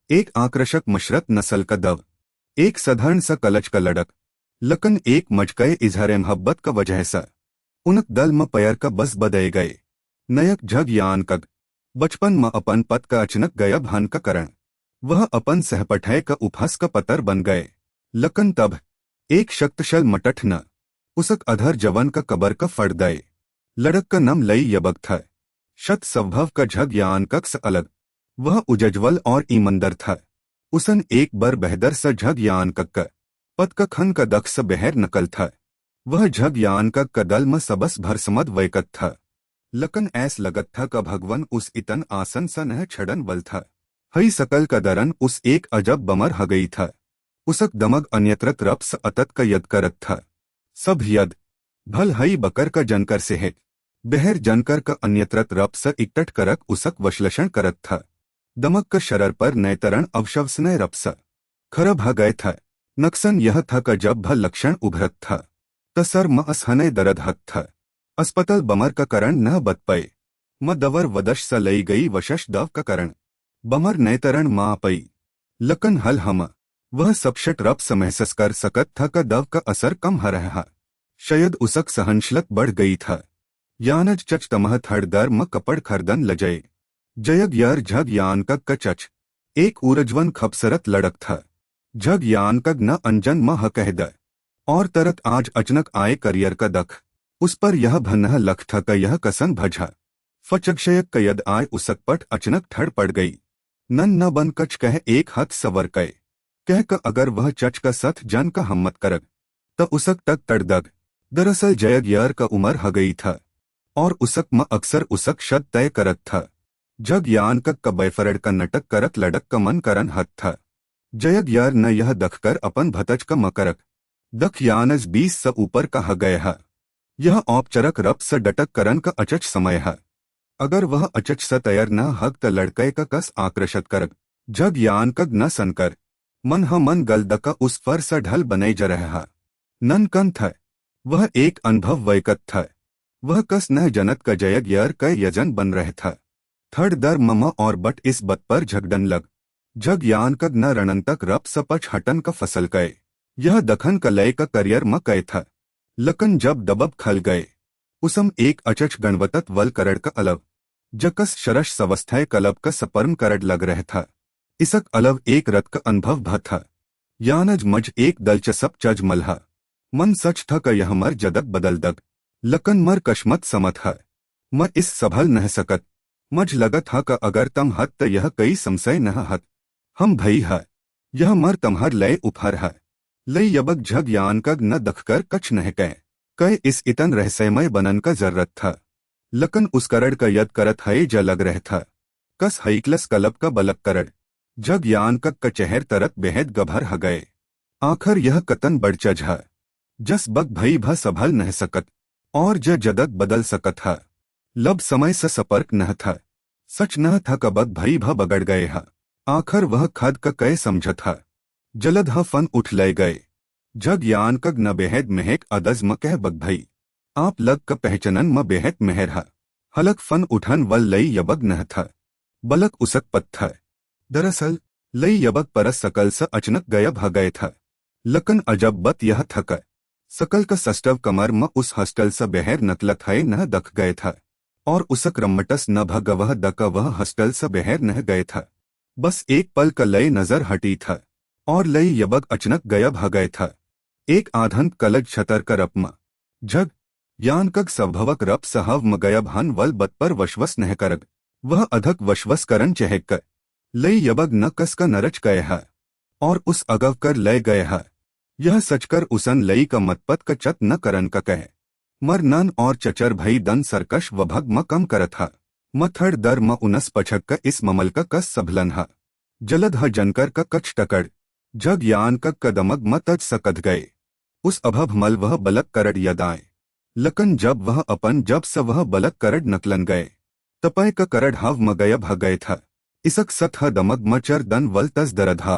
एक आकर्षक मशरत नस्ल का दव, एक साधारण सा कलच का लड़क, लकन एक मजकए इजहार मोहब्बत का वजह सा उनक दल म पैर का बस बदे गए। नयक झग यान कग बचपन म अपन पत का अचानक गया भान का करण, वह अपन सहपठय का उपहास का पतर बन गए। लकन तब एक शक्तशल मटठ न उसक अधर जवन का कबर का फट दए। लड़क का नम लई यबक था, शत स्वभाव का झग यान कक्स अलग, वह उज्ज्वल और ईमंदर था। उसन एक बर बेहतर सा झग यान कक्का पत का खन का दख स बहर नकल था। वह झग यान का दल म सबस भरसमद वैकत था। लकन ऐस लगत था का भगवन उस इतन आसन सा नह छड़न वल था। हई सकल का दरन उस एक अजब बमर ह गई था। उसक दमग अन्यत्रत रप स अतत का यद करत था। सब यद भल हई बकर का जनकर से है, बहर जनकर का अन्यत्रत रप स इकटठ करक उसक वश्लेषण करत था। दमक का शरर पर नैतरण अवशवसनय रपसा खरब ह गए था। नक्सन यह था का जब भ लक्षण उभरत था तसर म असहनय दरद हत था। अस्पताल बमर का करण न बत पए, म दवर वदश स लई गई वशश दव का करण, बमर नैतरण मा पई। लकन हल हम वह सबशट रप स महसस कर सकत था का दव का असर कम ह रहा। शायद उसक सहनशलत बढ़ गई था। यानज चच तमह थड़ दर म कपड़ खरदन लजय। जयग यार झग यान का चच एक ऊरजवन खबसरत लड़क था। झग यान कग न अंजन मह कह द और तरत आज अचनक आए करियर का दख, उस पर यह भनह लख था का यह कसन भजा। फचक्षयक कयद आय उसक पट अचनक ठड़ पड़ गई। नन न बन कच कह एक हथ सवर कय, कह क अगर वह चच का सथ जन का हमत करग त उसक तक तड़दग। दरअसल जयग यार का उमर ह गई था और उसक म अक्सर उसक शद तय करत था। जग यान का बैफरड़ का नटक करक लड़क का मन करन हत था। जयग यार न यह दखकर अपन भतज का मकरक दख यानज 20 स ऊपर का ह गए हा। यह औपचरक रप स डटक करन का अचच समय है। अगर वह अचच स तैयार न हक त लड़के का कस आकर्षत करक। जग यान कग न सनकर मन ह मन गलदका उस फर स ढल बने ज रहा। नन कन था, वह एक अनुभव वैकत था। वह कस न जनत का जयग यार का यजन बन रह था। थर्ड दर ममा और बट इस बत पर झगडन लग। जग यान कग न रणंतक रप सपच हटन का फसल कए। यह दखन का लय का करियर म कए था। लकन जब दबब खल गए उसम एक अचच गणवतत वल करड़ का अलव, जकस शरश सवस्थाय कलब का सपर्म करड़ लग रह था। इसक अलव एक रत का अनुभव भ था। यानज मज एक दलचसप चज मलहा। मन सच था का यह मर जदक बदल दग। लकन मर कशमत समत है, म इस सभल नह सकत। मज लगत हा का अगर तम हत त यह कई समसय नह हत। हम भई है, यह मर तम्हर लय उपहर है। लई यबक झग यान कग न दखकर कछ नह कय इस इतन रहस्यमय बनन का जरूरत था। लकन उस करड़ का यद करत है ज लग रह था। कस हईक्लस कलब का बलक करड़, जग यान कग का चेहर तरत बेहद गभर ह गए। आखिर यह कतन बढ़चज है, जस बग भई भ सभल नह सकत और जदक बदल सकत है। लब समय स सपर्क नह था, सच नह था कबक भई भ बगड़ गए हा। आखिर वह खद का कय समझत हा। जलद ह फन उठ ले गए। जग यान कग न बेहद महक अदज म कह बग भई, आप लग का पहचनन म बेहद मेहर हा। हलक फन उठन वल लई यबग नह था, बलक उसक पत था। दरअसल लई यबग परस सकल स अचनक गयब ह गए था। लकन अजब बत यह थक सकल का सस्टव कमर म उस हस्टल स बहर नकलत है न दख गए था और उसक रम्मटस न भग वह दका वह हस्टल स बहर नह गए था। बस एक पल का लय नजर हटी था और लई यबग अचनक गयब ह गए था। एक आधन कलज छतर का रपमा झग यान कग सभवक रप सहव म गयब हन वल बत पर वशवस नह करग। वह अधक वशवस करन चहक कर लई यबग न कस का नरच गए है और उस अगव कर लय गए है। यह सचकर उसन लई का मतपत का चत न करन का कह। मर नन और चचर भई दन सरकश वभग म कम करत हा। मथड़ दर म उनस पछक का इस ममल का कस सबलन हा। जलद ह जनकर का कच टकड़, जग यान का कदमग म तज सकद गए। उस अभव मल वह बलक करड़ यदाए। लकन जब वह अपन जब स वह बलक करड़ नकलन गए, तपय का करड़ हव म गयब ह गए था। इसक सत ह दमग म चर दन वल तज दरधा।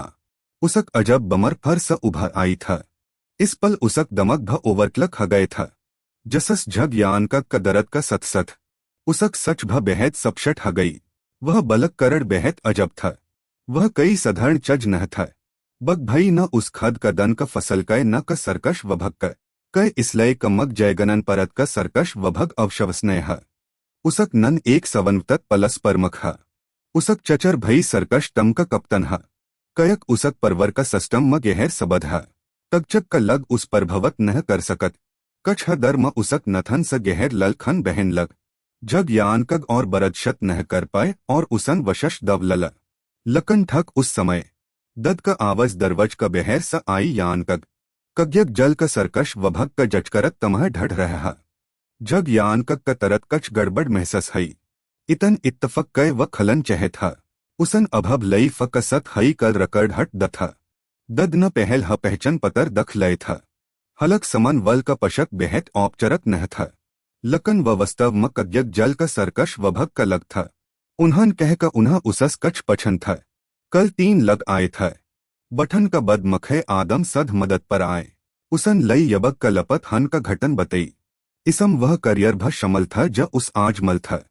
उसक अजब बमर फर स उभर आई था। इस पल उसक दमक भ ओवरक्लक ह गए था। जसस झग यान का दरद का सतसथ उसक सच भ बेहद सबशट ह गई। वह बलक करड़ बेहद अजब था। वह कई साधारण चज न था। बग भई न उस खद का दन का फसल कय न का सरकश वभग कय इसलय कमग जयगनन परत का सरकश वभग अवशवस्नेह उसक नन एक सवनतक पलस परमख उसक चचर भई सरकश तम का कप्तन कयक उसक परवर का सस्टम म गहर सबद तगचक का लग उस पर भवत नह कर सकत कछ दर्म उसक नथन स गहर लल खन बहन लग जग यान कग और बरदशत नह कर पाए और उसन वशश दव लल लकन ठक उस समय दद का आवाज दरवज का बहर स आई यान कग कग्यक जल का सरकश वभग का जचकरत तमह ढढ़ रहा जग यान कग का तरत कछ गड़बड़ महसस हई इतन इत्तफक कय व खलन चह था उसन अभब लई फकसत हई कर रकड़ हट दथा दद न पहल ह पहचन पतर दख लय था हलक समन वल का पशक बेहत औपचरक नह था लकन व वस्तव म कग्यक जल का सरकश वभग का लग था उन्हन कह का उन्हा उसस कछ पछन था कल 3 लग आए था बठन का बद मखे आदम सध मदद पर आए उसन लई यबक का लपत हन का घटन बतई इसम वह करियर भ शमल था ज उस आज मल था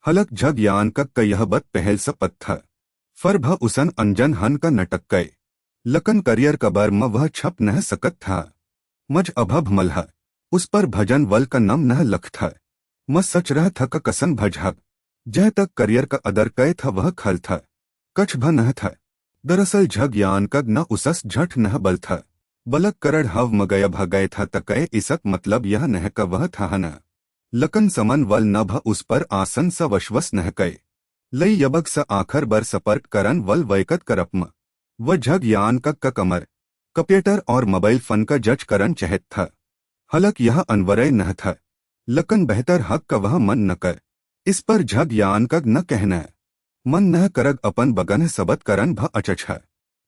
हलक झग यान कक का यह बत पहल सपत था फर भ उसन अंजन हन का नटक कय लकन करियर का बर म वह छप नह सकत था मज अभब मलह उस पर भजन वल का नम नह लख था म सच रह था का कसन भजहक जह तक करियर का अदर कय था वह खल था कछ भ नह था दरअसल झग यान कग न उसस झठ नह बल था बलक करड़ हव मगय भगय था तकय इसक मतलब यह नह का वह था न लकन समन वल न भ उस पर आसन स वशवस नह कय लई यबक स आखर बर सपर्क करन वल वैकत करपम व झग यान कग का कमर कंप्यूटर और मोबाइल फन का जज करन चहत था हलक यह अनवरय नह था लकन बेहतर हक का वह मन न कर इस पर झग यान कग न कहना मन नह करग अपन बगन सबत करन भ अचछ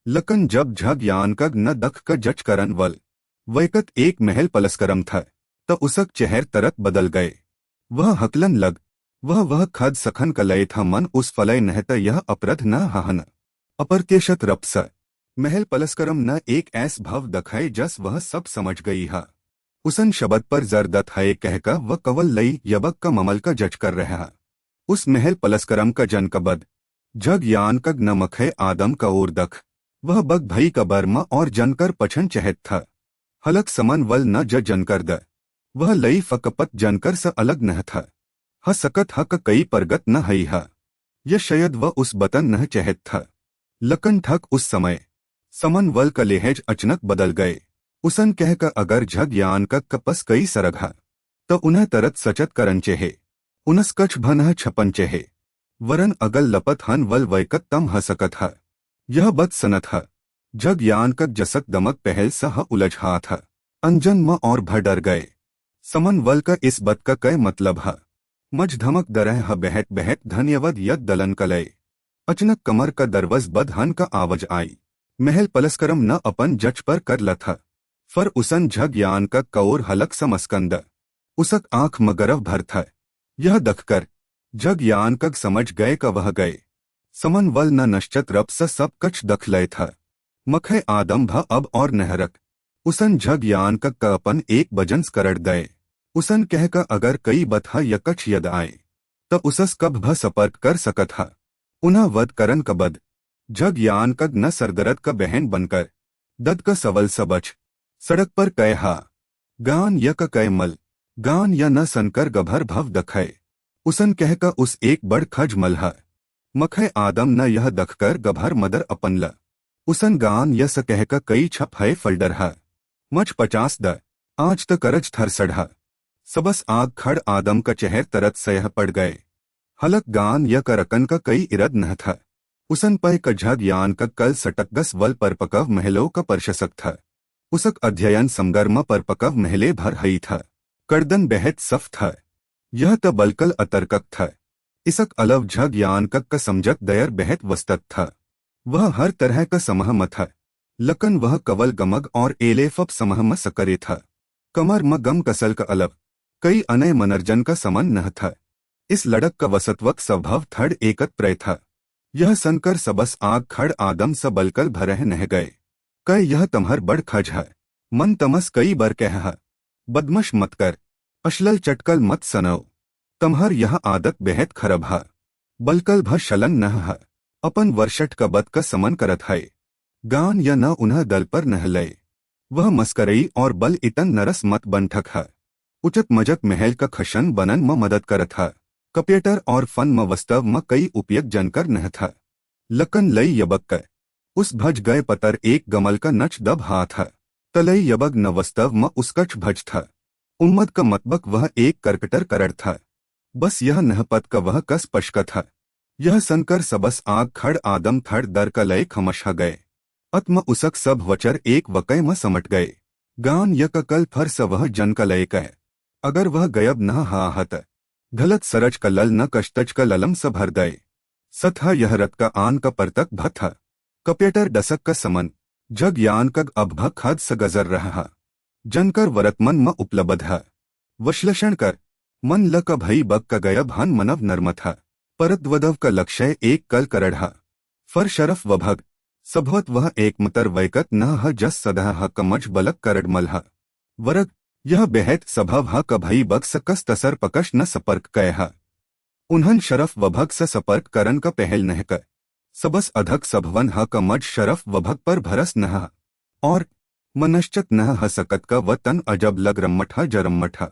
लकन जब झग यान कग न दख का जच करन वल वैकत एक महल पलस्करम था त उसक चेहर तरत बदल गए वह हकलन लग वह खद सखन का लय था मन उस फलय नहत यह अपरध न हहन अपर्केशत रपस महल पलस्करम न एक ऐस भव दखाए जस वह सब समझ गई हा उसन शब्द पर जरदत है कहका व कवल लई यबक का ममल का जज कर रहा उस महल पलस्करम का जन का बद झग यान कग न मखे आदम का ओर दख वह बग भई का बर्मा और जनकर पछन चहत था हलक समन वल न ज जनकर द वह लई फकपत जनकर स अलग नह था ह सकत हक कई परगत न हई हा यह शयद व उस बतन नह चहत था लकन ठक उस समय समन वल का लेहज अचनक बदल गए उसन कह का अगर झग यान का कपस कई सरघा तो उन्हें तरत सचत करन चेहे उनस कछ भन छपन चेहे वरन अगल लपत हन वल वैकत तम हसकत हा यह बद सनत हा झग यान का जसक दमक पहल सह उलझ हा था अंजन म और भ डर गए समन वल का इस बद का कय मतलब हा मझ धमक दरह ह बहत बहत धन्यवद यद दलन कलय अचनक कमर का दरवज बद हन का आवाज आई महल पलस्करम न अपन जच पर कर लथा फर उसन झग यान का कौर हलक समस्कंद उसक आंख मगरव भर था यह दखकर झग यान कग समझ गए का वह गए समन वल न नश्चत रब स सब कछ दख लय था मखे आदम भ अब और नहरक उसन झग यान कग का अपन एक बजंस करड़ गए उसन कह का अगर कई बथा य कछ यद आए तब उसस कब भ सपर्क कर सकत हा उन्हा वद करन का बद झग यान कग न सरदरद का बहन बनकर दद का सवल सबच सड़क पर कय हा गान य का कय मल गान या न सनकर गभर भव दखय उसन कह का उस एक बड़ खज मलहा मखे आदम न यह दखकर गभर मदर अपन ल उसन गान य स कह का कई छप है फल्डर हा मच 50 द आज त करज थर सढ़ा सबस आग खड़ आदम का चेहर तरत सयह पड़ गए हलक गान य का रकन का कई इरद न था उसन पय का झग यान का कल सटकगस वल परपकव महलों का परशसक था उसक अध्ययन समगर्म परपकव महले भर हई था करदन बहत सफ था यह त बलकल अतर्कक था इसक अलव झग यान कक का समझक दयर बहत वस्तत था वह हर तरह का समहम था लकन वह कवल गमग और एलेफब समहम सकरे था कमर म गम कसल का अलव कई अनय मनर्जन का समन न था इस लड़क का वसतवक स्वभाव थड़ एकत प्रय था यह सनकर सबस आग खड़ आदम स बलकल भरह नह गए कय यह तम्हर बड़ खज है मन तमस कई बर कह बदमश मत कर अश्लल चटकल मत सनव तम्हर यह आदत बेहद खरब है बलकल भ शलन न है अपन वर्षट का बद का समन करत है। गान या न उन्ह दल पर नहलय। वह मस्करई और बल इतन नरस मत बनठक है। उचत मजक महल का खशन बनन म मदद करत है। कपेटर और फन म वास्तव म कई उपयोग जनकर नह था। लकन लई यबक उस भज गए पतर एक गमल का नच दब हाथ है। तलई यबग न वास्तव म उसकच भज था। उम्मद का मतबक वह एक करकटर करड़ था। बस यह नहपत का वह कस पशक था। यह सनकर सबस आग खड़ आदम थड़ दर का लय खमशा गए। अत्म उसक सब वचर एक वकय म समट गए। गान यक कल फर स वह जन का लय कह। अगर वह गयब न हाहत घलत सरज का लल न कष्टज का ललम स भर दय। सतह यह रत का आन का परतक भथ कपेटर डसक का समन जग यान कग अभभ खद स गजर रहा। जनकर वरतमन म उपलब्ध है। वश्लेषण कर मन ल का भई बग का गया भान मनव नर्म था। परद्वदव का लक्ष्य एक कल करढ़ा। फर शरफ वभग सभवत वह एक मतर वैकत न ह जस सदा ह कमज बलक करड मलह। वरग यह बेहद स्वभाव ह का भई बग सकस तसर पकश न सपर्क कह। उन्हन शरफ वभग स सपर्क करन का पहल नह क। सबस अधक सभवन ह का मज शरफ वभग पर भरस नह। और मनश्चत नह ह सकत का व तन अजब लग रम्मठ जरम्मठ।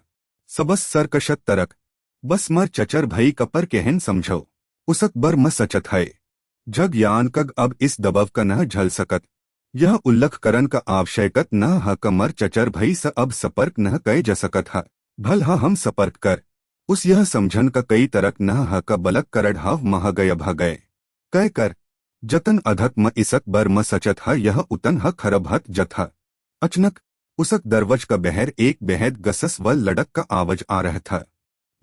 सबस सरकशत तरक बस मर चचर भई कपर केहन समझो। उसक बर म सचत है। जग यान कग अब इस दबव का न झल सकत। यह उल्लख करन का आवश्यकत न ह कमर चचर भई स अब सपर्क न कय जसकत ह। भल ह हम सपर्क कर उस यह समझन का कई तरक न ह का बलक करड़ हव मह गय भगय। कय कर जतन अधक म इसक बर म सचत ह यह उतन ह खरबहत जथ। अचनक उसक दरवज का बहर एक बेहद गसस व लड़क का आवाज आ रहा था।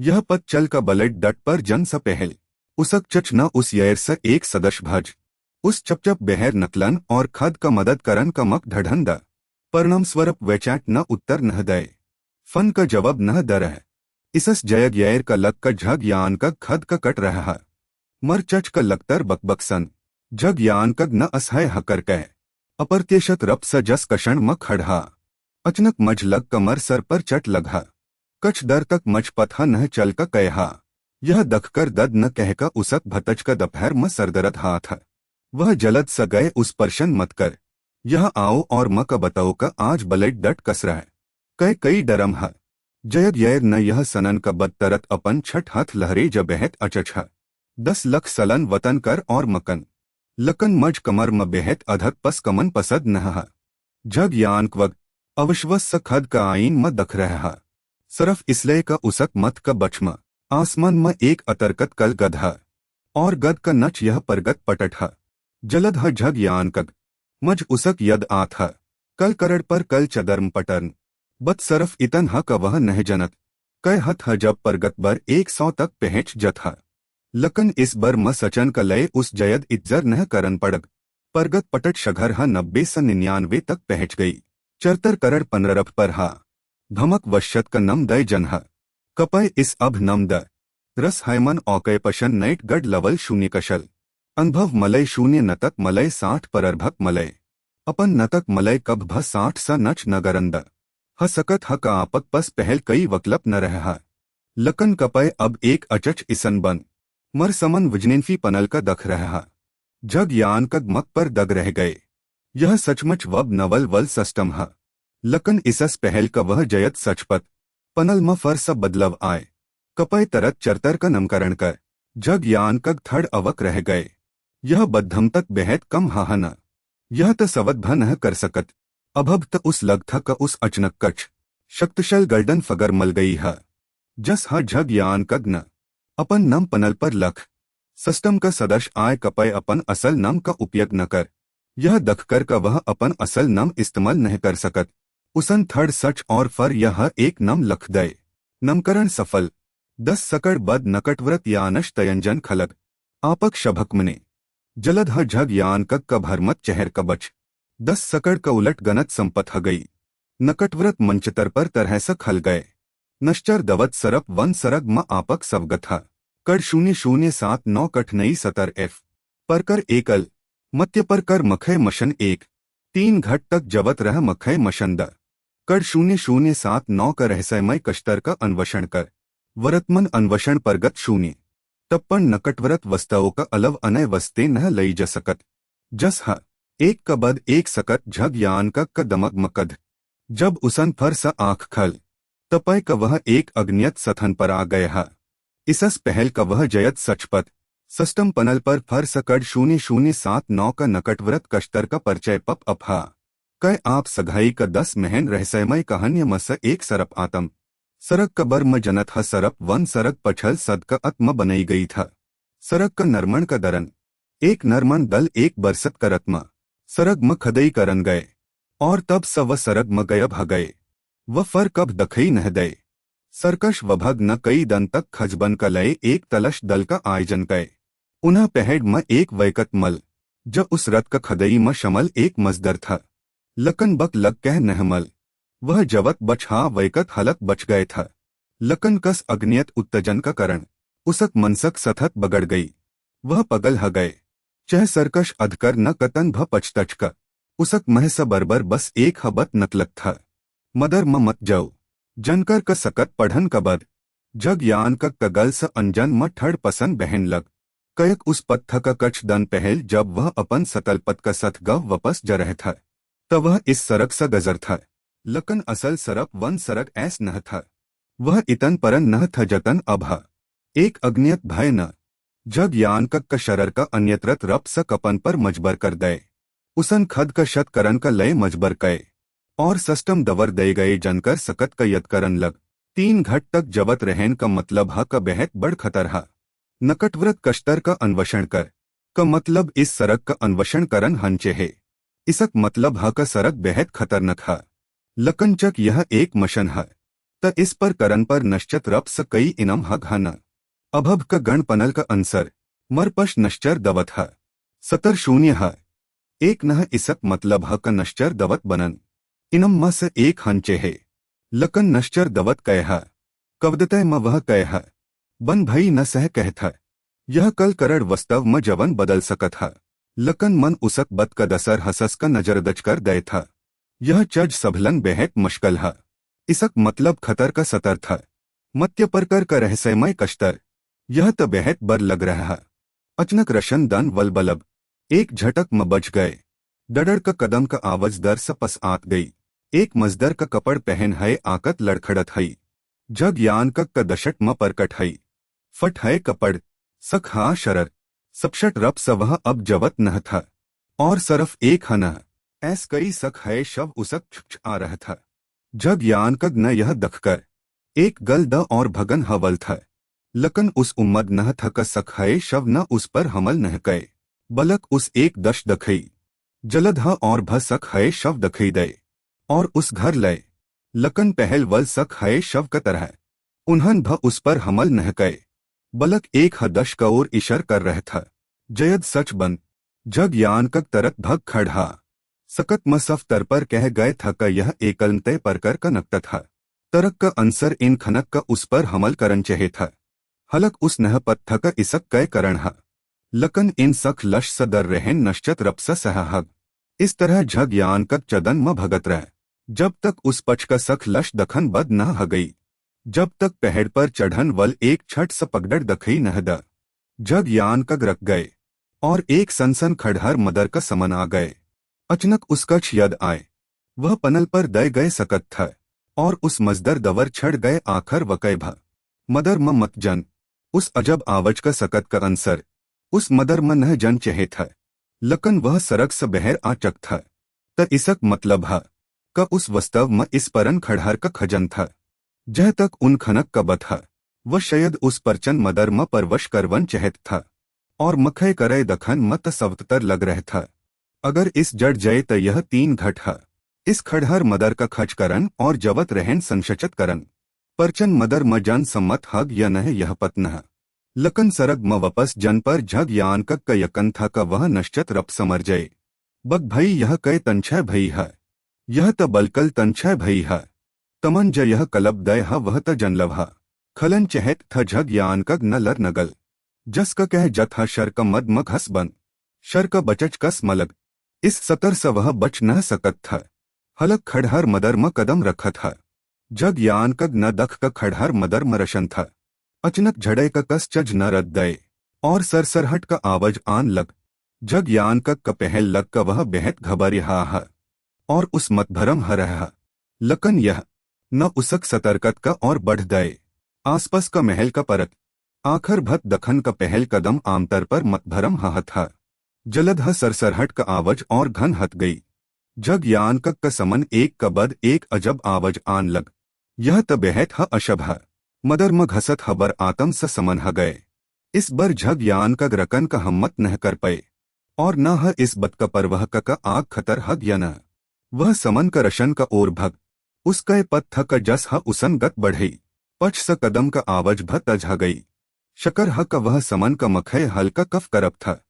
यह पद चल का बलट डट पर जन स पहल। उसक चच न उस येर स एक सदश भज। उस चपचप बहर नकलन और खद का मदद करन का मक ढढ़न द। परिणाम स्वरूप वेचाट न उत्तर नह दय। फन का जवाब नह दर है। इसस जयग येर का लग का झग यान का खद का कट रहा। मर चच का लगतर बकबकसन जग यान कग न असहाय हकर कह। अप्रत्यशत रप स जस कषण म खड़ा। अचनक मझ लग कमर सर पर चट लगा। कछ दर तक मझ पथा न चल का कहा। यह दखकर दद न कह का उसक भतच का दोपहर म सरदरद हाथ। वह जलद स गए उस परशन मत कर। यह आओ और म का बताओ का आज बलेट डट कस रहा। कई कई डरम है। जयद येर न यह सनन का बदतरत अपन छठ हाथ लहरे ज बेहत अचछ। 10 लख सलन वतन कर और मकन। लकन मज कमर म बेहत अधक पस कमन पसद नह। जग यानक वग अविश्वस स खद का आइन म दख रहा। सरफ इसलिए का उसक मत का बचम आसमान म एक अतरकत कल गध है। और गद का नच यह परगत पटट है। जलद ह झग यानकग मज उसक यद आथ है। कल करड़ पर कल चदर्म पटर्न बत सरफ इतन ह का वह नह जनत। कय हथ ह जब परगत बर 100 तक पहुंच जत है। लकन इस बर म सचन का लय उस जयद इज्जर नह करन पड़ग। परगत पटट शघर हा 90 से 99 तक पहुंच गई। चरतर करड़ 15 पर हा। धमक वश्यत का नम दय जन हा। कपय इस अब नम द रस हैमन औकय पशन नैट गड लवल शून्य कशल। अनुभव मलय शून्य नतक मलय 60 परर्भक मलय। अपन नतक मलय कब भ 60 स नच नगरंद। ह सकत ह का आपक पस पहल कई वकलप न रहा। लकन कपय अब एक अचच इसन बन। मर समन विजनिन्फी पनल का दख रहा। जग यान कग मक पर दग रह गए। यह सचमुच वब नवल वल सस्टम है। लकन इसस पहल का वह जयत सचपत पनल म फर सब बदलव आए। कपय तरत चरतर का नमकरण कर जग यान कग थड़ अवक रह गए। यह बद्धम तक बेहद कम हा न। यह त सवत भ न कर सकत। अभब त उस लग था का उस अचनक कच शक्तशल गर्दन फगर मल गई है। जस हा झग यान कग न अपन नम पनल पर लख सिस्टम का सदस्य आय कपय अपन असल नम का उपयोग न कर। यह दखकर का वह अपन असल नम इस्तेमाल नहीं कर सकत। उसन थड़ सच और फर यह एक नम लख दय। नमकरण सफल 10 सकड़ बद नकटव्रत यानश तयंजन खलग। आपक शभकमने जलद ह झग यान कग का भरमत चेहर कबच 10 सकड़ का उलट गनत संपत ह गई। नकटव्रत मंचतर पर तरह स खल गए। नश्चर दवत सरप वन सरग म आपक सवगथा। कड़ 0079 कठ नई सतर एफ परकर एकल मत्य पर कर मखय मशन 1 3 घट तक जवत रह मखय मशंद। कड़ 0079 का रहस्यमय कश्तर का अन्वेषण कर। वरतमन अन्वेषण परगत 0 तप्पण नकटव्रत वस्तुओं का अलव अनय वस्ते न लई जा सकत। जस ह एक कबद एक सकत झग यान का दमक मकद। जब उसन फर स आँख खल तपय का वह एक अग्नियत सथन पर आ गए हा। इसस पहल का वह जयत सचपत सष्टम पनल पर फर सकड़ 0079 का नकटव्रत कश्तर का परिचय पप अपहा। कय आप सघाई का 10 महन रहस्यमय कहान्य मस एक सरप आतम। सरक कबर म जनत ह सरप वन सरक पछल सद का आत्म बनई गई था। सरक का नरमण का दरन एक नरमन दल एक बरसत करत्मा सरग म खदई करन गए। और तब स व सरग म गय भगए व फर कब दखई नह दे। सरकश वभग न कई दन तक खजबन का लय एक तलश दल का आयोजन कय। उन्ह पहड़ म एक वैकत मल ज उस रथ का खदई म शमल एक मजदर था। लकन बक लग कह नहमल वह जवत बछहा वैकत हलक बच गए था। लकन कस अग्नियत उत्तेजन का कारण उसक मनसक सथत बगड़ गई। वह पगल ह गए चह सरकश अधकर न कतन भ पचतच का उसक महस बरबर बस एक हबत नकलक था। मदर म मत जाओ जनकर का सकत पढ़न कबद जग यान का कगल स अंजन म ठड़ पसन बहन लग। कयक उस पत्थ का कछ दन पहल जब वह अपन सतल पत का सथ गव वापस जा रह था तब वह इस सरक सा गजर था। लकन असल सरप वन सरक ऐस नह था। वह इतन परन नह था जतन अभा एक अग्नियत भय न जग यान का शरर का अन्यत्रत रप स कपन पर मजबर कर दे। उसन खद का शत करन का लय मजबर कय और सष्टम दवर दे गए जनकर सकत का यत करन लग। 3 घट तक जवत रहन का मतलब ह का बेहत बड़ खतर हा। नकटव्रत कश्तर का अन्वेषण कर का मतलब इस सरक का अन्वेषण करन हंचे है। इसक मतलब ह का सरक बेहद खतरनाक हा। लकनचक यह एक मशन है त इस पर करन पर नश्चत रप स कई इनम हग हन। अभब का गण पनल का अंसर मरपश नश्चर दवत है। 70 है एक नह इसक मतलब ह का नश्चर दवत बनन इनम म से एक हंचे है। लकन नश्चर दवत कह कवदतय म वह कह बन भई न सह कहत है। यह कल करड़ वस्तव म जवन बदल सकत है। लकन मन उसक बत का दसर हसस का नजरदच कर दे था। यह चज सभलन बेहद मुश्किल है। इसक मतलब खतर का सतर था। मत्य पर कर का रहस्यमय कश्तर यह तो बेहद बर लग रहा है। अचानक रशन दन वलबलब एक झटक म बच गए। डडड़ का कदम का आवाज दर स पस आत गई। एक मजदर का कपड़ पहन है आकत लड़खड़त हई। जग यान का दशट म परकट हई। फट है कपड़ सख हा शरर सबशट रप स वह अब जवत नह था और सरफ एक हन ऐस कई सख है शव उसक छुच आ रहा था। जग यान कग न यह दखकर एक गल द और भगन हवल था। लकन उस उम्मद नह थक सख है शव न उस पर हमल नह कए बलक उस एक दश दखई जलद ह और भ सख है शव दखई दे और उस घर लय। लकन पहल वल सख है शव का तरह उन्हन भ उस पर हमल नह कए बलक एक हदश का ओर इशर कर रह था। जयद सच बन जग यान कक तरत भग खड़ा सकत मसफ तर पर कह गए था का यह एकलते परकर का नकता था। तरक का अंसर इन खनक का उस पर हमल करन चहे था। हलक उस नह पत्थ का इसक कय करण हा। लकन इन सख लश सदर रहन नश्चत रप स सहहग। इस तरह झग यान कक चदन म भगत रह जब तक उस पच का सख लश दखन बद न ह गई। जब तक पहड़ पर चढ़न वल एक छठ स पगडड़ दखई नह द जग यान कग रख गए और एक सनसन खड़हर मदर का समन आ गए। अचानक उसका यद आए वह पनल पर दय गए सकत था और उस मजदर दवर छड़ गए आखर वकय भा। मदर म मत जन उस अजब आवाज का सकत का अंसर उस मदर म नह जन चहे था। लकन वह सरक स बहर आ चक था त इसक मतलब हा का उस वस्तव म इस परन खड़हर का खजन था। जह तक उन खनक का बथा वह शायद उस परचन मदर म परवश करवन चहत था और मखय करे दखन मत सवतर लग रह था। अगर इस जड़ जय त यह 3 घट है। इस खड़हर मदर का खच करन और जवत रहन संशचत करन परचन मदर म जन सम्मत हग या नह यह पत्न है। लकन सरग म वपस जन पर झग यान कक का यकन था का वह नश्चत रप समर जय बग भई यह कय तंछय भई है। यह त बलकल तंछय भई है तमन ज यह कलब दय ह वह त जनलव है। खलन चहत थ झग यान कग न लर नगल जस का कह जत ह शर का मद मग हस बन शर का बचच कस मलग। इस सतर स वह बच न सकत था। हलक खड़हर मदर म कदम रखत था। जग यान कग न दख का खड़हर मदर म रशन था। अचानक झड़े का कस चज न रद दे और सरसरहट का आवाज आन लग। जग यान का पहल लग का वह बेहद घबर रहा है और उस मत भरम ह रहा। लकन यह न उसक सतर्कत का और बढ़ दे आसपास का महल का परत। आखिर भत दखन का पहल कदम आमतर पर मत भरम हत है। जलद ह सरसरहट का आवाज और घन हत गई। जग यान का समन एक का बद एक अजब आवाज आन लग। यह त बेहद ह अशब है। मदर म घसत हबर आतम स समन ह गए। इस बर झग यान का रकन का हिम्मत नह कर पाए और न ह इस बद का परवह का आग खतर हग या न। वह समन का रशन का ओर भग उसका पथ थ का जस ह उसन गत बढ़ई। पछ स कदम का आवाज भत अझा गई। शकर ह का वह समन का मखय हल्का कफ करप था।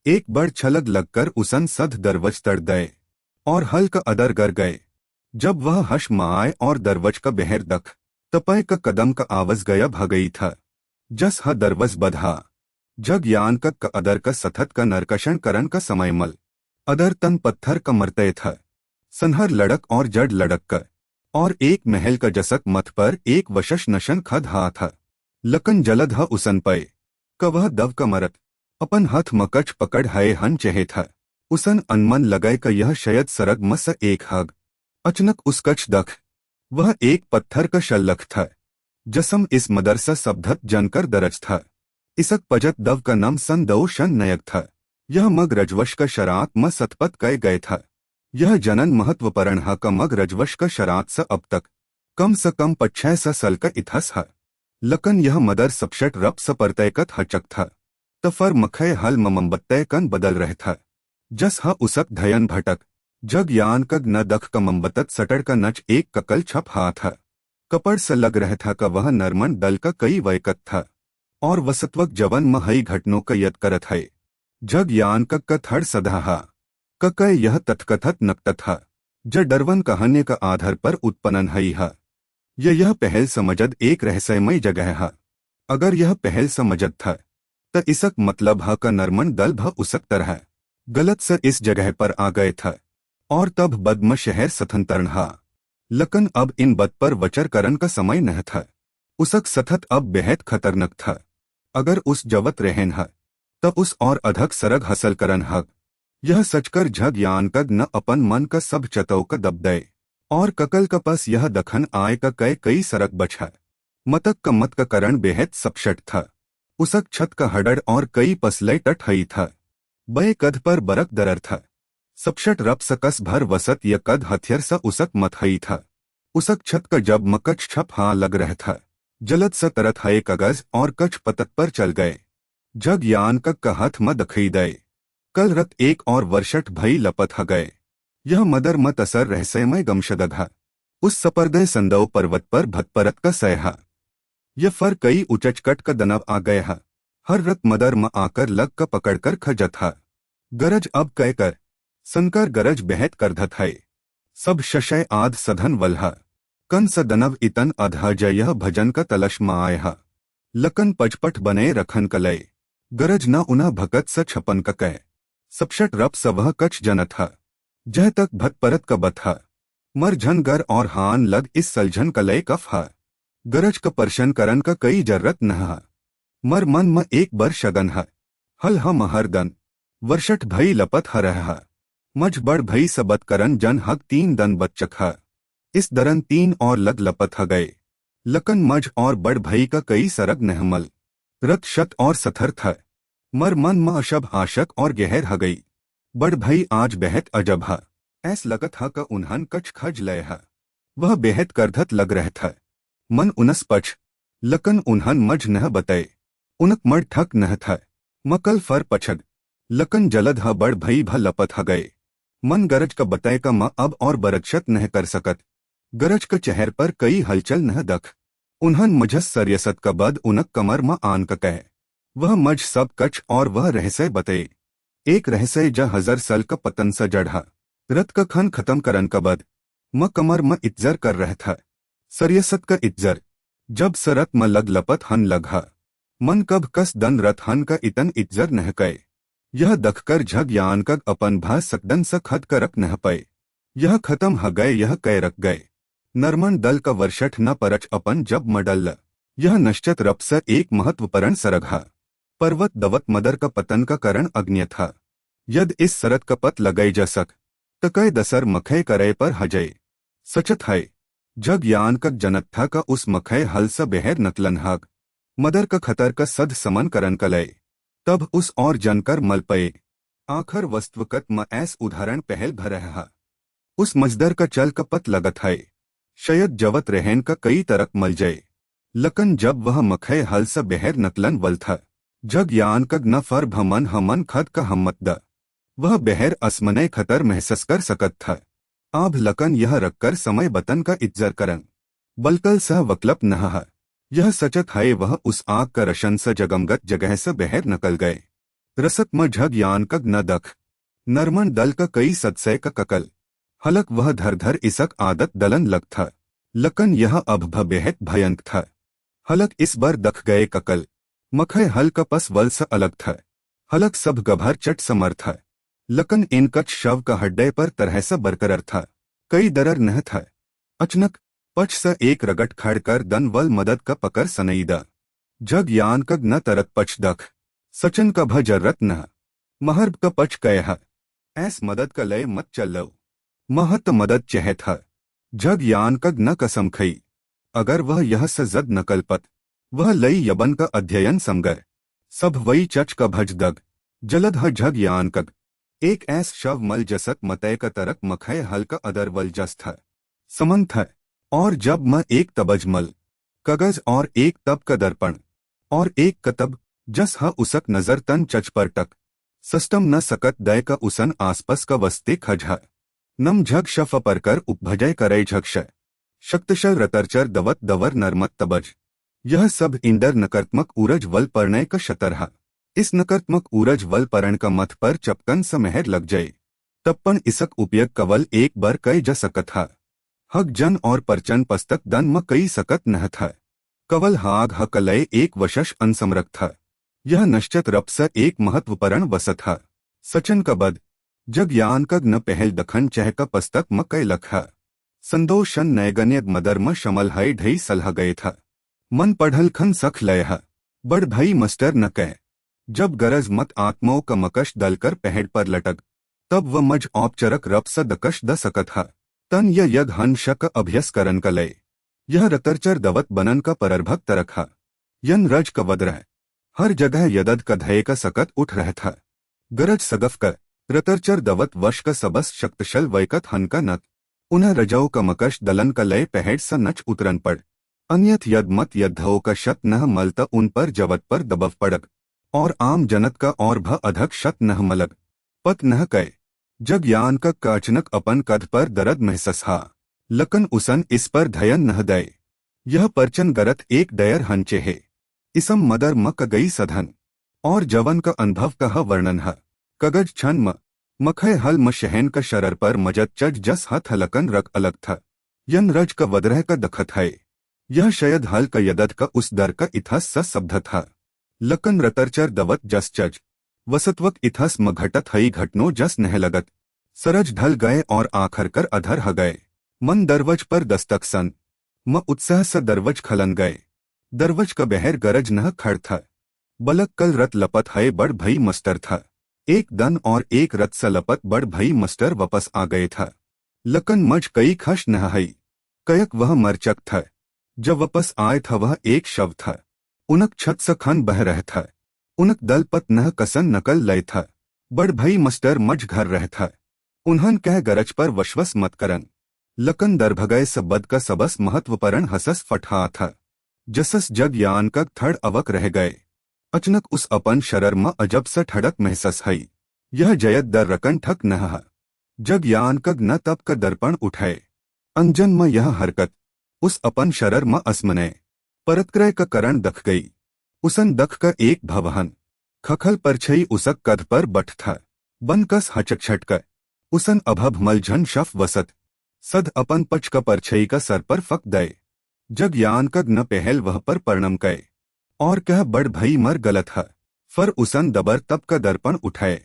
एक बड़ छलग लगकर उसन सध दरवज तड़ गए और हल्का अदर गर गए। जब वह हश माए और दरवज का बहर दख तपय का कदम का आवाज गया भगई था। जस ह दरवज बधा जग यान का अदर का सथत का नरकषण करन का समय मल। अदर तन पत्थर का मरते था। सनहर लड़क और जड़ लड़क कर और एक महल का जसक मथ पर एक वशश नशन खद हा था। लकन जलद ह उसन पय कवह दव का मरत अपन हथ मकच पकड़ हये हन चहे था। उसन अनमन लगय का यह शयद सरग मस एक हग। अचानक उसकच दख वह एक पत्थर का शल्लख था। जसम इस मदरसा सबधत जनकर दरज था। इसक पजत दव का नम सन दो शन नयक था। यह मग रजवश का शरात म सतपत कय गए था। यह जनन महत्वपरण हा का मग रजवश का शरात स अब तक कम स कम 5-6 साल का इतिहास है। लकन यह मदर सबशट रब स परतयकत हचक था। तफर मखय हल ममबत्तय कन बदल रह था। जस हा उसक धयन भटक जग यान कग न दख का मम्बतत सटड़ का नच एक ककल छप हा था। कपड़ स लग रह था का वह नरमन दल का कई वयकत था और वसत्वक जवन महई घटनों का यद करत है। जग यान का थड़ सधा हा ककय यह तथकथत नकतत हा। ज डरवन कहान्य का आधार पर उत्पन्न हई हा। यह पहल समझद एक रहस्यमय जगह है। अगर यह पहल समझद था त इसक मतलब हा का नरमन दल भ उसक तरह गलत स इस जगह पर आ गए था और तब बदम शहर सथंतरण हा। लकन अब इन बद पर वचर करन का समय नह था। उसक सथत अब बेहद खतरनाक था। अगर उस जवत रहन हा तब उस और अधक सरग हसल करन हक। यह सचकर झग यान कग न अपन मन का सब चतौ का दब दे और ककल का पस यह दखन आय का कई सरक बछा। मतक का मत का करण बेहद सबशट था। उसक छत का हडड़ और कई पसले टट हई था। बे कद पर बरक दरर था। सबशट रब सकस भर वसत य कद हथियर सा उसक मत हई था। उसक छत का जब मकच छप हाँ लग रह था। जलद स तरत हये कगज और कच पतत पर चल गए। जग यान का हथ म दखई दे कल रत एक और वर्षठ भई लपत ह गए। यह मदर मत असर रहस्यमय गमशदघा उस सपर्दय संदव पर्वत पर भतपरत का सयहा। यह फर कई उचचकट का दनव आ गए हा। हर रत मदर म आकर लग का पकड़कर खजत हा। गरज अब कह कर संकर गरज बेहद करधत है। सब शशय आध सधन वल्हा कन स दनव इतन अधा जय भजन का तलश म आयहा। लकन पचपट बने रखन कलय गरज न उन्हा भकत स छपन का कह। सबशट रब स वह कच जनत हा जह तक भत परत का बथा। मर झन गर और हान लग इस सलझन कलय कफ हा। गरज का परशन करन का कई जरूरत न हा। मर मन म एक बर शगन हा हल ह महरदन वर्षठ भई लपत ह रहा। मझ बड़ भई सबत करन जन हक 3 दन बच्चक हा। इस दरन 3 और लग लपत ह गए। लकन मझ और बड़ भई का कई सरग नहमल रत शत और सथर था। मर मन म अशब आशक और गहर ह गई। बड़ भई आज बेहद अजब हा। ऐस लगत हा का उन्हन कच खज लय हा। वह बेहद करधत लग रह था। मन उनस पछ लकन उन्हन मझ नह बतय उनक मड़ ठक नह था। मकल फर पछग लकन जलद ह बड़ भई भ लपत ह गए। मन गरज का बतय का म अब और बरक्षत नह कर सकत। गरज का चेहर पर कई हलचल नह दख। उन्हन मझस सरयसत का बद उनक कमर म आन का कह। वह मझ सब कच और वह रहस्य बतये। एक रहस्य ज हजार सल का पतन सा जढ़ा रत का खन खत्म करन का बद म कमर म इज्जर कर रह था। सरयसत का इज्जर जब सरत म लग लपत हन लगहा। मन कब कस दन रत हन का इतन इज्जर नह कय। यह दखकर झग यान कग अपन भा सकदन स खद करक नह पय। यह खत्म ह गए यह कै रख गए। नरमन दल का वर्षठ न परच अपन जब मडल यह निश्चित रूप से एक महत्वपूर्ण सरग है। पर्वत दवत मदर का पतन का कारण अज्ञेय था। यद इस सरत का पत लगाई जा सक तो कई दसर मखे करे पर हजय सचत है। जग यान का जनत था का उस मखे हल स बेहर नकलन हक मदर का खतर का सद समन करन कलय तब उस और जनकर मल पये। आखर वस्तुकत म ऐस उदाहरण पहल भर है। उस मजदर का चल का पत लगत है शायद जवत रहन का कई तरक मल जाए। लकन जब वह मखे हल स बेहर नकलन वल था जग यान कग न फर भमन हमन खद का हमत द वह बेहर असमनय खतर महसूस कर सकत था। आभ लकन यह रखकर समय बतन का इज्जर करन बलकल सह वकलप नह है। यह सचत है वह उस आग का रशन स जगमगत जगह से बेहर नकल गए। रसत म झग यान कग न दख नरमन दल का कई सदसय का ककल हलक वह धर धर इसक आदत दलन लग था। लकन यह अब बेहद भयंक था। हलक इस बार दख गए ककल मखे हल का पस वल स अलग था। हलक सब गभर चट समर था। लकन इनकट शव का हड्डे पर तरह सा बरकरार था। कई दरर नह था। अचनक पच स एक रगट खड़कर दन वल मदद का पकर सनईदा जग यान कग न तरत पच दख सचन का भ जर्रत न महर्ब का पच कह ऐस मदद का लय मत चल महत मदद चह था। जग यान कग न कसम खई अगर वह यह स जद नकलपत वह लई यबन का अध्ययन समगर सब वही चच का भज दग जलद ह झग यान कग एक ऐस शव मल जसत मतय का तरक मखय हल का अदर वल जस था समन था। और जब म एक तबज मल कगज और एक तब का दर्पण और एक कतब जस ह उसक नजर तन चच पर टक सस्टम न सकत दय का उसन आसपस का वस्ते खज है। नम झग शफ परकर उपभजय करय झक्ष शक्तशल रतरचर दवत दवर नरमत तबज यह सब इंडर नकारात्मक ऊरज वल पर्णय का शतर है। इस नकारात्मक ऊरज वल परण का मथ पर चपकन समहर लग जाए तप्पन इसक उपयोग कवल एक बार कई जा सकत है। हक जन और परचन पस्तक दन म कई सकत नह था। कवल हाग हक लय एक वशश अनसमरक था। यह निश्चित रप स एक महत्वपूर्ण वसत है। सचन का बद जग यान कग न पहल दखन चह का पस्तक म कई लखा संदोषन नैगन्य मदर म शमल है ढई सलह गए था। मन पढ़ल खन सख लय है बड़ भई मस्टर न कह जब गरज मत आत्माओं का मकश दलकर पहड़ पर लटक तब वह मज औपचरक रप स दकश द सकत है। तन यद हन शक अभ्यस करन का लय यह रतरचर दवत बनन का पररभक तरक है। यन रज का वद्र हर जगह यदद का धय का सकत उठ रह था। गरज सगफ का रतरचर दवत वश का सबस शक्तशल वैकत हन का नत उन्ह रजाओ का मकश दलन का लय पहड़ स नच उतरन पड़ अन्यथ यद मत यद्धओ का शत नह मलता उन पर जवत पर दबव पड़क और आम जनत का और भ अधक शत नह मलग पत नह कय जग यान का अचानक अपन कद पर दर्द महसस हा। लकन उसन इस पर धयन नह दय यह परचन गरत एक दयर हंचे है। इसम मदर म गई सधन और जवन का अनुभव कह वर्णन है। कगज छन म मखय हल म शहन का शरर पर मजत चज जस हथ लकन रक अलग था। यन रज का वद्रह का दखत है। यह शयद हल का यदद का उस दर का इथस स शब्द था। लकन रतरचर दवत जस चज वसत्वक इथस म घटत हई घटनो जस नह लगत सरज ढल गए और आखर कर अधर ह गए। मन दरवज पर दस्तक सन म उत्साह स दरवज खलन गए दरवज का बहर गरज नह खड़ था। बलक कल रत लपत है बड़ भई मस्टर था। एक दन और एक रत स लपत बड़ भई मस्टर वापस आ गए था। लकन मज कई खश नह हई कयक वह मरचक था। जब वापस आए था वह एक शव था। उनक छत स खन बह रह था। उनक दल पत नह कसन नकल लय था। बड़ भई मस्टर मज घर रह था। उन्हन कह गरज पर वशवस मत करन। लकन दरभगय सबद का सबस महत्वपूर्ण हसस फटहा था। जसस जग यान का थड़ अवक रह गए। अचनक उस अपन शरर म अजब स ठड़क महसस हई। यह जयत दर रकन ठक नह जग यान कग न तब का दर्पण उठाए अंजन म यह हरकत उस अपन शरर म असमनय परतक्रय का करण दख गई। उसन दख का एक भवहन खखल परछई उसक कद पर बठ था। बनकस हचक छटक उसन अभभ मलझन शफ वसत सद अपन पच का परछई का सर पर फक दय। जग यान कग न पहल वह पर पर्णम कय और कह बड़ भई मर गलत है। फर उसन दबर तब का दर्पण उठाए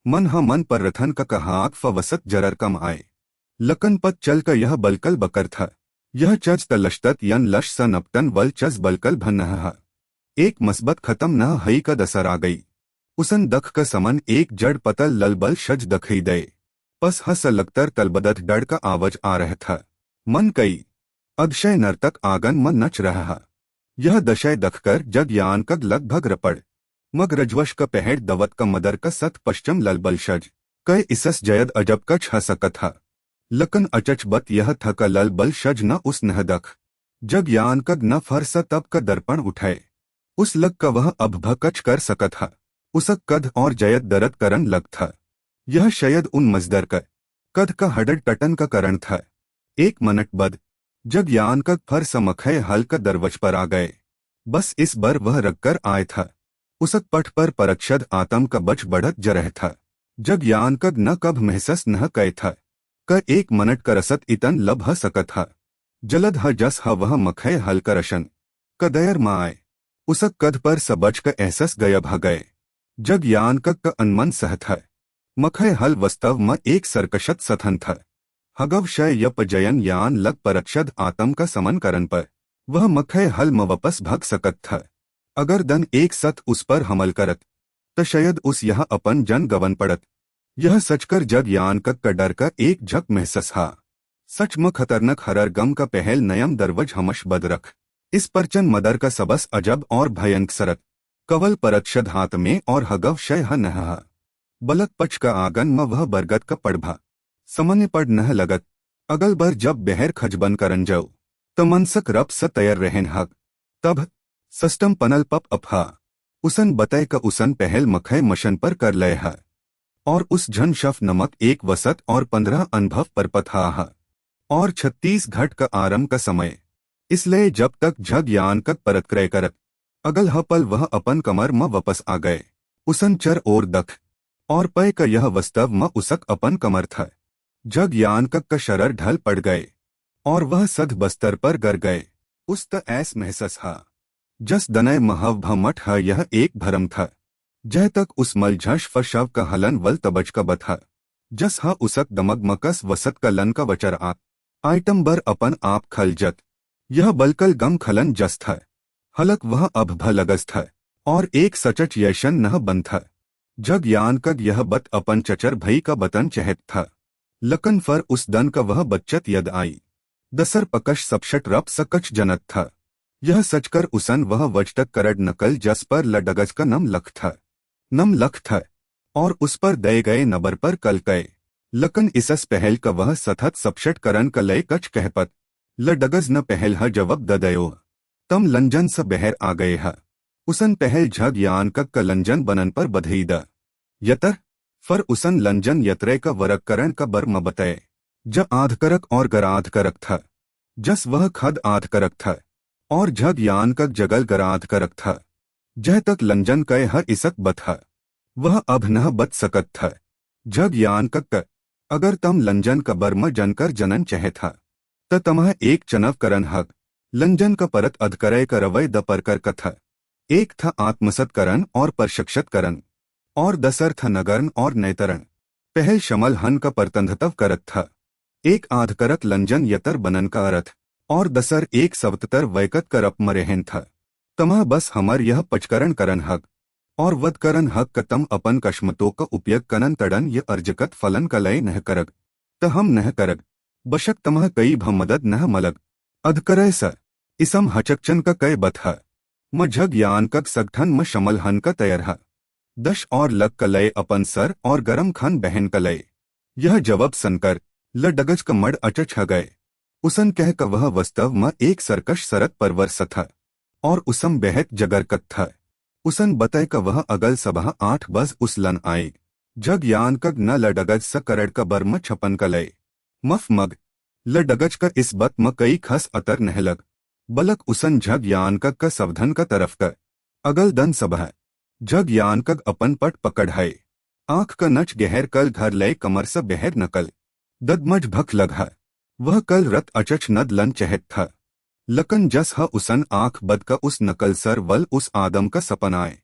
मन ह मन पर रथन का कहा आग फ वसत जरर कम आए। लकन पत चल का यह बलकल बकर था। यह चज तलश्तत यन लश स नपतन वल चज बलकल भन्नह। एक मस्बत खत्म न हई का दसर आ गई। उसन दख का समन एक जड़ पतल ललबल शज दखई दे। पस हस लगतर तलबदत डर का आवाज आ रहा था। मन कई अदशय नर्तक आंगन में नच रहा। यह दशय दखकर जग यान कग लगभग रपड़। मग रजवश का पहेड़ दवत का मदर का सत पश्चिम ललबल शज कई इसस जयद अजब कछ हसकत था। लकन अचच बत यह थका ललबल शज न उस नह दख। जग यान कग न फरस तब का दर्पण उठाए। उस लग का वह अब भकच कर सकत था। उसक कद और जयद दरद करन लग था। यह शायद उन मजदर का कद का हडड टटन का करण था। एक मिनट बद जग यान का फर समखय हल का दरवज पर आ गए। बस इस बार वह रखकर आए था। उसक पठ पर परक्षद आतम का बच बढ़त जरह था। जग यान कग न कब महसस न कहे था। क एक मिनट का रसत इतन लब ह सकत था। जलद ह जस ह वह मखय हल का रशन कदयर माए। उसक कद पर सबच का एहसास गयब ह गए। जग यान कग का अनमन सहत है। मखय हल वास्तव में एक सरकशत सथन था। हगव शय यप जयन यान लग परक्षद आतम का समन करन पर वह मखय हल में वापस भाग सकत था। अगर दन एक सत उस पर हमल करत त शायद उस यह अपन जन गवन पड़त। यह सचकर जग यान का डर का एक झक महसस हा। सच में खतरनाक हरर गम का पहल नयम दरवज हमश बद रख। इस परचन मदर का सबस अजब और भयंक सरत कवल परक्षद हाथ में और हगव शय ह नह। बलक पच का आंगन में वह बरगद का पड़भा समन्य पड़ नह लगत। अगल बर जब बहर खजबन करन जाओ त मनसक रब स तैर रहन हक। तब सस्टम पनल पप अफहा उसन बताए का उसन पहल मखय मशन पर कर लय है। और उस झन शफ नमक एक वसत और 15 अनुभव पर पथा हा। और 36 घट का आरंभ का समय। इसलिए जब तक झग यान कक परत क्रय करत अगल हपल वह अपन कमर में वापस आ गए। उसन चर और दख और पय का यह वास्तव में उसक अपन कमर था। जग यान कक का शरर ढल पड़ गए और वह सध बस्तर पर गर गए। उस त ऐस महसस हा जस दनय महव भमठ है यह एक भरम था। जय तक उस मलझश फ शव का हलन वल तबज का बथा। जस हा उसक दमग मकस वसत का लन का वचर आप आइटम बर अपन आप खलजत। यह बलकल गम खलन जस था। हलक वह अब भ लगस था और एक सचच यशन नह बन था। जग यान कग यह बत अपन चचर भई का बतन चहत था। लकन फर उस दन का वह बच्चत यद आई। दसर पकश सबशट रप सकच जनत था। यह सचकर उसन वह वजटक करड नकल जस पर लडगज का नम लख था और उस पर दए गए नबर पर कल कए। लकन इसस पहल का वह सथत सबशट करन का लय कच कहपत लडगज न पहल ह जवब ददयो। तम लंजन स बहर आ गए हा। उसन पहल झग यान कक का लंजन बनन पर बधई द यतर फर उसन लंजन यत्रे का वरक करण का बर म बताए। ज आधकरक और गराध करक था। जस वह खद आधकरक था और झग यान कक जगल गराध करक था। जह तक लंजन कय ह इसक बथा वह अब न बच सकत था। झग यान कक अगर तम लंजन का बर म जनकर जनन चहे था त तमह एक चनव करन हक। लंजन का परत अधकरय का रवय द परकर कथा। एक था आत्मसत करन और परशक्षत करन और दसर था नगरन और नैतरण। पहल शमल हन का परतंधतव करत था। एक आधकरक लंजन यतर बनन का अर्थ और दसर एक सवतर वैकत कर अपमरेहन था। तमह बस हमर यह पचकरण करन हक और वद करन हक कतम अपन कश्मतों का उपयोग कनन तड़न ये अर्जकत फलन का लय नह करग त हम नह करग। बशक तमह कई भमदद नह मलग अधकरय स इसम हचकचन का कय बथा। म झग यान कक सगठन म शमल हन का तैयर हा। दश और लग का लय अपन सर और गरम खन बहन का लय। यह जवाब सनकर लडगज का मड अचच ह गए। उसन कह का वह वास्तव में एक सरकश सरत परवर स था और उसम बेहत जगरकत था। उसन बताए का वह अगल सभा 8 बज उस लन आए। जग यान कग न लडगज स करड़ का बर्म छपन का लय। मफ मग लडगज का इस बत म कई खस अतर नहलग। बलक उसन झग यान कग का सवधन का तरफ का अगल दन सभा। झग यान कग अपन पट पकड़ाए। आंख का नच गहर कल घर लय कमर स बहर नकल ददमज भख लगहा। वह कल रत अचच नद लन चहत था। लकन जस ह उसन आंख बद का उस नकल सर वल उस आदम का सपन आए।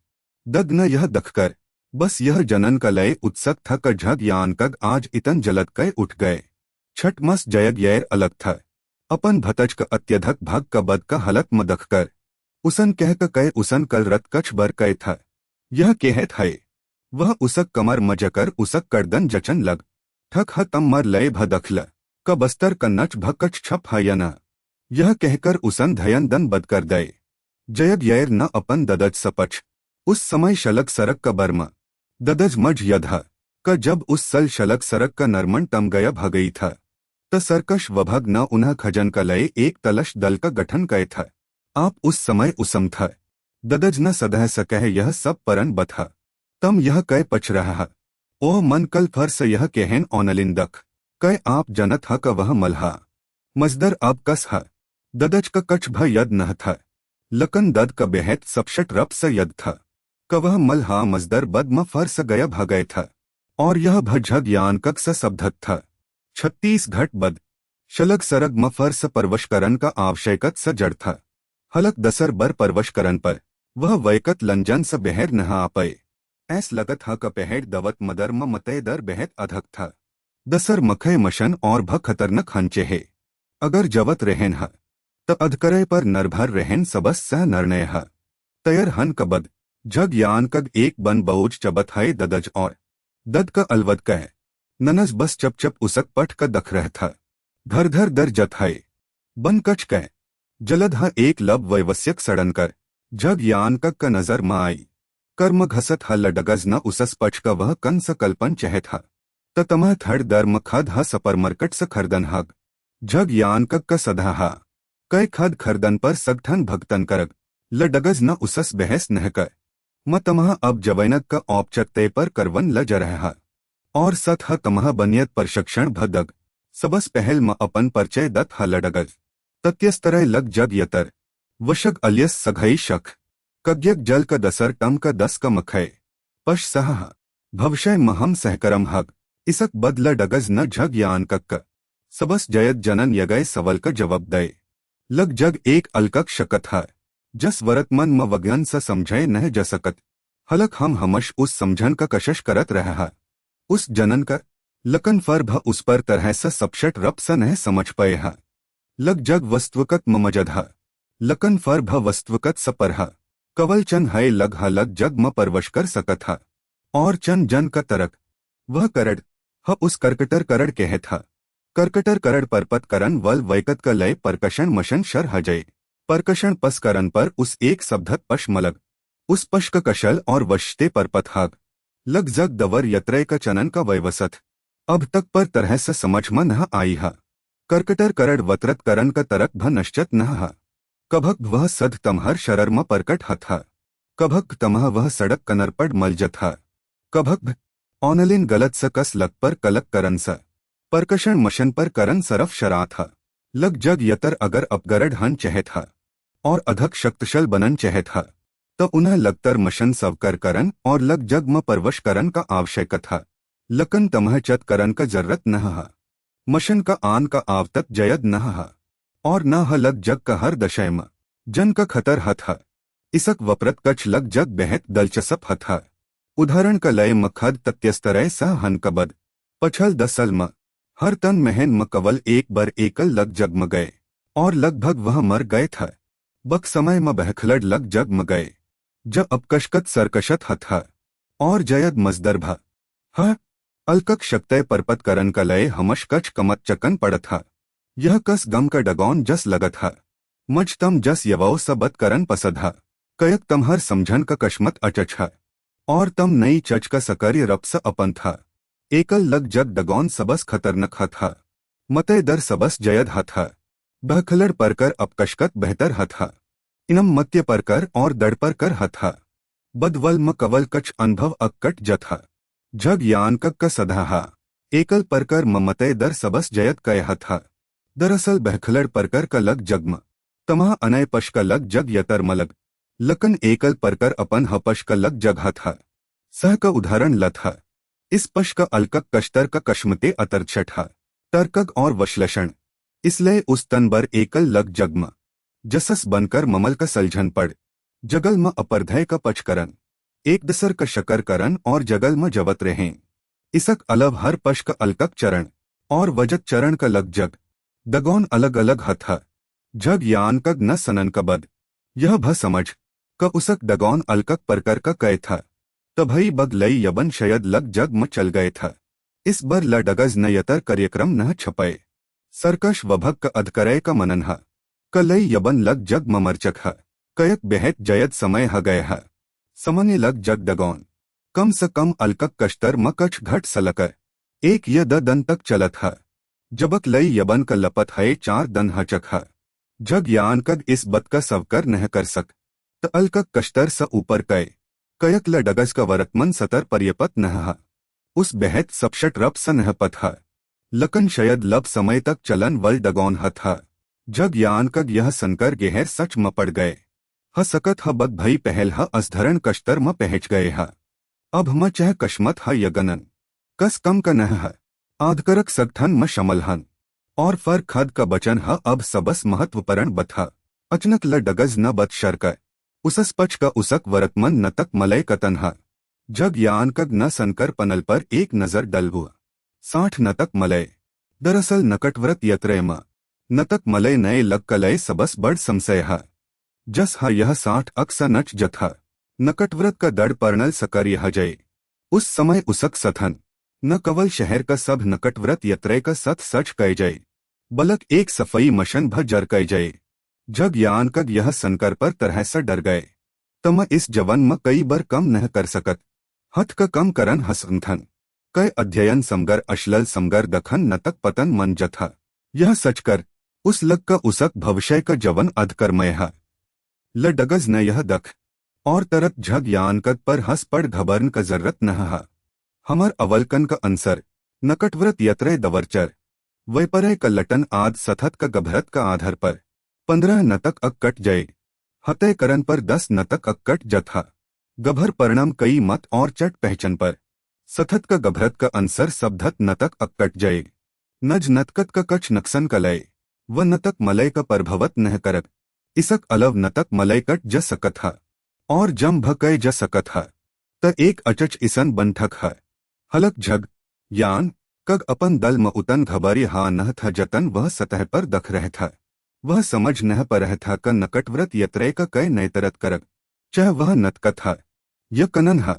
दग न यह दखकर बस यह जनन का लय उत्सक था का झग यान कग आज इतन जलत कय उठ गए। छठ मस जयग यैर अलग था। अपन भतज का अत्यधक भाग का बद का हलक म दखकर उसन कह क कह उसन कल रत कछ बर कह था यह कहत है वह उसक कमर मजकर उसक करदन जचन लग ठक ह तम मर लय भ दखल क बस्तर क नच भकच छप है न यह कहकर उसन धयन दन बद कर दे जयद यैर न अपन ददज सपच उस समय शलक सरक का बर्मा ददज मज यधा क जब उस सल शलक सरक का नरमन तम गया भगई था त सरकश वभग न उन्ह खजन का लय एक तलश दल का गठन कय था आप उस समय उसम था ददज न सदह सकह यह सब परन बथा तम यह कह पच रहा ओह मन कल फर्स यह कहन ओनलिंदक कह आप जनत ह क वह मल्हा मजदर अब कस ह ददज का कछ भ यद न था लकन दद का बेहत सबशट रप स यद था क वह मल्हा मजदर बद म फर्स गया भगय था और यह भझग यान कक स सबधत था 36 घट बद शलग सरग म फर्स परवशकरण का आवश्यकत स जड़ था हलक दसर बर परवशकरण पर वह वैकत लंजन स बेहर नहा आपे ऐस लगत ह क पहेड़ दवत मदर म मतय दर बेहत अधक था दसर मखय मशन और भ खतरनक हंचे है अगर जवत रहन ह त अधकरय पर नरभर रहन सबस सह निर्णय ह तयर हन कबद जग यान कग एक बन बऊज चबत है ददज और दद का अलवद कह ननस बस चप चप उसक पट का दख रह था धर धर दर जत है बन कच कह जलद ह एक लब वैवस्यक सड़न कर जग यान कग का नजर म आई कर्म घसत ह लडगज न उसस पच का वह कन स कल्पन चह था तमह थड़ दर्म खद ह सपर मरकट स खरदन हग जग यान कग का सधा हा कय खद खरदन पर सगठन भगतन करग लडगज न उसस बहस नह कर म तमह अब जवैनक का औपचत्ते पर करवन ल जरहा और सत ह तमह बनियत प्रशिक्षण भदग सबस पहल म अपन परिचय दत ह लडगज तत्यस्तरय लग जग यतर वशग अलियस सघई शख कज्ञक जल का दसर टम का दस का मखय पश सह भवशय महम सहकरम हग इसक बदल डगज न झग यान कक्क सबस जयत जनन यगय सवल का जवाब दय लग जग एक अलकक शकत है जस वरतमन म वज्ञान स समझय नह जसकत हलक हम हमश उस समझन का कशश करत रहा उस जनन का लकन फर भ उस पर तरह स सबशट रप स नह समझ पय हा लग जग वस्तुकत ममजद हा लकन फर भ वस्तुकत स पर हा कवल चन है लग हा लग जग म परवश कर सकत हा और चन जन का तरक वह करड़ ह उस करकटर करड़ कह था करकटर करड़ परपत करन वल वैकत का लय परकशन मशन शर हजय परकशन पस करन पर उस एक सबधत पश मलग उस पश का कशल और वशते परपत हाग लग जग दवर यत्रय का चनन का वैवसत अब तक पर तरह से समझ म न आई हा करकटर करड़ वत्रत करन का तरक भ नश्चत न हा कभक वह सद तमहर शरर म परकट हथा कभक तमह वह सड़क कनरपड मलजत हा कभक ओनलिन गलत स कस लग पर कलक करन स परकशन मशन पर करन सरफ शरात हा लग जग यतर अगर अपगरड हन चहत हा और अधक शक्तशल बनन चहत हा तो उन्हें लगतर मशन सवकर करन और लग जग म परवश करन का आवश्यकत हा लकन तमह चत करन का जरूरत न हा मशन का आन का आवतक जयद न हा और न ह लग जग का हर दशय म जन का खतर हथ हा इसक वप्रत कछ लग जग बेहत दलचसप हथ हा उदाहरण का लय मखद तत्यस्तरय स हन कबद पछल दसल म हर तन महन म कवल एक बर एकल लग जग म गए और लगभग वह मर गए था बक समय म बहखलड लग जग म गए जब अपकशकत सरकशत हथा और जयद मजदर भा ह अलकक शक्तय परपत करन का लय हमश कच कमत चकन पड़त हा यह कस गम का डगौन जस लगत हा मज तम जस यवो सबत करन पसद हा कयक तमहर समझन का कशमत अचच हा और तम नई चच का सकर्य रपस अपन था एकल लग जग डगौन सबस खतरनक हथा मतय दर सबस जयद हथा बहखलड़ परकर अपकशकत बेहतर हथा इनम मत्य परकर और दड़ पर कर हथा बदवल म कवल कच अनुभव अक्कट जथा जग यान कक का सधा हा एकल परकर ममतय दर सबस जयत कय हथा दरअसल बहखलड़ परकर का लग जगम तमह अनय पश का लग जग यतर मलग लकन एकल परकर अपन हपश का लग जग हथा सह का उदाहरण लथ हा इस पश का अलकक कश्तर का कश्मते अतरछठ हा तर्कक और वशलषण इसलिए उस तन बर एकल लग जगम जसस बनकर ममल का सलझन पड़ जगल म अपरधय का पचकरन एक दसर का शकर करन और जगल म जवत रहें इसक अलव हर पश का अलकक चरण और वजत चरण का लग जग दगोन अलग अलग हथा जग यान कग न सनन कबद यह भ समझ क उसक दगोन अलकक परकर का कय था तभई बग लई यबन शयद लग जग म चल गए था। इस बर ल डगज न यतर कार्यक्रम न छपय सरकश वभग क अधकरय का मनन ह क लई यबन लग जग म मरचक ह कयक बेहत जयद समय ह गय ह समन्य लग जग दगोन कम स कम अलकक कश्तर म कछ घट सलक एक य द दन तक चलत ह जबक लई यबन का लपत है 4 दन हचक ह जग यान कग इस बत का सवकर नह कर सक त अलकक कश्तर स ऊपर कय कयक ल डगज का वरतमन सतर पर्यपत नह ह उस बेहत सपशट रप स नह पथ ह लकन शयद लब समय तक चलन वल डगोन हथ ह जग यान कग यह सनकर गेहर सच म पड़ गए ह सकत ह बद भई पहल ह असधरण कश्तर म पहच गए ह अब म चह कश्मत ह यगनन कस कम का नह ह आधकरक सगठन म शमल हन और फर खद का बचन ह अब सबस महत्वपरण बथा अचनक ल डगज न बत शर्क उसस पच का उसक वरतमन न तक मलय कतन ह जग यान कग न सनकर पनल पर एक नजर डल हुआ 60 न तक मलय दरअसल नकटव्रत यत्रय म न तक मलय नए लग कलय सबस बड़ संशय ह जस ह यह 60 अक्स नच जथा नकटव्रत का दड़ पर्णल सकर यह जय उस समय उसक सथन न कवल शहर का सब नकटव्रत यत्रय का सत सच कय जय बलक एक सफई मशन भ जर कय जय जग यान कग यह सनकर पर तरह सा डर गए तम इस जवन म कई बर कम नह कर सकत हथ का कम करन हसंथन कय अध्ययन समगर अश्लल समगर दखन न तक पतन मन जथा यह सच कर उस लग का उसक भविष्य का जवन अधकर्मय ह ल डगज न यह दख और तरत झग यान कग पर हंस पड़ घबरन का जरूरत न ह हमर अवलकन का अंसर नकटव्रत यत्रय दवरचर वैपरय का लटन आद सथत का गभरत का आधार पर 15 न तक अक्कट जय हतय करन पर 10 न तक अक्कट जथा गभर परिणाम कई मत और चट पहचन पर सथत का गभरत का अंसर सबधत न तक अक्कट जय नज नतकत का कछ नक्सन कलय व न तक मलय का परभवत नह करक इसक अलव न तक मलय कट ज सकत ह और जम भकय ज सकत ह त एक अचच इसन बनठक ह हलक झग यान कग अपन दल म उतन घबरी हा नह था जतन वह सतह पर दख रह था वह समझ नह पर रह था क नकटव्रत यत्रय का कय नैतरत करक चह वह नतकत ह य कनन ह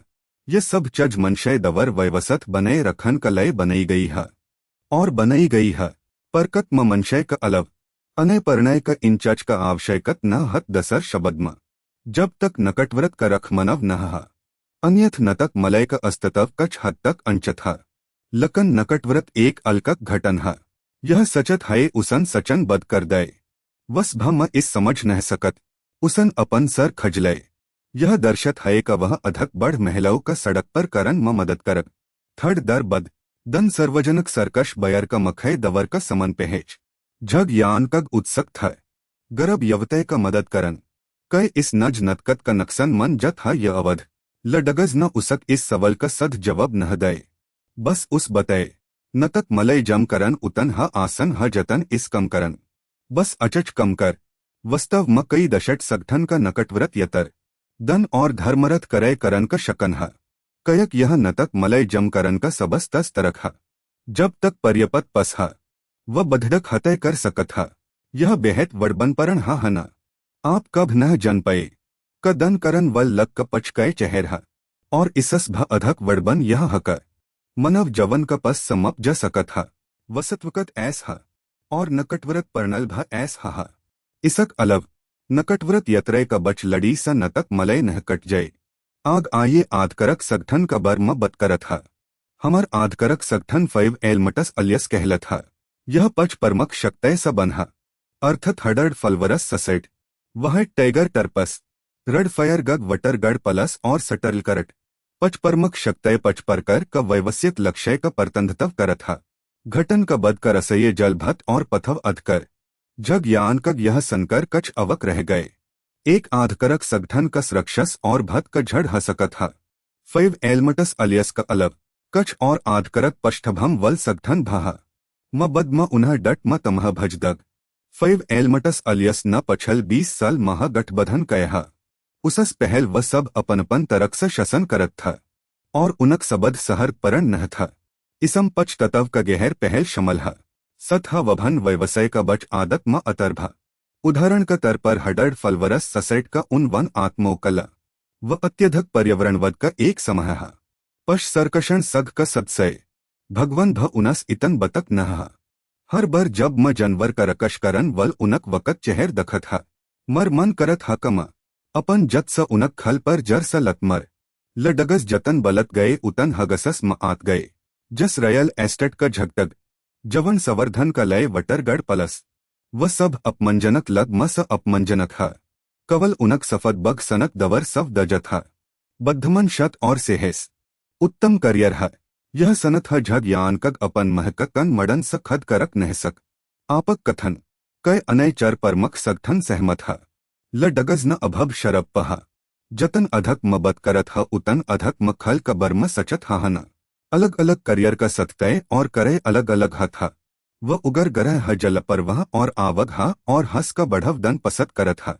ये सब चज मनशय दवर वयवसत बने रखन का लय बनई गई है और बनई गई है परकत म मनशय का अलव अनय परनय का इन चज का आवश्यकत न हत दसर शब्द म जब तक नकटव्रत का रख मनव न हा अन्यथ न तक मलय का अस्ततव कछ हद तक अंचत हा लकन नकटव्रत एक अलकक घटन हा यह सचत है उसन सचन बद कर दय वस भम इस समझ नह सकत उसन अपन सर खजलय यह दर्शत है का वह अधक बढ़ महलव का सड़क पर करन म मदद करक थर्ड दर बद दन सर्वजनक सरकश बयर का मखय दवर का समन पहेच झग यान कग उत्सक था गरब यवतय का मदद करन कय इस नज नतकत का नक्सन मन जत हा य अवध ल डगज न उसक इस सवल का सद जवाब नह दय बस उस बतय न तक मलय जम करन उतन हा आसन ह जतन इस कम करन बस अचच कम कर वस्तव म कई दशट सगठन का नकटव्रत यतर दन और धर्मरथ करय करन का शकन हा कयक यह न तक मलय जम करन का सबस तस तरक हा जब तक पर्यपत पस हा व बधडक हतय कर सकत हा यह बेहत वड़बन परन हा हना आप कब नह जन पये क दन करन वल लग क पच कय चेहर हा और इसस भ अधक वड़बन यह हक मनव जवन का पस समप ज सकत हा वसत्वकत ऐस हा और नकटव्रत पर्णल भ ऐस हा इसक अलव नकटव्रत यत्रय का बच लड़ी स न तक मलय नह कट जय आग आये आधकरक सगठन का बर्म बतकरत हा हमर आधकरक सगठन 5 एलमटस अलियस कहलत हा यह पच परमक शक्तय स बन्हा अर्थत हडड फलवरस ससेट वह टैगर टर्पस रड फायर गग वटर गढ़ पलस और सटरल करट पच परमक शक्तय पच परकर का वैवस्यत लक्ष्य का परतंधतव करत हा घटन का बद का रसय जल भत और पथव अधकर जग यान कग यह सनकर कछ अवक रह गए एक आधकरक सगठन का सुरक्षस और भत का झड़ हसकत हा 5 एलमटस अलियस का अलव कछ और आधकरक पष्ठभम वल सगठन भाहा म बद म उन्ह डट म तमह भजदग 5 एलमटस अलियस न पछल 20 साल महा गठबधन कयहा उसस पहल व सब अपनपन तरक से शसन करत था और उनक सबद सहर परण नह था इसम पच ततव का गहर पहल शमल हा सतहा वभन व्यवसाय का बच आदत म अतर्भा। उदाहरण का तर पर हडड फलवरस ससेट का उन वन आत्मोकला व अत्यधिक पर्यावरणवद का एक समूह है। पश सरकषण सग का सदसय भगवन भ उनस इतन बतक नह। हर बर जब म जनवर का रकश करन वल उनक वकत चेहर दखत हा। मर मन करत हा कम अपन जत स उनक खल पर जर स लतमर। लडगस जतन बलत गए उतन हगसस म आत गए। जस रयल एस्टेट का झगटग जवन संवर्धन का लय वटरगढ़ पलस व सब अपमंजनक लग म स अपमंजनक हा। कवल उनक सफद बग सनक दवर सव दजत हा। बद्धमन शत और सेहेस उत्तम करियर है। यह सनत ह झग यानकग अपन महकक कन मडन स खद करक नहसक। आपक कथन कय अनय चर परमक सगठन सहमत है। ल डगज न अभब शरब पहा जतन अधक म बत करत ह उतन अधक म खल का बर्म सचत हाहन। अलग अलग करियर का सततय और करे अलग अलग हथ हा। व उगर गरह ह जल परवह और आवग हा और हस का बढ़व दन पसत करत हा।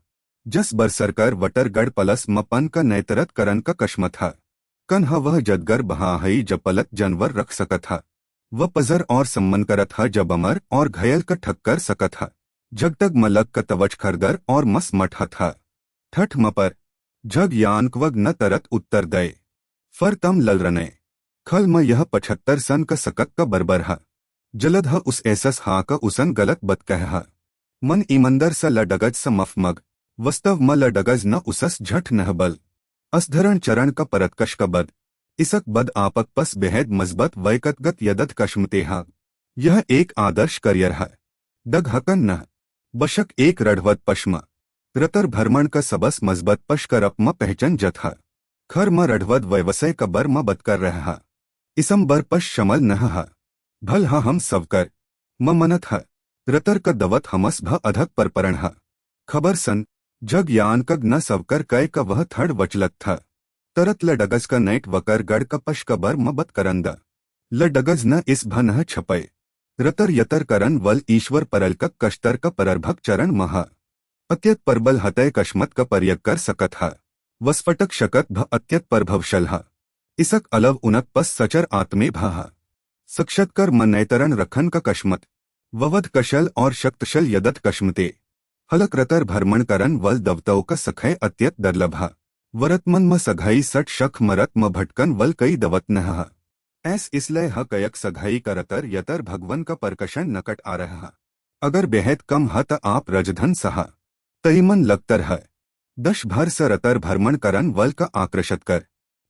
जस बरसरकर वटरगढ़ पलस मपन का नैतरत करन का कश्मत हा। कन ह वह जदगर बहा हई जपलत जानवर रख सकत हा। व पजर और सम्मन करत हा जब अमर और घयल का ठक्कर सकत हा। जगतग मलक का तवच खरदर और मस मठहत हा। ठठ मपर जग यानकवग न तरत उत्तर दय। फर तम लल रने खल म यह 75 सन का सकक का बरबर हा। जलद ह उस ऐसस हा का उसन गलत बत कह हा। मन ईमंदर स लडगज स मफमग वस्तव म लडगज न उसस झठ नह बल। असधरण चरण का परतकश का बद इसक बद आपक पस बेहद मजबत वैकतगत यदत कश्मतेहा। यह एक आदर्श करियर है। दग हकन न बशक एक रढ़वत पश्म रतर भरमण का सबस मजबत पश करप म पहचन जत है। खर म रढ़वद व्यवसाय का बर म बत कर रहा। इसम बर पश शमल नह हा। भल हा हम सवकर म मनत है। रतर का दवत हमस भ अधक परपरण हा। खबर सन जग यानकग न सवकर कय का वह थड़ वचलत था। तरत लडगज का नैट वकर गढ़ का पश का बर म बत करंदा। लडगज न इस भ नह छपय रतर यतर करन वल ईश्वर परल का कश्तर का पररभक चरण महा। अत्यत परबल हतय कश्मत का पर्यक कर सकत हा। वस्फटक शकत भ अत्यत परभवशल हा। इसक अलव उनक पस सचर आत्मे भाहा। सक्षत कर मन नैतरण रखन का कश्मत ववध कशल और शक्तशल यदत कश्मते। हलक रतर भरमण करन वल दवतव का सखय अत्यत दर्लभा। वरतमन म सघाई सट शख मरत म भटकन वल कई दवत नह। ऐस इसलय ह कयक सघाई का रतर यतर भगवन का परकशन नकट आ रहा। अगर बेहद कम ह त आप रजधन सहा तईमन लगतर है। दश भर स रतर भरमण करन वल का आकृषत कर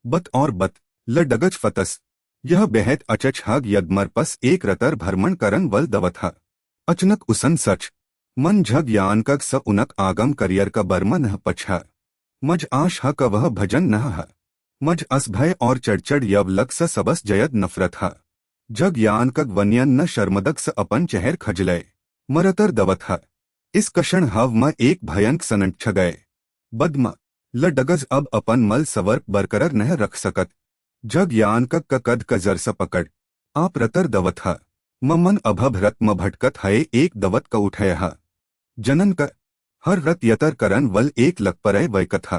बत और बत ल डगज फतस। यह बेहद अचच हग यदमर पस एक रतर भरमण करन वल दवत हा। अचनक उसन सच मन झग यानकग स उनक आगम करियर का बर्म नह पछा। मज आश ह का वह भजन नह हा। मज अस भय और चढ़चढ़ यव लग स सबस जयद नफरत हा। जग यानकग वन्यन न शर्मदक स अपन चेहर खजलय मरतर दवत हा। इस कषण हव म एक भयंक सनंट छ गए। बदम ल डगज अब अपन मल सवर बरकरार नह रख सकत। जग यानकग का कद का जर स पकड़ आप रतर दवत हा। म मन अभब रत म भटकत हये एक दवत का उठय हा। जनन का हर रत यतर करन वल एक लकपरय वैकथा।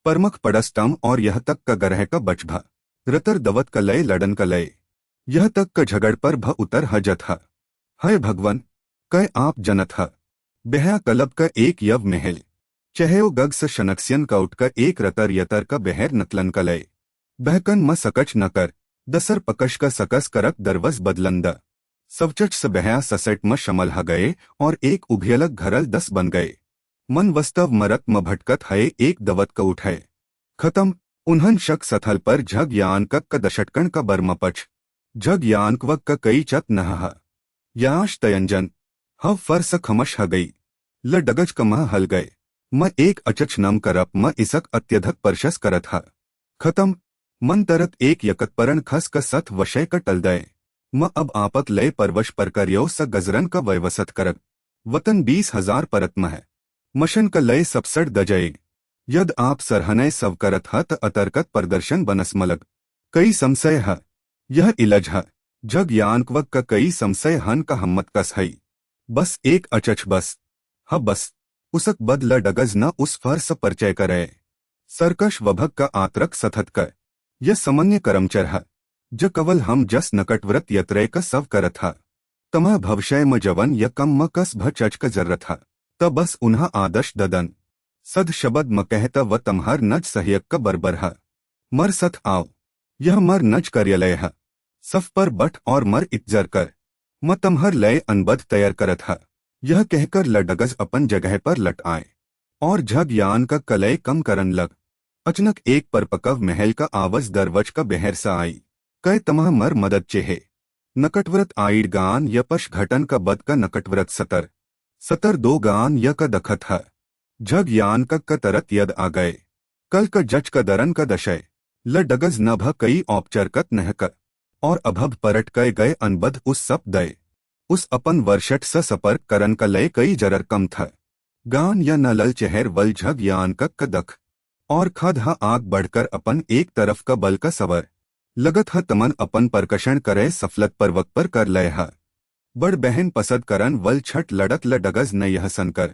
परमख पड़स्तम और यह तक का गरह का बचभा। रतर दवत का लय लडन का लय यह तक का झगड़ पर भ उतर हजत हा। हय भगवन कय आप जनत हा। बेहया कलब का एक यव महल चहयो गग स शनक्स्यन का उठ का एक रतर यतर का बेहर नतलन का लय। बहकन म सकच न कर दसर पकश का सकस करक दरवस बदलंदा। सवचच स बहया ससेट म शमल ह गए और एक उभियलक घरल 10 बन गए। मन वस्तव मरत म भटकत हये एक दवत का उठय खत्म। उन्हन शक सथल पर झग यानकक का दशटकण का बर्मपच झग यानकवक का कई चत नहा। याश तयंजन हव फर स खमश ह गई। ल डगज का मह हल गए म एक अचच नम करप म इसक अत्यधक परशस करत हा। खत्म मन तरत एक यकतपरण खस का सथ वशय का टलदय। म अब आपक लय परवश परकर्यो स गजरन का वयवसत करक। वतन 20,000 परत म है मशन का लय सबसठ दजय। यद आप सरहनय सव करत ह त अतर्कत प्रदर्शन बनसमलग कई संशय है। यह इलज है जग यानकवक का कई संशय हन का हम्मत कस हई। बस एक अचच बस ह बस उसक बदल डगज न उस फर स परिचय करे। सरकश वभक का आतरक सथत कर यह सामान्य करमचर है। ज कवल हम जस नकटव्रत यत्रय का सव करत हा। तमह भवशय म जवन य कम म कस भ चचक जर्रत ह त बस उन्हा आदश ददन सद शबद म कहत व तम्हर नज सह्यक क बरबर ह मर सथ आव यह मर नज कर्यलय ह सफ पर बठ और मर इतजर कर म तम्हर लय अनबद तैयार करत ह यह कहकर लडगज अपन जगह पर लट आए और झग यान का कलय कम करन लग। अचानक एक परपकव महल का आवाज दरवज का बहर सा आई कह तमह मर मदद चेहे नकटव्रत आईड गान यपश घटन का बद का नकटव्रत सतर सतर दो गान य का दखत है झग यान का तरत यद आ गए कल का जच का दरन का दशय ल डगज न भ कई औपचरकत नहक और अभब परट कय गए अनबद उस सप दय उस अपन वर्षट स सपर करन का लय कई जरर कम था गान या न लल चेहर वल झग यान का दख और खद ह आग बढ़कर अपन एक तरफ का बल का सवर लगत ह तमन अपन परकषण करे सफलत पर्वक पर कर लय ह बड़ बहन पसद करन वल छठ लड़क ल डगज न यह सनकर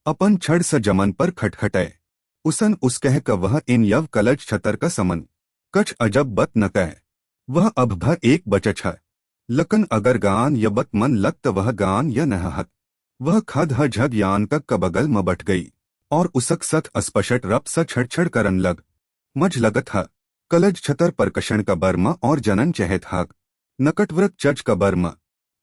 अपन छड़ स जमन पर खटखटय उसन उस कह क वह इन यव कलज छतर का समन कछ अजब बत न कह वह अब भ एक बचछ है लकन अगर गान य बत मन लगत वह गान य नहत वह खद ह झग यान का बगल म बट गई और उसक सथ अस्पशट रप स छड़छड़ करन लग मझ लगत ह कलज छतर परकषण का बर्मा और जनन चहत हाक नकटव्रत चज का बर्मा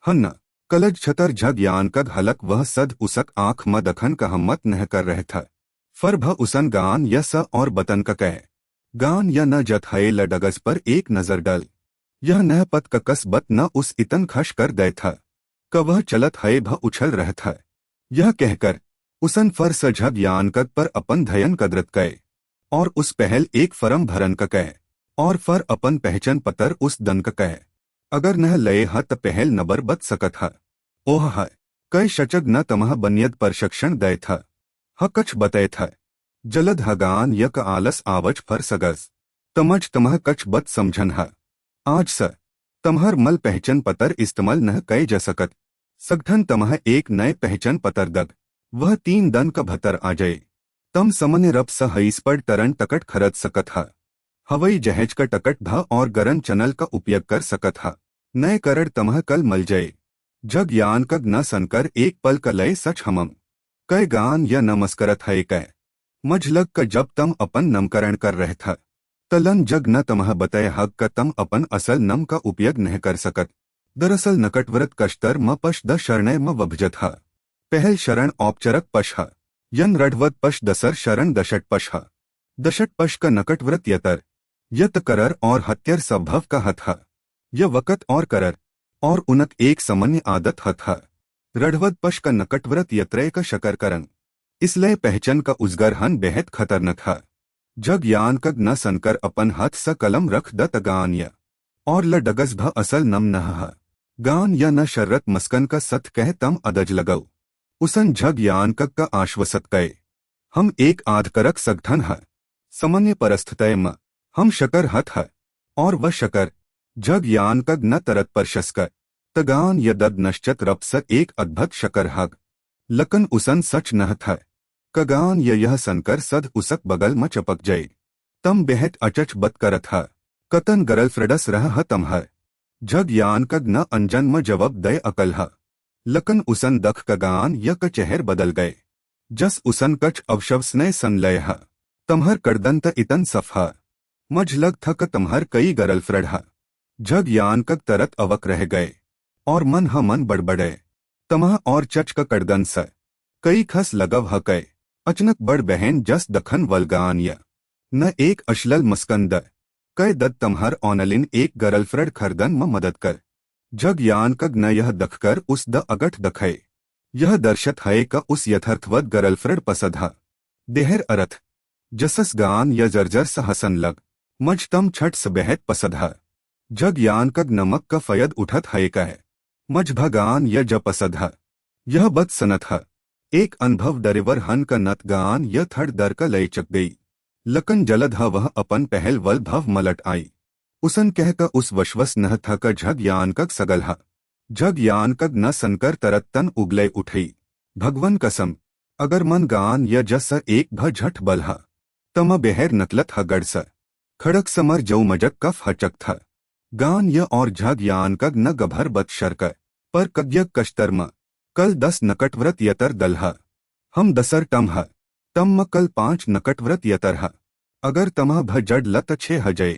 हन्न कलज छतर झग यान का हलक वह सद उसक आंख म दखन का हिम्मत नह कर रह था फर भ उसन गान य स और बतन का कह गान य न जत हये लडगज पर एक नजर डल यह नह पत का कस बत न उस इतन खश कर दे था क वह चलत हये भ उछल रह था यह कहकर उसन फर स झग यान कद पर अपन धयन कदरत कय और उस पहल एक फरम भरन का कह और फर अपन पहचन पतर उस दन का कह अगर नह लये ह त पहल नबर बत सकत ह ओह ह कई शचग न तमह बनियद पर शक्षण दय था ह कछ बतय था जलद हगान यक आलस आवज फर सगस तमझ तमह कछ बत समझन ह आज स तमहर मल पहचन पतर इस्तेमाल नह कय जा सकत सगठन तमह एक नए पहचन पतर दग वह 3 दन का भतर आ जाए तम समन्य रब स हईस पर टरन टकट खरद सकत हा हवई जहेज का टकट भ और गरन चनल का उपयोग कर सकत हा नए करड़ तमह कल मल जाए जग यान कग न सनकर एक पल का लय सच हमम कय गान या न मस्करत है कह मझलग का जब तम अपन नमकरण कर रह था तलन जग न तमह बताए हक का तम अपन असल नम का उपयोग नहीं कर सकत दरअसल नकटव्रत कश्तर म पश द शरणय म वभजत हा पहल शरण औपचरक पश ह यन रढ़वत पश दसर शरण दशट पश ह दशट पश का नकटव्रत यतर यत करर और हत्यर संभव का हथ ह य वकत और करर और उनक एक सामान्य आदत हथ ह रढ़वत पश का नकटव्रत यत्रय का शकर करन इसलिए पहचन का उजगर हन बेहद खतरनाक ह जग यान कग न सनकर अपन हाथ स कलम रख द तगान य और ल डगस भ असल नम नह ह गान या न शर्रत मस्कन का सत कह तम अदज लगौ उसन झग यान कग का आश्वसत कय हम एक आधकरक सगठन ह सामान्य परस्थतय म हम शकर हथ ह और वह शकर झग यान कग न तरत परशस्कर तगान य दद नश्चत रप स एक अद्भुत शकर हग लकन उसन सच नह था कगान यह सनकर सद उसक बगल म चपक जाए तम बेहद अचच बत करत ह कतन गरलफ्रेडस रह ह तम ह झग यान कग न अंजन म जवाब दय अकल ह लकन उसन दख कगान य क चेहर बदल गए जस उसन कच अवशवस्नय सन लय ह तमहर करदंत इतन सफ ह मझलग थक तमहर कई गरलफ्रेड ह झग यान कग तरत अवक रह गए और मन ह मन बड़बड़े तमह और चच का कड़गन स कई खस लगव ह कय अचनक बड़ बहन जस दखन वलगान य न एक अश्लल मस्कंद कय दद तमहर ऑनलिन एक गरलफ्रेड खरदन म मदद कर झग यान कग न यह दखकर उस द अगठ दखय यह दर्शत है का उस यथार्थवत गरलफ्रेड पसद ह देहर अरथ जसस गान य जर्जर स हसन लग मझ तम छठ स बेहद पसद ह झग यान कग नमक का फयद उठत है कह मझ भगान य ज पसद ह यह बद सनत ह एक अनुभव डरेवर हन का नत गान य थड़ दर का लय चक गई लकन जलद ह वह अपन पहल वल भव मलट आई उसन कह का उस वशवस नह था का झग यान कग सगल ह झग यान कग न सनकर तरत तन उगले उठई भगवन कसम अगर मन गान य जस एक भ झठ बल ह तम बेहर नकलत ह गड़ स खड़क समर जऊ मजक कफ हचक था गान य और झग यान कग न गभर बत शरक पर कज्ञ कष्टर्म कल 10 नकटव्रत यतर दलह हम दसर टमह तम कल 5 नकटव्रत यतरह अगर तमह भ जड लत 6 हजय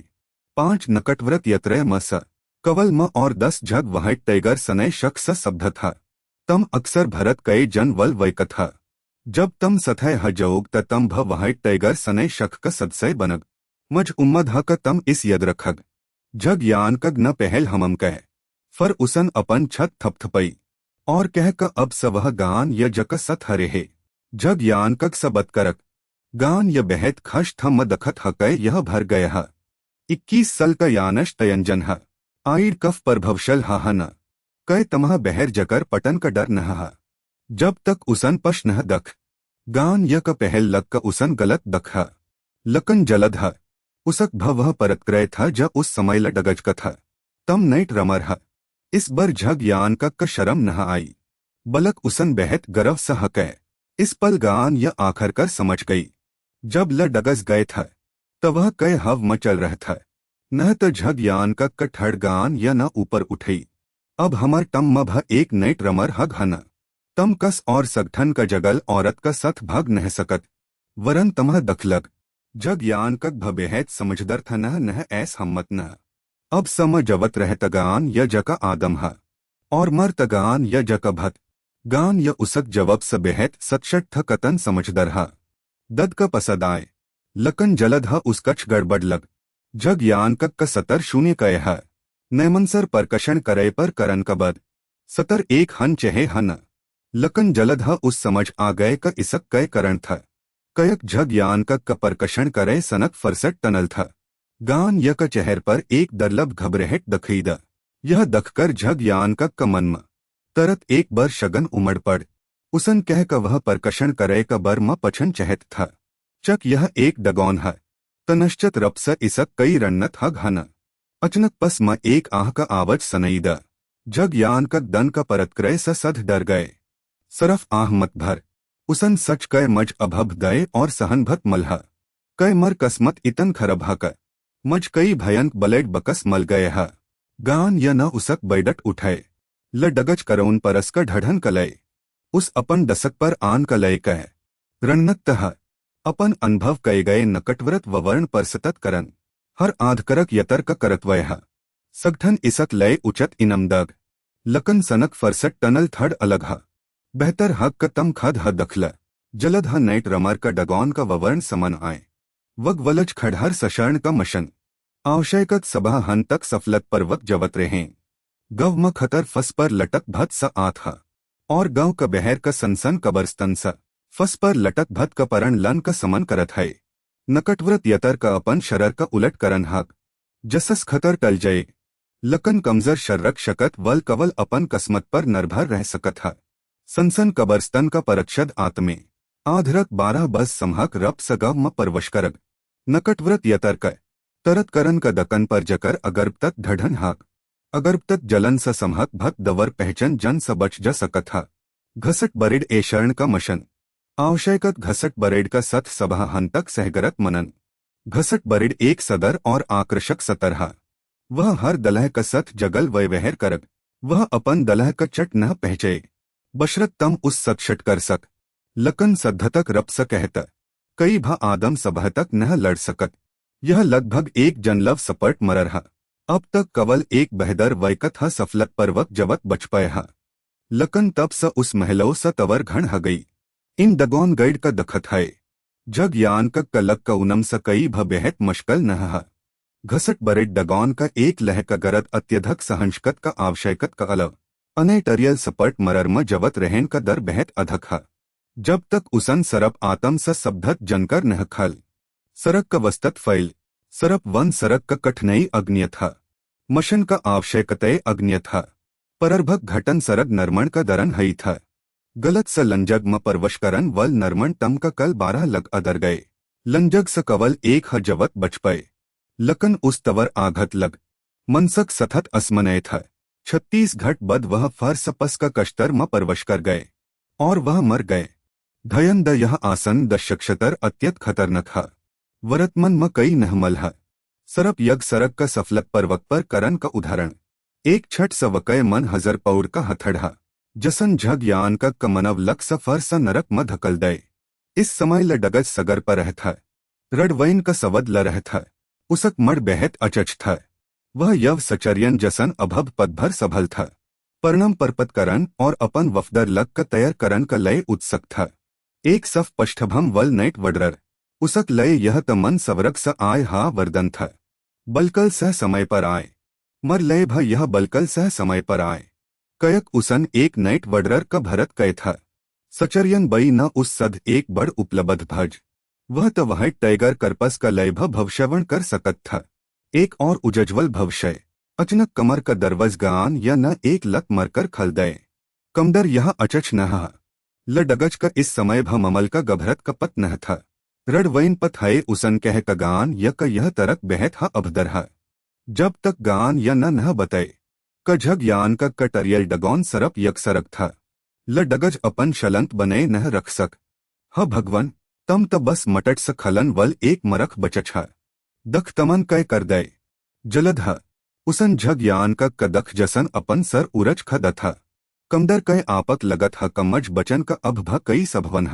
5 नकटव्रत यत्रय मस कवल म और 10 झग वहट तैगर सनय शख्स शब्द था तम अक्सर भरत कई जन वल वैकथा जब तम सथय हजोग त तम भ वहट तैगर सनय शख क सदसय बनग मज उम्मद ह क तम इस यद रखग जग यान कग न पहल हमम कह फर उसन अपन छत थपथपई और कह क अब सवह गान य जक सत हरे है जग यान कग सबत करक गान य बहत खश थम दखत हकय यह भर गय ह 21 सल का यानश तयंजन ह आईड कफ पर भवशल हा न कय तमह बहर जकर पटन का डर नह जब तक उसन पश नह दख गान य क पहल लग क उसन गलत दख लकन जलद ह उसक भव परत क्रय था ज उस समय लडगज क था तम नैट रमर ह इस बर झग यान क शरम नह आई बलक उसन बहत गरव सह कै इस पल गान य आखर कर समझ गई जब ल डगस गए था तब वह कय हव म चल रह था न त झग यान क ठड़ गान य न ऊपर उठई अब हमर टम म भ एक नैट रमर हग हन तम कस और सगठन का जगल औरत का सथ भाग नह सकत वरन तमह दखलग जग यान कक भबेहत समझदर था नह ऐस हमत न अब सम जवत रह तगान य जका आदम ह और मर तगान य जक भत गान य उसक जवब स बेहत सतशट थ कतन समझदर ह दद क पसद आए लकन जलद ह उसकछ गड़बड़ लग जग यान कक सतर शून्य कय ह नैमनसर परकशन करे पर करन कबद सतर एक हन चहे हन लकन जलद ह उस समझ आ गए क इसक कय करण था कयक झग यान कक परकशन करे सनक फरसट तनल था गान यक चेहर पर एक दर्लब घबरेहट दखईद यह दखकर झग यान कक मन म तरत एक बर शगन उमड़ पड़ उसन कह क वह परकशन करे क बर म पछन चहत था चक यह एक डगौन है तनश्चत रपस इसक कई रन्नत हग हन अचनक पस म एक आह का आवज सनईद झग यान कक दन का परत क्रय स सध डर गए सरफ आह मत भर उसन सच कय मज अभब दय और सहनभत मलह कय मर कसमत इतन खरब हक मज कई भयंक बलेड बकस मल गए ह गान य न उसक बैडट उठे ल डगज करौन परस का ढढ़न कलय उस अपन दसक पर आन कलय कह रणनत तह अपन अनुभव कय गए नकटव्रत ववर्ण पर सतत करन हर आधकरक यतर का करतवय ह सगठन इसक लय उचत इनमदग लकन सनक फरसट टनल थड़ अलग ह बेहतर हक क तम खद ह दखल जलद ह नैट रमर का डगौन का ववर्ण समन आए वग वलज खड़हर सशर्ण का मशन आवशयकत सभा हन तक सफलत पर्वत जवत रहे गव म खतर फस पर लटक भत स आथ ह और गव क बहर का सनसन कबरस्तन स फस पर लटक भत का परण लन का समन करत है नकटव्रत यतर का अपन शरर का उलट करन हक जसस खतर टल जय लकन कमजर शर्रक शकत वल कवल अपन कसमत पर निर्भर रह सकत ह सनसन कबरस्तन का परक्षद आत्मे आधरक 12 बस समहक रप सगव म परवश करग नकटव्रत यतर क तरत करन का दकन पर जकर अगर्भतत ढढ़न हाक अगर्भतत जलन स समहक भत दवर पहचन जन स बच जा सकत हा घसट बरेड ए शरण का मशन आवशयकत घसट बरेड का सथ सभा हन तक सहगरत मनन घसट बरेड एक सदर और आकर्षक सतरहा वह हर दलह का सथ जगल वयवहर करग वह अपन दलह का चट न पहचे बशरत तम उस सक्षट कर सक लकन सद्धतक रप स कहत कई भा आदम सभह तक न लड़ सकत यह लगभग एक जनलव सपट मरर हा अब तक कवल एक बहदर वैकत ह सफलत पर्वत जवत बच पय हा लकन तब स उस महलो स तवर घण ह गई इन दगौन गैड का दखत है जग यान का कलक का उनम स कई भ बेहत मशकल न हा घसट बरेड डगौन का एक लह का गरद अत्यधक सहंशकत का आवश्यकत का अलव अनैटरियल सपट मरर म जवत रहन का दर बेहत अधक हा जब तक उसन सरप आतम स सबधत जनकर नह खल सरक का वस्तत फैल सरप वन सरक का कठिनाई अग्निय था मशन का आवश्यकतय अग्निय था परर्भक घटन सरग नरमण का दरन हई था गलत स लंजग म परवशकरन वल नरमण तम का कल 12 लग अदर गए लंजग स कवल एक ह जवत बच पए लकन उस तवर आघत लग मनसक सथत असमनय था 36 घट बद वह फर सपस का कश्तर म परवश कर गए और वह मर गए धयन द यह आसन दशक्षतर अत्यत खतरनक हा वरतमन म कई नहमल है सरप यग सरक का सफलक पर्वत पर करन का उदाहरण एक छठ सवकय मन हजर पौर का हथड़ा जसन झग यान का मनव लक सफर स नरक म धकल दय। इस समय ल डगज सगर पर रहता रडवैन का सवद ल रहता उसक मड़ बहत अचच था। वह यव सचरियन जसन अभब पदभर सभल था। पर्णम परपत करन और अपन वफदर लग का तैयार करन का लय उत्सक था। एक सफ पष्ठभम वल नैट वडरर उसक लय यह त मन सवरक स आय हा वरदन था। बलकल सह समय पर आए मर लय भ यह बलकल सह समय पर आए। कयक उसन एक नैट वडरर का भरत कय था। सचरियन बई न उस सद एक बड़ उपलब्ध भज। वह त वह टैगर करपस का लय भ भवश्रवण कर सकत था। एक और उज्ज्वल भविष्य अचानक कमर का दरवज गान या न एक लत मरकर खल दय। कमदर यह अचच न ल डगज का इस समय भ ममल का गभरत का पत न था। रडवैन पत है उसन कह का गान य का यह तरक बहत हा अभदर जब तक गान या न बताए क झग यान का कटरियल डगौन सरप यक सरक था। ल डगज अपन शलंत बने न रख सक। ह भगवन तम त बस मटट स खलन वल एक मरख बचछ दख तमन कै कर दय। जलद उसन झग यान का कदख जसन अपन सर उरज खद था। कमदर कै आपक लगत ह कमज बचन का अब भ कई सभवन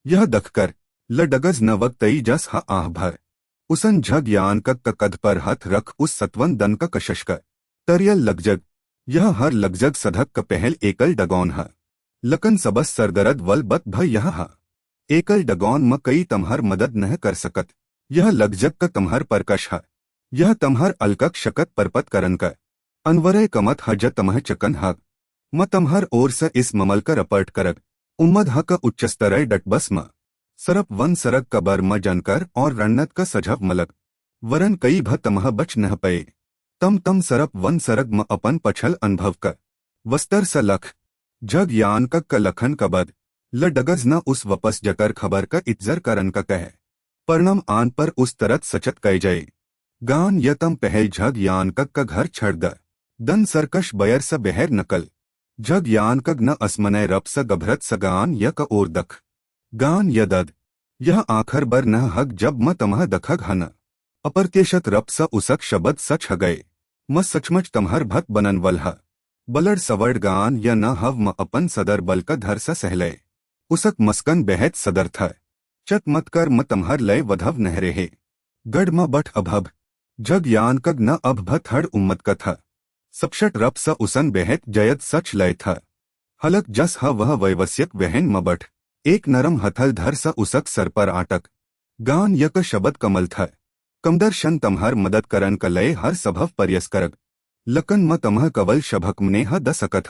यह दखकर ल डगज न वक तई जस आह भर। उसन झग यान का कद पर हथ रख उस सत्वन दन का कशश कर तरियल लगजग। यह हर लगजग सधक का पहल एकल डगौन लकन सबस सरदरद वल बत भ यह एकल डगौन म कई तम्हर मदद न कर सकत। यह लगजग का तम्हर परकश यह तम्हर अलकक शकत परपत करन का अनवरय कमत ज तमह चकन म तम्हर ओर स इस ममल का रपट करग उम्मद का उच्चस्तरय डटबस म सरप वन सरग का बर म जनकर और रणनत का सझव मलक वरन कई भ तमह बच न पये। तम सरप वन सरग म अपन पछल अनुभव का वस्तर स लख झग यान का लखन का बद ल डगज न उस वपस जकर खबर का इज्जर करन का कह पर्णम आन पर उस तरत सचत कह जाए। गान यतम पहल झग यान का घर छड़ दन सरकश बयर स बहर नकल झग यान कग न असमनय रप स गभरत स गान य का ओर दख गान यदद यह आखर बर न हग जब म तमह दखग हन अप्रत्यशत रप स उसक शबद सच हगए म सचमच तमहर भत बनन वल बलड़ सवड़ गान या न हव म अपन सदर बल का धर स सहलय उसक मस्कन बहत सदर था। चत मत कर म तमहर लय वधव नहरे हे गढ़ म बठ अभब झग यान कग न अब भ थड़ उम्मत का था। सपशट रप स उसन बहत जयत सच लय था। हलक जस वह वैवस्यक वहन म बठ एक नरम हथल धर स उसक सर पर आटक गान यक शबद कमल था। कमदर्शन तम्हर मदद करन का लय हर सभव पर्यस करग लकन म तमह कवल शभकमने द सकत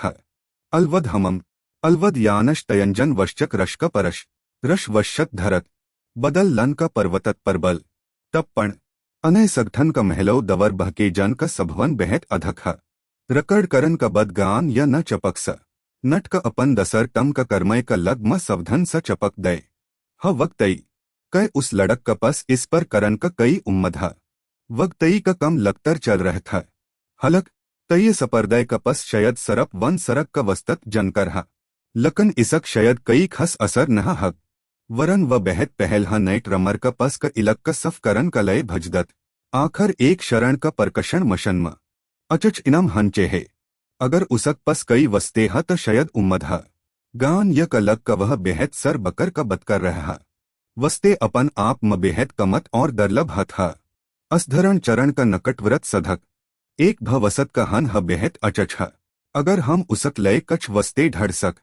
अलवद हमम अलवद यानश तयंजन वश्चक रश्क परश रश वश्यत धरत बदल लन का पर्वतत परबल तप्पण अनय सगठन का महलो दवर बहके जन का सभवन बहत अधक रकड़ करन का बदगान या न चपक स नट का अपन दसर टम का कर्मय का लग म सवधन स चपक दय वक्तई कै उस लड़क का पस इस पर करन का कई उम्मद वक्तई का कम लगतर चल रह था। हलक तय सपर्दय का पस शयद सरप वन सरक का वस्तत जनकर लकन इसक शयद कई खस असर न हक वरन व बहत पहल नैट रमर का पस का इलक का सफ करन का लय भजदत आखर एक शरण का परकशन मशन्म अचच इनम हंचे है। अगर उसक पस कई वस्ते त शयद उम्मद गान य कलक का वह बेहद सर बकर का बतकर रहा वस्ते अपन आप म बेहद कमत और दर्लभ असधरण चरण का नकटव्रत सधक एक भवसत का हन बेहद अचच अगर हम उसक लय कछ वस्ते ढड़ सक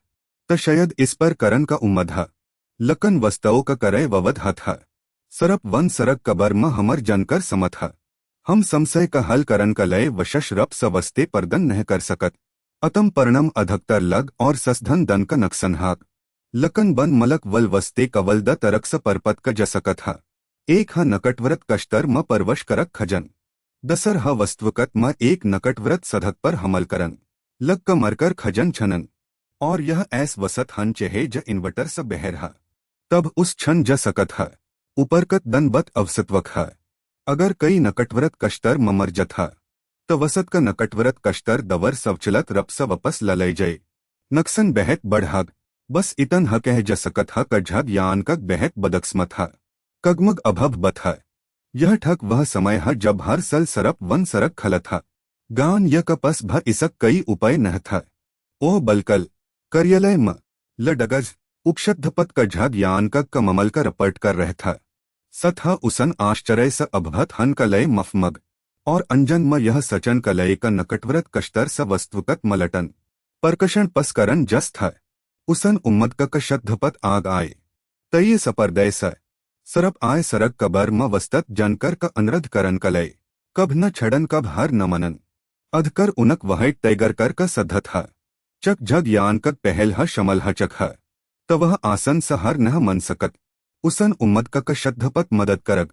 त शयद इस पर करन का उम्मद लकन वस्तओं का करय ववध सरप वन सरक कबर म हमर जनकर समत हम संशय का हल करन का लय वशश रप स वस्ते परदन नह कर सकत अतम पर्णम अधकतर लग और ससधन दन का नक्सन लकन बन मलक वल वस्ते कवल द तरक स परपत का जसकत एक नकटव्रत कश्तर म परवश करक खजन दसर वस्तुकत म एक नकटव्रत सधक पर हमल करन लग का मरकर खजन छनन और यह ऐस वसत हन चेहे ज इन्वर्टर स बहर तब उस छन ज सकत उपरकत दन बत अवसत्वक अगर कई नकटव्रत कश्तर ममर जत त वसत का नकटव्रत कश्तर दवर सवचलत रप स वपस ललय जय नक्सन बहत बढ़ बस इतन कह ज सकत क झग यान कग बहत बदक्स्मत कगमग अभब बत यह ठक वह समय जब हर सल सरप वन सरक खलत गान य कपस भ इसक कई उपाय नह था। ओह बलकल करियलय म लडगज उपशब्दपत का झग यान का ममल का रपट कर रह था। सथ उसन आश्चर्य स अभत हन कलय मफमग और अंजन म यह सचन कलय का नकटव्रत कश्तर स वस्तुकत मलटन परकषण पसकरन जस था। उसन उम्मद का शब्दपत आग आए तय सपर्दय स सरप आय सरग कबर म वस्तत जनकर का अनुरध करन कलय कब न छड़न कब हर न मनन अधकर उनक वह तैगर कर का सध था। चक झग यान कक पहल ह शमल ह चक ह तवह आसन स हर न मन सकत। उसन उम्मद का शब्दपत मदद करग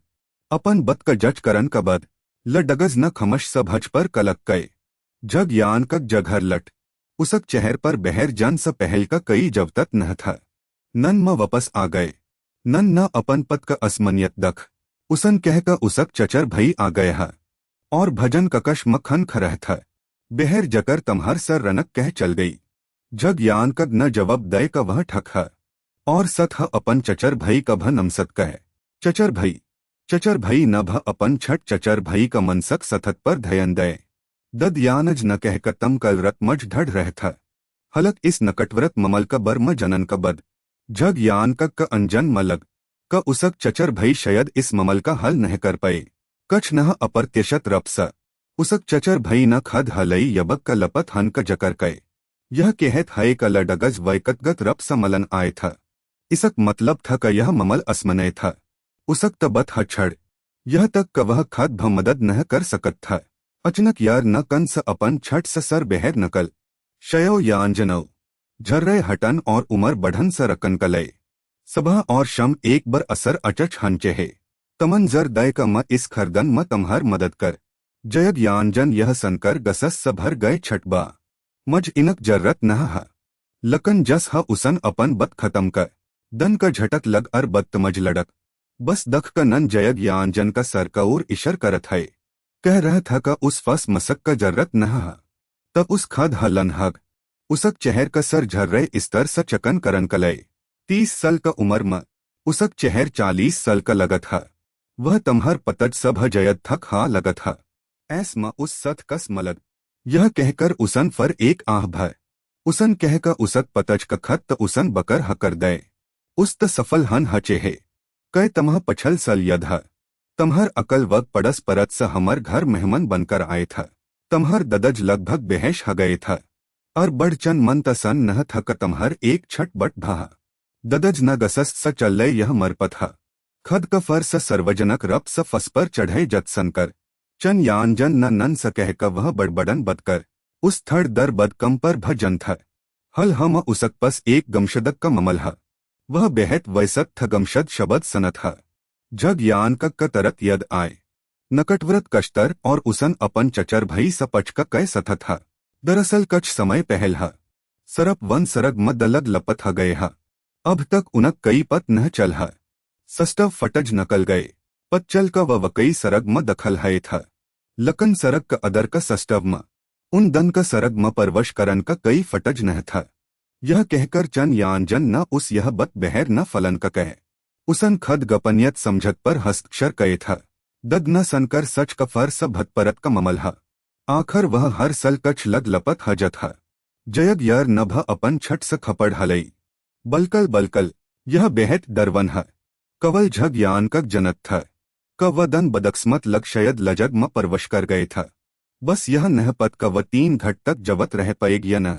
अपन बत का जज करन का बद ल डगज न खमश स भज पर कलक कय झग यान कक जघर लट उसक चेहर पर बहर जन स पहल का कई जवतत न था। नन म वापस आ गए नन न अपन पत का असमनियत दख उसन कह का उसक चचर भई आ गए हा और भजन ककश मखन खरह था। बेहर जकर तम्हर सर रनक कह चल गई जग यान कग न जवाब दय का वह ठक है और सत ह अपन चचर भई का भ नमसत कह चचर भई न भ अपन छठ चचर भई का मनसक सतत पर धयन दय दद यानज न कह का तम कल रत मज ढढ़ रह था। हलक इस नकटव्रत ममल का बर्म जनन का बद झग यान का अंजन मलग का उसक चचर भई शयद इस ममल का हल नह कर पाए कछ नह अप्रत्यशत रपसा उसक चचर भई न खद हलई यबक का लपत हन का जकर कय यह कहत है का लडगज वैकतगत रप समलन आए था। इसक मतलब था का यह ममल असमनय था उसक तबत ह छड़ यह तक का वह खद भ मदद नह कर सकत था। अचनक यार न कंस अपन छठ स सर बहर नकल शयो यांजनव झर्रे हटन और उमर बढ़न स रकन कलय सबह और शम एक बर असर अचच हंचे है तमन जर दय का म इस खरदन म तम्हार मदद कर जयग यानजन यह सनकर गसस स भर गए छटबा मज इनक जर्रत नह हा लकन जस ह उसन अपन बत खत्म कर दन का झटक लग अर बदतमज लड़क बस दख का नन जयग यानजन का सर का ओर इशर करत है कह रह था का उस फस मसक का जर्रत नह हा तब उस खद हलन हग उसक चेहर का सर झर्रे स्तर स चकन करन कलय 30 साल का उमर म उसक चेहर 40 साल का लगत हा वह तम्हर पतज सब जयद थक हा लगत हा ऐस म उस सथ कस मलग यह कहकर उसन फर एक आह भय उसन कह का उसक पतज का खत त उसन बकर हकर दय उस त सफल हन हचे है कह तमह पछल सल यद ह तम्हर अकल वग पड़स परत स हमर घर मेहमान बनकर आए था तम्हर ददज लगभग बेहश ह गए था और बढ़चन मन तसन नह थक तम्हर एक छठ बट भा ददज न गसस स चल यह मरपत हा खद का फर स सर्वजनक रप स फस पर चढ़े जत सनकर चन यानजन न नन स कह का वह बड़बड़न बदकर उस थड़ दर बदकम पर भजन था। हल हम उसक पस एक गमशदक का ममल हा वह बेहत वैसत थ गमशद शबद सनत हा झग यान का तरत यद आए नकटव्रत कश्तर और उसन अपन चचर भई स पचका कै सथत हा दरअसल कछ समय पहल हा सरप वन सरग म दलग लपत ह गए हा अब तक उनक कई पत न चल हा सस्टव फटज नकल गए पच्चल का वकई सरग म दखल है था लकन सरग का अदर का सस्टव म उन दन का सरग म परवश करन का कई फटज न था। यह कहकर चन यानजन न उस यह बत बहर न फलन का कह उसन खद गपनियत समझत पर हस्तक्षर कहे था दग न सनकर सच का फर स भतपरत का ममल हा आखर वह हर सल कछ लग लपत हजत हा जयग यर न भ अपन छठ स खपड़ हलई बलकल यह बेहत डरवन हा कवल झग यान का जनत था कवदन बदक्स्मत लग शयद लजग म परवश कर गए था बस यह नह पत कव 3 घट तक जवत रह पाएग या न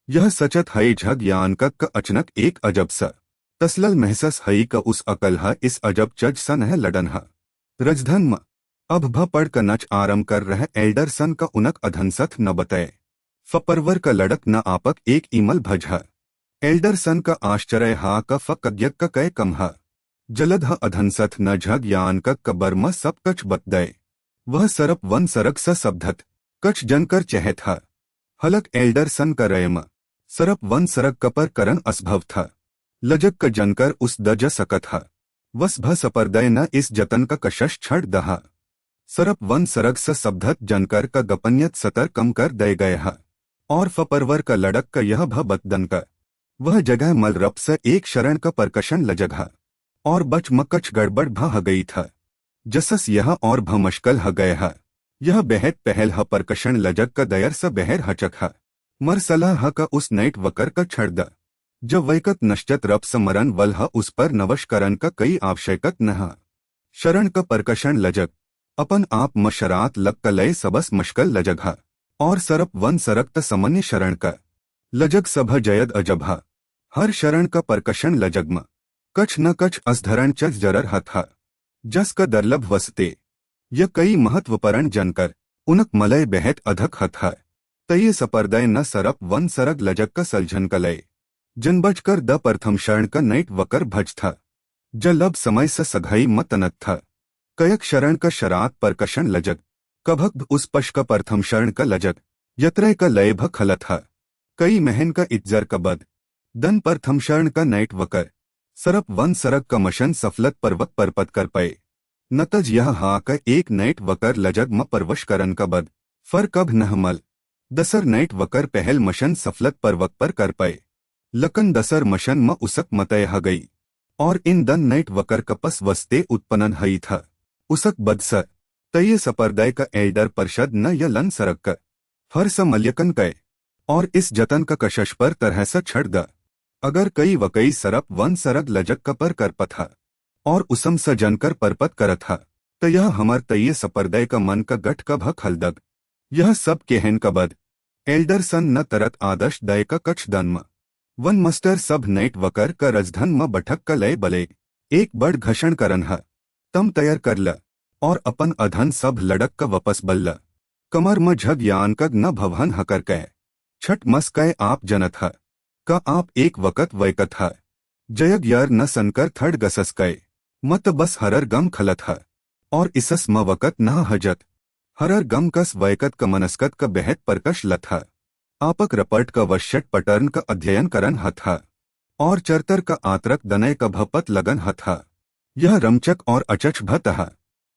यह सचत है झग यान का अचनक एक अजब सा तसलल महसस हई का उस अकल हा इस अजब चज सा नह लडन हा रजधन म अब भ पढ़ का नच आरम कर रह एल्डरसन का उनक अधनसथ न बताए फपरवर का लड़क न आपक एक ईमल भज हा एल्डरसन का आश्चर्य हा का फकज्ञक का कै कम हा जलद ह अधनसथ न झग यान का कबर म सब कछ बत दय वह सरप वन सरक स सबधत कछ जनकर चहत हा हलक एल्डरसन का रयम सरप वन सरक कपर करन असभव था लजक का जनकर उस दज सकत हा वस भ सपर्दय न इस जतन का कशश छड़ दहा सरप वन सरग स सबधत जनकर का गपनियत सतर कम कर दय गए हा और फपरवर का लड़क का यह भ बतदन का वह जगह मल रप स एक शरण का परकशन लजगहा और बच मकच गड़बड़ भ गई था जसस यह और भ मश्कल ह गए हा यह बेहद पहल ह परकशन लजक का दयर स बहर हचक ह मर सलाह ह का उस नैट वकर का छड़ जब वैकत नश्चत रब समरन वल ह उस पर नवशकरण का कई आवश्यकत न शरण का परकशन लजक अपन आप मशरात लग का लय सबस मशकल लजग ह और सरप वन सरक त समन्य शरण का लजग सभ जयद अजब हर शरण का परकशन लजगम कछ न कछ असधरण चज जरर हथ जस का दर्लभ वसते यह कई महत्वपरण जनकर उनक मलय बहत अधक हथ तय सपर्दय न सरप वन सरग लजग का सलझन का लय जनबज कर द प्रथम शरण का नैट वकर भज था जलब समय स सघई मतनत था कयक शरण का शरात परकशन लजग कभक उस पश का प्रथम शरण का लजग यत्रय का लय भ खलत हा कई महन का इज्जर का बद दन प्रथम शरण का नैट वकर सरप वन सरग का मशन सफलत पर्वत परपत कर पाए नतज यह हा का एक नैट वकर लजग म परवश करन का बद फर कब नहमल दसर नैट वकर पहल मशन सफलत पर्वत पर कर पाए लकन दसर मशन म उसक मतय ह गई और इन दन नैट वकर कपस वस्ते उत्पन्न हई था उसक बदसर तय सपर्दय का एल्डर परिषद न य लन सरक का फर स मल्यकन कय और इस जतन का कशश पर तरह स छड़ द अगर कई वकई सरप वन सरग लजक का पर कर पथा और उसम स जनकर परपत करत हा त यह हमर तय सपर्दय का मन का गठ का भक हलदग यह सब केहन का बद एल्डर सन न तरत आदर्श दय का कछ दन्म वन मस्टर सब नैट वकर का रजधन म बठक का लय बले एक बड़ घषण करन ह तम तैयार कर ल और अपन अधन सब लड़क का वपस बल्ल कमर म झग यान कग न भवन हकर कह छठ मस कह आप जनत ह का आप एक वकत वैकत ह जयग यार न सनकर थड़ गसस कय मत बस हरर गम खलत ह और इसस म वकत न हजत हरर गम कस वैकत का मनस्कत का बेहद परकश लत ह आपक रपट का वश्यट पटर्न का अध्ययन करन हथ ह और चरतर का आतरक दनय का भपत लगन हथ ह यह रमचक और अचच भत ह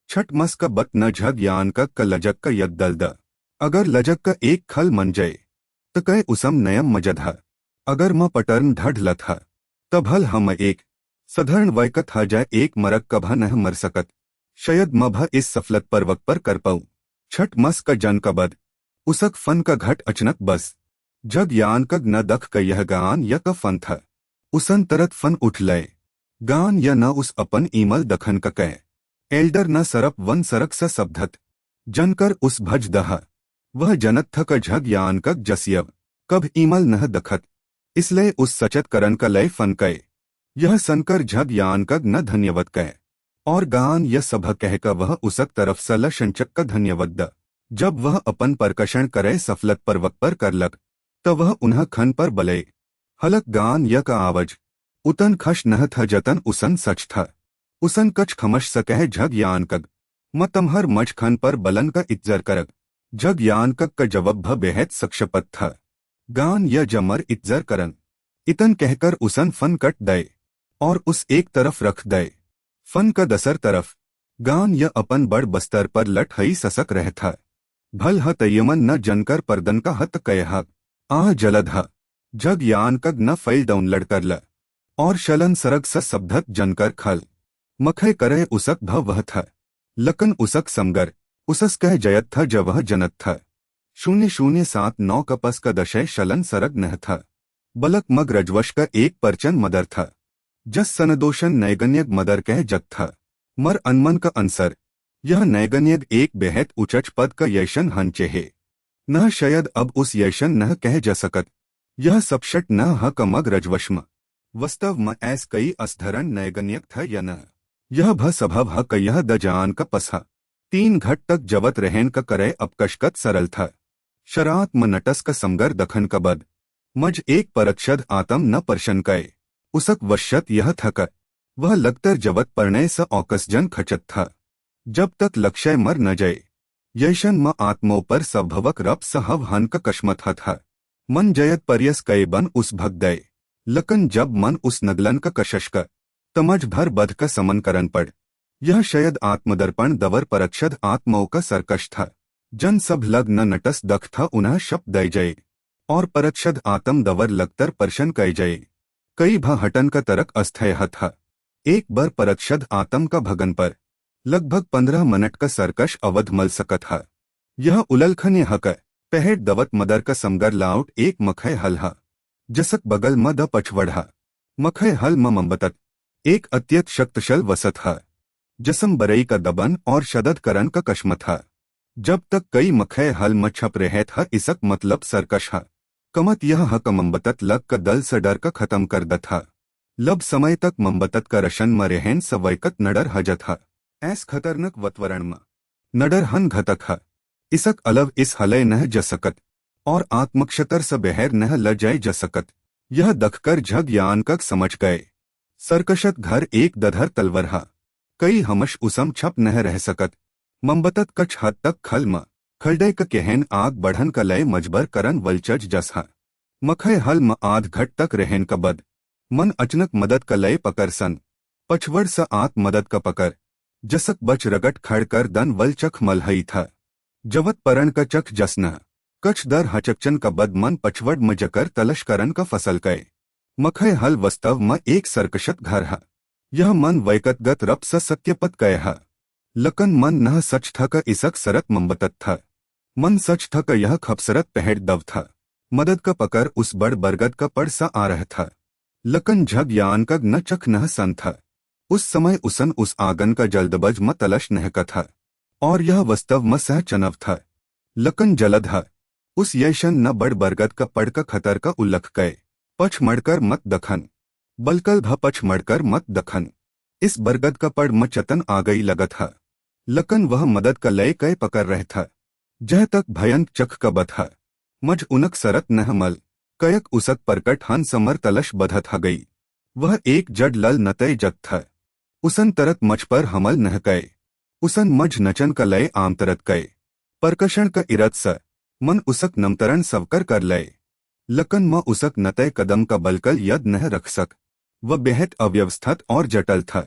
छठ मस का बत न झग यान का लजक का यद दल द अगर लजक का एक खल मन जय त कय उसम नयम मजद ह अगर म पटर्न ढढ़ लत ह तब हल हम एक सधरण वैकत ह जाय एक मरक कभ नह मर सकत शयद मभ इस सफलत पर्वक पर कर पाऊ छठ मस का जन का बद उसक फन का घट अचनक बस जग यान कग न दख का यह गान य का फन था उसन तरत फन उठ लय गान या न उस अपन ईमल दखन का कह एल्डर न सरप वन सरक स सबधत जनकर उस भज दह वह जनत थ का झग यान कग जसियब कब ईमल नह दखत इसलिए उस सचत करन का लय फन कय यह सनकर झग यान कग न धन्यवत कह और गान यह सभ कह का वह उसक तरफ सल शंचक का धन्यवत द जब वह अपन परकशन करे सफलत पर्वक पर करलक त वह उन्ह खन पर बले हलक गान य का आवज उतन खश नह था जतन उसन सच था उसन कछ खमश सकह झग यान कग म तमहर मज खन पर बलन का इज्जर करग झग यान कग का जवाब भ बेहद सक्षपत था गान य जमर इज्जर करन इतन कहकर उसन फन कट दय और उस एक तरफ रख दय फन का दसर तरफ गान य अपन बड़ बस्तर पर लट हई ससक रह था भल ह तयमन न जनकर परदन का हत कह आह जलद ह जग यान कग न फैल डाउन लड़कर ल और शलन सरग स सबधत जनकर खल मखय करे उसक भ वह था लकन उसक समगर उसस कह जयत था ज वह जनत था 007 कपस का दशय शलन सरग नह था बलक मग रजवश का एक परचन मदर था जस सनदोषन नैगन्यग मदर कह जग था मर अनमन का अंसर यह नैगन्यग एक बेहद उचच पद का यशन हंचे है न शायद अब उस यशन न कह जा सकत यह सबशट न ह कमग रजवश्म वास्तव म ऐस कई असधरण नैगन्यक था या न यह भ स्वभाव ह कयह द जान का पसहा 3 घट तक जवत रहन का करे अपकशकत सरल था शरात म नटस का समगर दखन का बद मज एक परक्षद आतम न परशन कय उसक वश्यत यह थक वह लगतर जवत परणे स औकसजन खचत था जब तक लक्ष्य मर न जय यशन म आत्मो पर सभवक रप सहव हन का कश्मत था मन जयत पर्यस कय बन उस भगदय लकन जब मन उस नगलन का कशश का तमज भर बध का समन करन पड़ यह शयद आत्मदर्पण दवर परक्षद आत्मो का सरकश था जन सब लग न नटस दख था उन्ह शब्द दय जय और परक्षद आत्म दवर लगतर परशन कय जय कई भ हटन का तरक अस्थय था एक बार परक्षद आत्म का भगन पर लगभग 15 मिनट का सरकश अवध मल सकत है। यह उललखने हक पहेट दवत मदर का समगर लाउट एक मखय हल हा जसक बगल मद पछवढ़ा मखय हल मंबतत एक अत्यत शक्तशल वसत हा जसम बरई का दबन और शदद करन का कश्मत हा जब तक कई मखय हल म छप रहत हा इसक मतलब सरकश हा कमत यह हक मंबतत लग का दल से डर का खत्म कर दत हा लब समय तक मंबतत का रशन म रहन सवैकत नडर हजत हा ऐस खतरनक वतवरण म नडर हन घतक हा इसक अलव इस हलय नह जसकत और आत्मक्षतर स बहर नह ल जाय जसकत यह दखकर झग यान कक समझ गए सरकशत घर एक दधर तलवर हा कई हमश उसम छप नह रह सकत मंबतत कछ हद तक खल म खलडे क कहन आग बढ़न का लय मजबर करन वलचज जस हा मखय हल म आध घट तक रहन का बद मन अचनक मदद का लय पकर सन पछवड़ स आत मदद का पकर जसक बच रगट खड़कर दन वलचख मलहई था जवत परन का चख जसना कछ दर हचकचन का बद मन पछवड़ म जकर तलश करन का फसल कय मखय हल वस्तव म एक सरकशत घर हा यह मन वैकतगत रप स सत्यपत कय हा लकन मन नह सच था का इसक सरत मंबतत था मन सच था का यह खपसरत पहड़ दव था मदद का पकर उस बड़ बरगद का पड़ सा आ रहा था लकन झग यान का न चख नह सन था उस समय उसन उस आगन का जल्दबज म तलश नह का था और यह वस्तव म सह चनव था लकन जलद हा उस यशन न बड़ बरगद का पड़ का खतर का उल्लख कय पछ मड़कर मत दखन बलकल भ पछ मड़कर मत दखन इस बरगद का पड़ म चतन आ गई लगत हा लकन वह मदद का लय कय पकर रह था जह तक भयंक चख का बथा मज उनक सरत नह मल कयक उसक परकट हन समर तलश बधत हा गई वह एक जड लल नतय जग था उसन तरत मच पर हमल नह कय उसन मज नचन का लय आमतरत कय परकषण का इरत स मन उसक नमतरण सवकर कर लय लकन म उसक नतय कदम का बलकल यद नह रख सक वह बेहद अव्यवस्थित और जटल था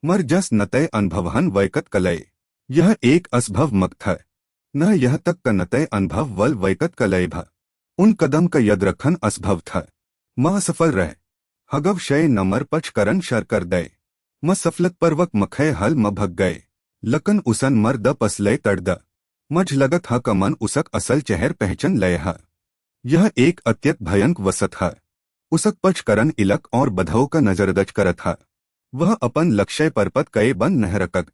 मर जस नतय अनुभवहन वैकत कलय यह एक असभव मक था न यह तक का नतय अनुभव वल वैकत कलय भा उन कदम का यद रखन असभव था म सफल रह हगव शय नमर पच करन शर कर दय म सफलत परवक मखय हल म भग गए लकन उसन मर द पसलय तड़द मझ लगत हा का मन उसक असल चेहर पहचन लय हा यह एक अत्यंत भयंक वसत हा उसक पच करन इलक और बधव का नजरदज करत हा वह अपन लक्ष्य परपत कये बन नह रकक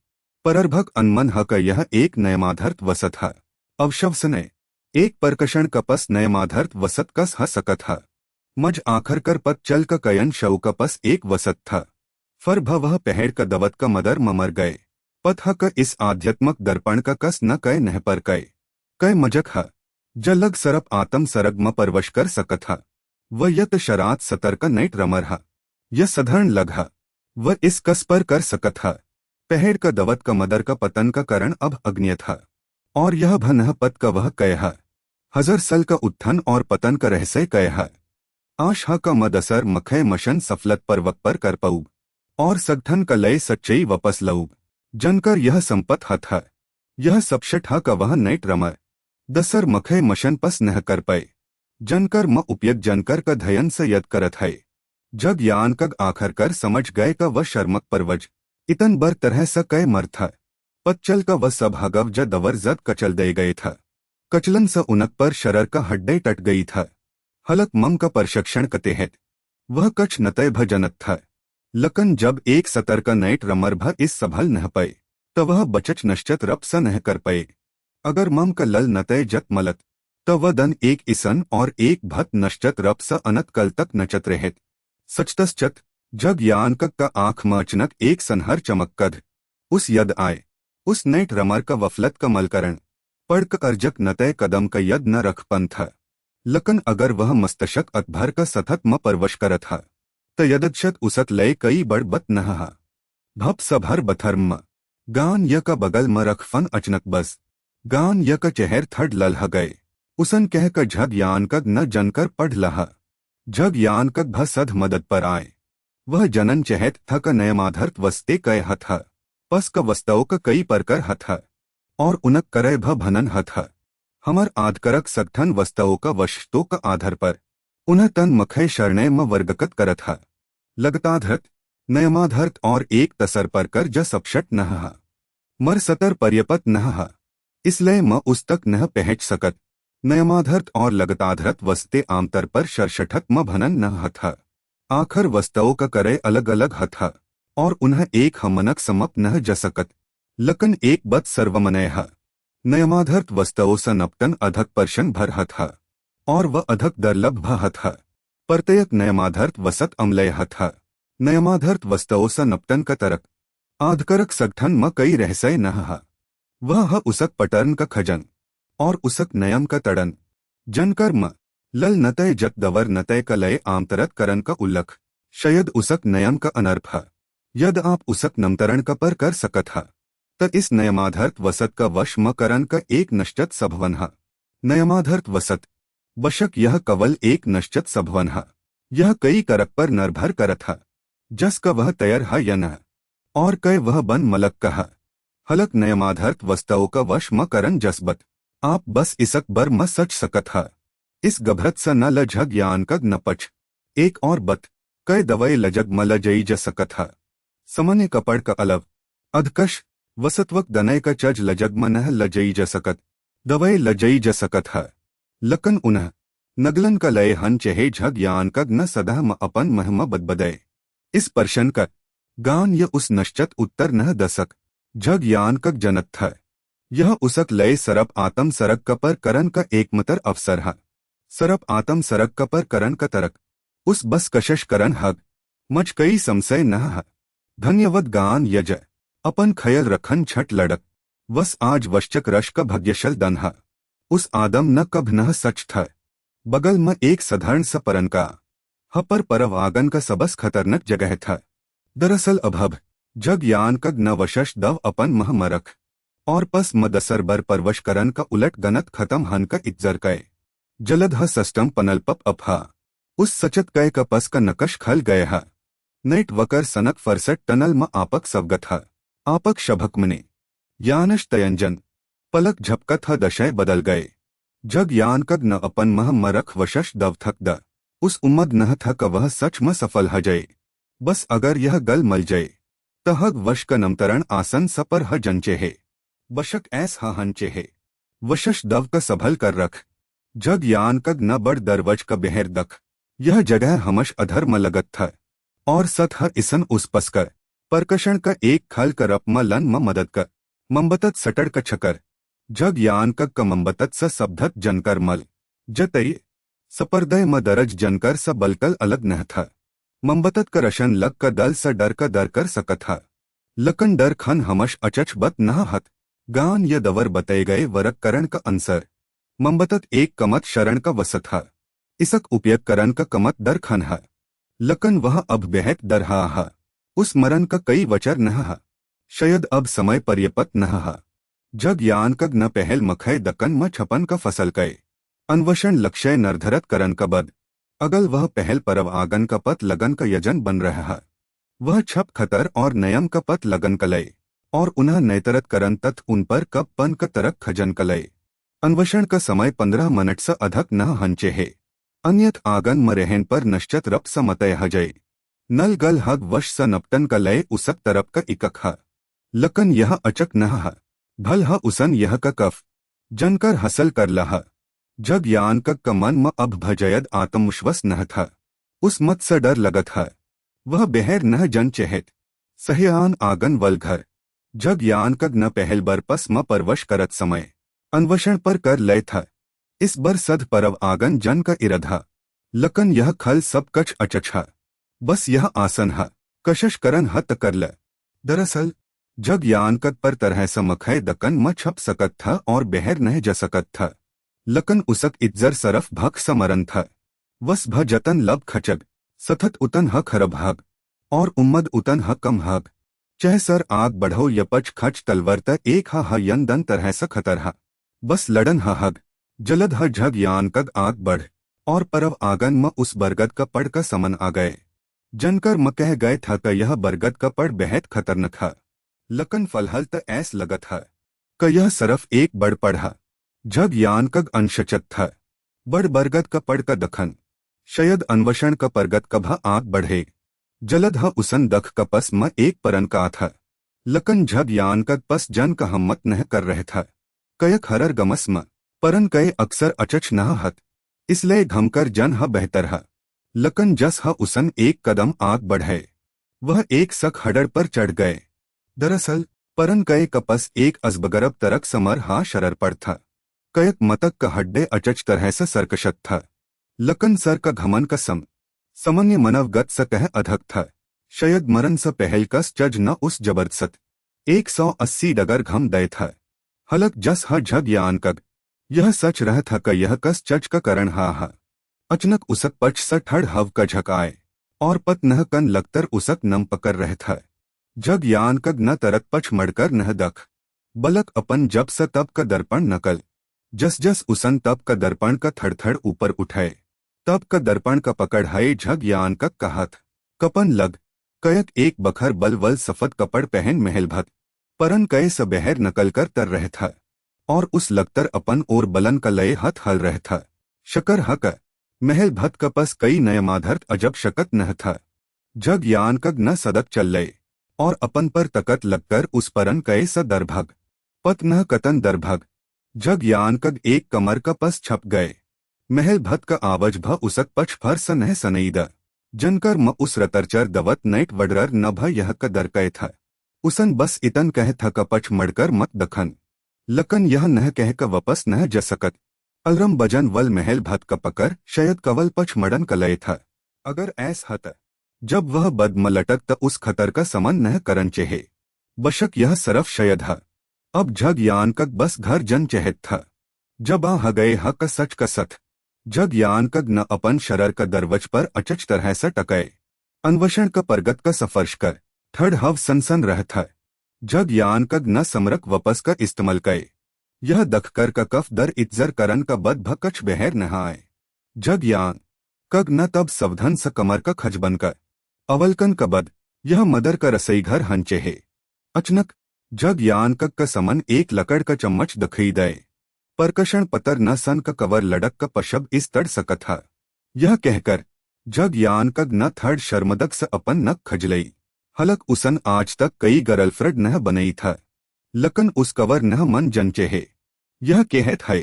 पररभक अनमन ह का यह एक नयमाधर्त वसत हा अवशवसनय एक परकषण कपस नयमाधर्त वसत कस ह सकत हा मज आखर कर पत चल का कयन शव कपस एक वसत था फर भ वह पहेड़ का दवत का मदर ममर गए पथ ह का इस आध्यात्मक दर्पण का कस न कय नह पर कय मजक हा जलग सरप आतम सरग म परवश कर सकत हा व यत शरात सतर्क नैट रमर हा यह सधरण लग हा व इस कस पर कर सकत हा पहेड़ का दवत का मदर का पतन का कारण अब अग्निय था और यह भनह पत का वह कय हा हजर सल का उत्थन और पतन का रहस्य कय हा आश हा का मद असर मखय मशन सफलत पर वक पर कर पऊग और सगठन का लय सच्चई वपस लऊग जनकर यह संपत हा था यह सबशठ हा का वह नैट रमर दसर मखय मशन पस नह कर पय जनकर म उपयग जनकर का धयन से यद करत है जग यान कग आखर कर समझ गए का वह शर्मक परवज इतन बर तरह स कय मर था पच्चल का वह सभागव ज दवर जद कचल दे गए था कचलन स उनक पर शरर का हड्डे टट गई था हलक मम का परशक्षण कते है वह कछ नतय भ जनत था लकन जब एक सतर का नैट रमर भ इस सभल नह पय त वह बचच नश्चत रप स नह कर पये अगर मम का लल नतय जत मलत त वह दन एक इसन और एक भत नश्चत रप स अनत कल तक नचत रहत सचतश्चत जग यानकक का आंख म अचनक एक सनहर चमक कद उस यद आय उस नैट रमर का वफलत का मलकरण पड़क अर्जक नतय कदम का यद न रख पन था लकन अगर वह मस्तशक अतभर का सतत म परवश करत हा त यदक्षत उसत लय कई बड़ बत नह हा भप सभर बथर्म गान य का बगल म रख फन अचनक बस गान य का चेहर थड ललह गए उसन कह का झग यानकग न जनकर पढ़ लहा झग यानकग भ सध मदद पर आए वह जनन चहत थक नयमाधर्त वस्ते कय हथ पस क वस्तव क कई परकर हथ और उनक करय भ भनन हथ हमर आधकरक सगठन वस्तवों का वशतो का आधार पर उन्ह तन मखय शरणय म वर्गकत करत हा लगताधर्त नयमाधर्त और एक तसर पर कर ज सबशट नह हा मर सतर पर्यपत नह हा इसलिए म उस तक न पहुंच सकत। नयमाधर्त और लगताधरत वस्ते आमतर पर शरशठक म भनन न हथा। आखर वस्तओं का करे अलग अलग हथा, और उन्हें एक हमनक समप न जसकत। लकन एक बत सर्वमनय ह। नयमाधर्त वस्तओं स नपटन अधक पर्शन भर हथा, और वह अधक दर्लभ भ हथा। परतयक नयमाधर्त वसत अम्लय हथा। नयमाधर्त वस्तओं स नपटन का तरक आधकरक सगठन म कई रहसय न ह। वह ह उसक पटर्न का खजन, और उसक नयम का तड़न। जनकर्म लल नतय जत दवर नतय का लय आमतरत करन का उल्लख। शयद उसक नयम का अनर्थ ह। यद आप उसक नमतरण का पर कर सकत ह, त इस नयमाधर्त वसत का वश म करन का एक नश्चत सभवन ह। नयमाधर्त वसत बशक यह कवल एक नश्चत सभवन ह। यह कई करक पर निर्भर करत ह, जस का वह तैयर ह या न, और कय वह बन मलक का ह। हलक नयमाधर्त वस्तओं का वश म करन जसबत आप बस इसक बर म सच सकत ह। इस गभरत स न ल झग यान कग न पच। एक और बत कय दवय लजग म ल जई ज सकत ह। समन्य कपड़ का अलव अधकश वसत्वक दनय का चज लजग म न ल जई ज सकत। दवय ल जई ज सकत ह। लकन उन्ह नगलन का लय हन चहे झग यान कग न सदा म अपन महम बदबदय। इस पर्शन का गान य उस नश्चत उत्तर न दसक। झग यान कग जनत था। यह उसक लय सरप आतम सरक कपर करन का एकमतर अवसर है। सरप आतम सरक कपर करन का तरक उस बस कशश करन हग मच कई समसय न है। धन्यवद गान यज अपन खयल रखन छठ लड़क। वस आज वश्चक रश का भग्यशल दन है। उस आदम न कभ न सच था। बगल में एक साधारण सा परन का पर परव आगन का सबस खतरनाक जगह था। दरअसल अभब जग यान कग न वशश दव अपन मह मरख, और पस मदसर बर परवश करन का उलट गनत खत्म हन का इज्जर कय। जलद ह सस्टम पनलपप अपहा उस सचत कय का पस का नकश खल गए हा। नेट वकर सनक फरसट टनल म आपक सवगत हा। आपक शभक मने यानश तयंजन पलक झपकत ह दशय बदल गए। जग यान कग न अपन मह मरख वशश दव थक द उस उम्मद नह था का वह सच म सफल ह जय। बस अगर यह गल मल जय तहग वश का नमतरण आसन सपर ह जंचे है। बशक ऐस ह हंचे है वशश दव का सबल कर रख। जग यान कग न बड़ दरवज का बेहर दख। यह जगह हमश अधर्म लगत था, और सत ह इसन उस पसकर परकषण का एक खल करप म लन म मदद कर। मंबतत सटड़ का छकर जग यान कग का मंबतत स सबधत जनकर मल जतई सपर्दय म दरज जनकर स बलकल अलग नह था। मंबतत का रशन लग का दल स डर का दर कर सकत हा। लकन डर खन हमश अचच बत नह हत। गान य दवर बतए गए वरक करण का अंसर मंबतत एक कमत शरण का वसत हा। इसक उपयक करण का कमत दर खन हा। लकन वह अब बेहत दर हा। उस मरण का कई वचर नह हा। शयद अब समय पर्यपत नह हा। जग यान कग न पहल मखय दकन म छपन का फसल कय। अन्वषण लक्ष्य नरधरत करन का बद अगल वह पहल परव आगन का पत लगन का यजन बन रहा है। वह छप खतर और नयम का पत लगन कलय, और उन्ह नैतरत करन तथ उन पर कब पन का तरक खजन कलय। अन्वेषण का समय 15 मिनट स अधक न हंचे है। अन्यथ आगन म रहन पर नश्चत रप स मतय हजय। नल गल हग वश स नपटन का लय उसक तरप का इकक ह। लकन यह अचक न ह। भल ह उसन यह का कफ जनकर हसल कर लह। जग यान कग का मन म अब भजयद आत्मविश्वास नह था। उस मत स डर लगत है। वह बेहर नह जन चेहत सहयान आगन वल घर। जग यान कग न पहल बर पस म परवश करत समय अन्वेषण पर कर लय था। इस बर सद परव आगन जन का इरधा। लकन यह खल सब कच अचछ है। बस यह आसन है कशश करन हत कर ल। दरअसल जग यान कग पर तरह समखय दकन म छप सकत था और बेहर नह जा सकत था। लकन उसक इज्जर सरफ भक समरन था। वस भ जतन लब खचग सथत उतन ह खरब हग, और उम्मद उतन ह कम हग। चह सर आग बढ़ो यपच खच तलवर त एक ह यन दन तरह स खतर ह। बस लड़न ह हग जलद ह झग यान कग आग बढ़, और परव आगन म उस बरगद का पड़ का समन आ गए। जनकर म कह गए था क यह बरगद का पड़ बेहद खतरनाक है। लकन फलहल त ऐस लगत है क यह सरफ एक बड़ पड़ है। झग यान कग अंशचत था। बड़ बरगद का पड़ का दखन शयद अन्वेषण का परगत कभा आग बढ़े। जलद ह उसन दख का पस म एक परन का था। लकन झग यान कग पस जन का हिम्मत नह कर रह था। कयक हरर गमस्म परन कय अक्सर अचच न हत इसलिए घमकर जन ह बेहतर ह लकन जस ह उसन एक कदम आग बढ़े वह एक सख हडड़ पर चढ़ गए। दरअसल परन कय कपस एक अजबगरब तरक समर हा शरर पड़ था। कयक मतक का हड्डे अचच तरह से सरकशत था। लकन सर का घमन का सामान्य मनवगत स कह अधक था। शयद मरन स पहल कस चज न उस जबरदस्त 180 डगर घम दय था। हलक जस ह झग या अनकग यह सच रह था क यह कस चज का करण हा। अचनक उसक पच स ठड़ हव का झकाए और पत नह कन लगतर उसक नम पकर रह था। जग यान कग न तरत पछ मड़कर नह दख बलक अपन जब स तब का दर्पण नकल जस जस उसन तब का दर्पण का थड़थड़ ऊपर उठाए तब का दर्पण का पकड़ हाय झग यान कग का हाथ कपन लग कयक एक बखर बल वल सफद कपड़ पहन महल भत परन कय स बहर नकल कर तर रह था और उस लगतर अपन और बलन का लय हथ हल रह था। शकर हक महल भत कपस कई नयमाधर्त अजब शकत नह था। जग यान कग न सदक चल लय और अपन पर तकत लगकर उस परन कय स दरभग पत न कतन दरभग जग यान कग एक कमर का पस छप गए। महल भत का आवज भ उसक पछ फर स नह सनईद जनकर म उस रतरचर दवत नैट वडरर न भ यह क दर कय था। उसन बस इतन कह था क पछ मड़कर मत दखन लकन यह नह कह क वपस नह जसकत अलरम बजन वल महल भत का पकर शयद कवल पछ मड़न कलय था। अगर ऐस हत जब वह बदम लटक त उस खतर का समन नह करन चेहे बशक यह सरफ शयद ह। अब झग यान कग बस घर जन चहत था। जब आ गए ह का सच का सथ जग यान कग न अपन शरर का दरवज पर अचच तरह से टकए अन्वेषण का परगत का सफर्श कर ठड़ हव सनसन रह था। जग यान कग न समरक वपस का इस्तेमाल कए यह दखकर का कफ दर इतजर करन का बद भकच बहर न आए। जग यान कग न तब सवधन स कमर का खजबन कर अवलकन का बद यह मदर का रसई घर हंचे है। अचनक जग यान कग का समन एक लकड़ का चम्मच दखई दे परकषण पतर न सन का कवर लड़क का पशब इस तड़ सकत था। यह कहकर जग यान कग न थर्ड शर्मदक स अपन नक खजलई हलक उसन आज तक कई गर्लफ्रेंड नह बनई था लकन उस कवर नह मन जनचे है। यह कहत है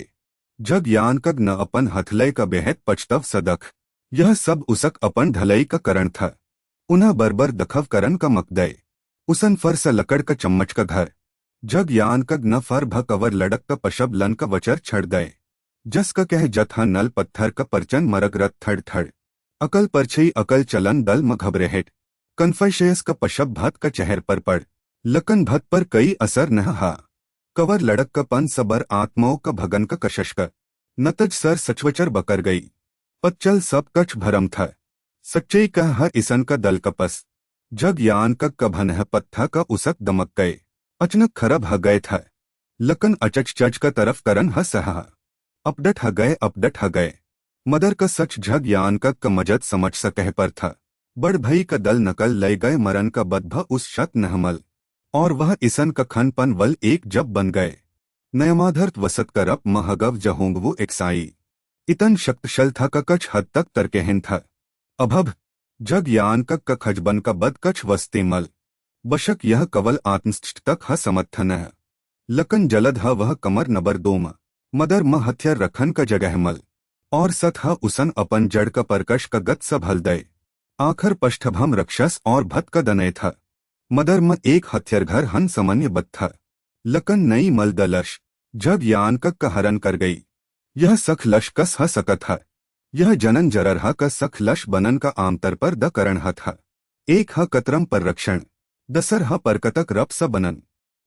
जग यान कग न अपन हथलय का बेहद पछतव सदख यह सब उसक अपन ढलई का करण था। उन्हा बरबर दखव करन का मकदय उसन फर स लकड़ का चम्मच का घर जग यान कग न फर भ कवर लड़क का पशब लन का वचर छड़ दय जस का कह जथा नल पत्थर का परचन मरग रत थड़ थड़ अकल परछई अकल चलन दल म घबरेहट कन्फशयस का पशब भत का चेहर पर पड़ लकन भत पर कई असर न हा। कवर लड़क का पन सबर आत्माओं का भगन का कशश का नतज सर सचवचर बकर गई पच्चल सब कछ भरम था। सच्चई का हर इसन का दल कपस जग यान कग का भनह पत्था का उसक दमक गए अचनक खरब ह गए था। लकन अचच चच का तरफ करन ह सहा अपडट ह गए मदर का सच झग यान कग का मजद समझ स कह पर था। बड़ भई का दल नकल लय गए मरन का बदभ उस शत नहमल और वह इसन का खन पन वल एक जब बन गए नयमाधर्त वसत करप महगव जहोंगवु एकसाई इतन शक्तशल था का कछ हद तक तरकेहन था। अभब जग यान कग का खजबन का बद कछ वस्ते मल बशक यह कवल आत्मस्थ तक ह समर्थन है लकन जलद ह वह कमर नबर दोम मदर म हथियार रखन का जगह मल और सत ह उसन अपन जड़ का परकश का गत सब हल दय आखर पष्ठभम रक्षस और भत का दनय था। मदर म एक हथियार घर हन समन्य बद था। लकन नई मल दलश जग यान कग का हरन कर गई यह सख लश कस ह सकत है। यह जनन जरर ह का सख लश बनन का आमतर पर द करण ह था। एक ह कतरम पर रक्षण दसर ह परकतक रप स बनन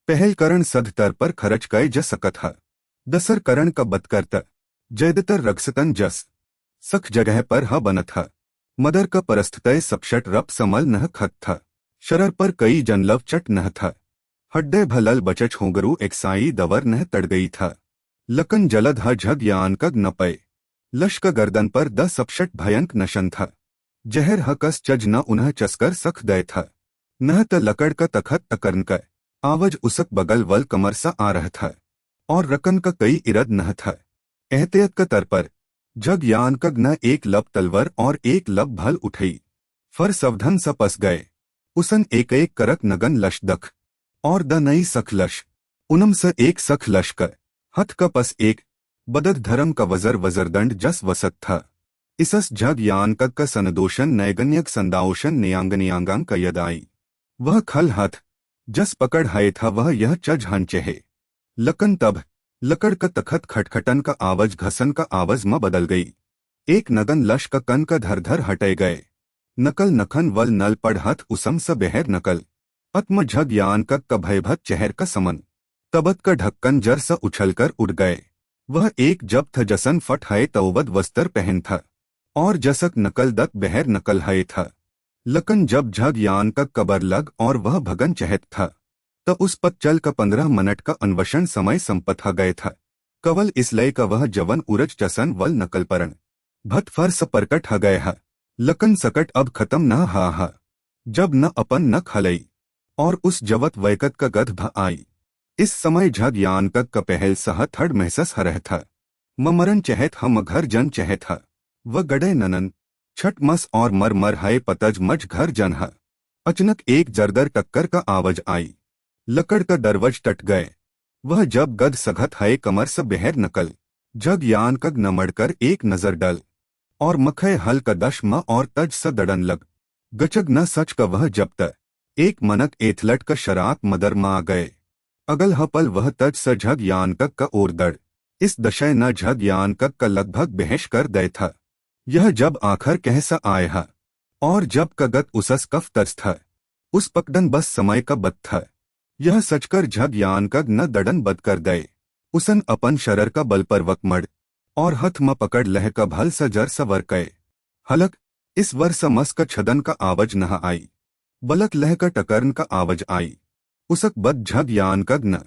पहल करण सध तर पर खरच कय ज सकत ह दसर करण का बतकर्त जयदतर रक्षतन जस सख जगह पर ह बनत ह। मदर का परस्थतय सपशट रप समल नह खत था। शरर पर कई जनलव चट नह था। हड्डे भलल बचच होगरू एकसाई दवर नह तड़ गई था। लकन जलद ह झग यान कग न पय लश का गर्दन पर द सपशट भयंक नशन था। जहर ह कस चज न उन्ह चस्कर सख दय था। नह त लकड़ का तखत अकर्न का आवज उसक बगल वल कमर सा आ रहा था और रकन का कई इरद नह था। एहतियत का तर पर जग यान कग न एक लब तलवर और एक लब भल उठई फर सवधन स पस गए उसन एक एक करक नगन लश दख और द नई सख लश उनम स एक सख लश कर हथ का पस एक बदद धर्म का वजर वजरदंड जस वसत था। इसस झग यान का सनदोषन नैगन्यक संदाओशन न्यांगनियांगांग का यदाई। वह खल हथ जस पकड़ है था वह यह चज हंचे है। लकन तब लकड़ का तखत खटखटन का आवाज घसन का आवाज में बदल गई। एक नगन लश का कन का धर धर हटे गए। नकल नखन वल नल पढ़ हथ उसम स बेहर नकल। आत्म झग यान का भयभत चेहर का समन। तबत का ढक्कन जर सा उछलकर उड़ गए। वह एक जब था जसन फट है तोवद वस्त्र पहन था और जसक नकल दत बहर नकल है था। लकन जब झग यान का कबर लग और वह भगन चहत था तो उस पत चल का 15 मिनट का अन्वेषण समय संपथा गए था। कवल इसलय का वह जवन उरज चसन वल नकल परण भत फर स परकट ह गए हा। लकन सकट अब खत्म न हा जब न अपन न खलई और उस जवत वैकत का गध भ आई। इस समय झग यान का पहल सह थड़ महसस हरह था। ममरन चहत हम घर जन चहत हा। व गड़े ननन छठ मस और मर मर हाय पतज मज घर जन हा। अचानक एक जरदर टक्कर का आवाज आई। लकड़ का दरवज टट गए। वह जब गद सघत है कमर से बेहर नकल। जग यान कग न मड़कर एक नजर डल और मखे हल का दश म और तज स दड़न लग। गचग न सच का वह जब तक एक मनक एथलट का शराक मदर मा गए। अगल हपल वह तज स झग यान कग का ओर दड़। इस दशय न झग यान कग का लगभग बेहश कर दे था। यह जब आखर कह सा आए हा और जब कगत उसस कफ तज था उस पकडन बस समय का बद था। यह सचकर झग यान कग न दड़न बद कर दे। उसन अपन शरर का बल पर वकमड़ और हथ म पकड़ लह का भल स जर स वर कए। हलक इस वर स मस का छदन का आवाज नह आई। बलक लह का टकरन का आवाज आई। उसक बद झग यान कग न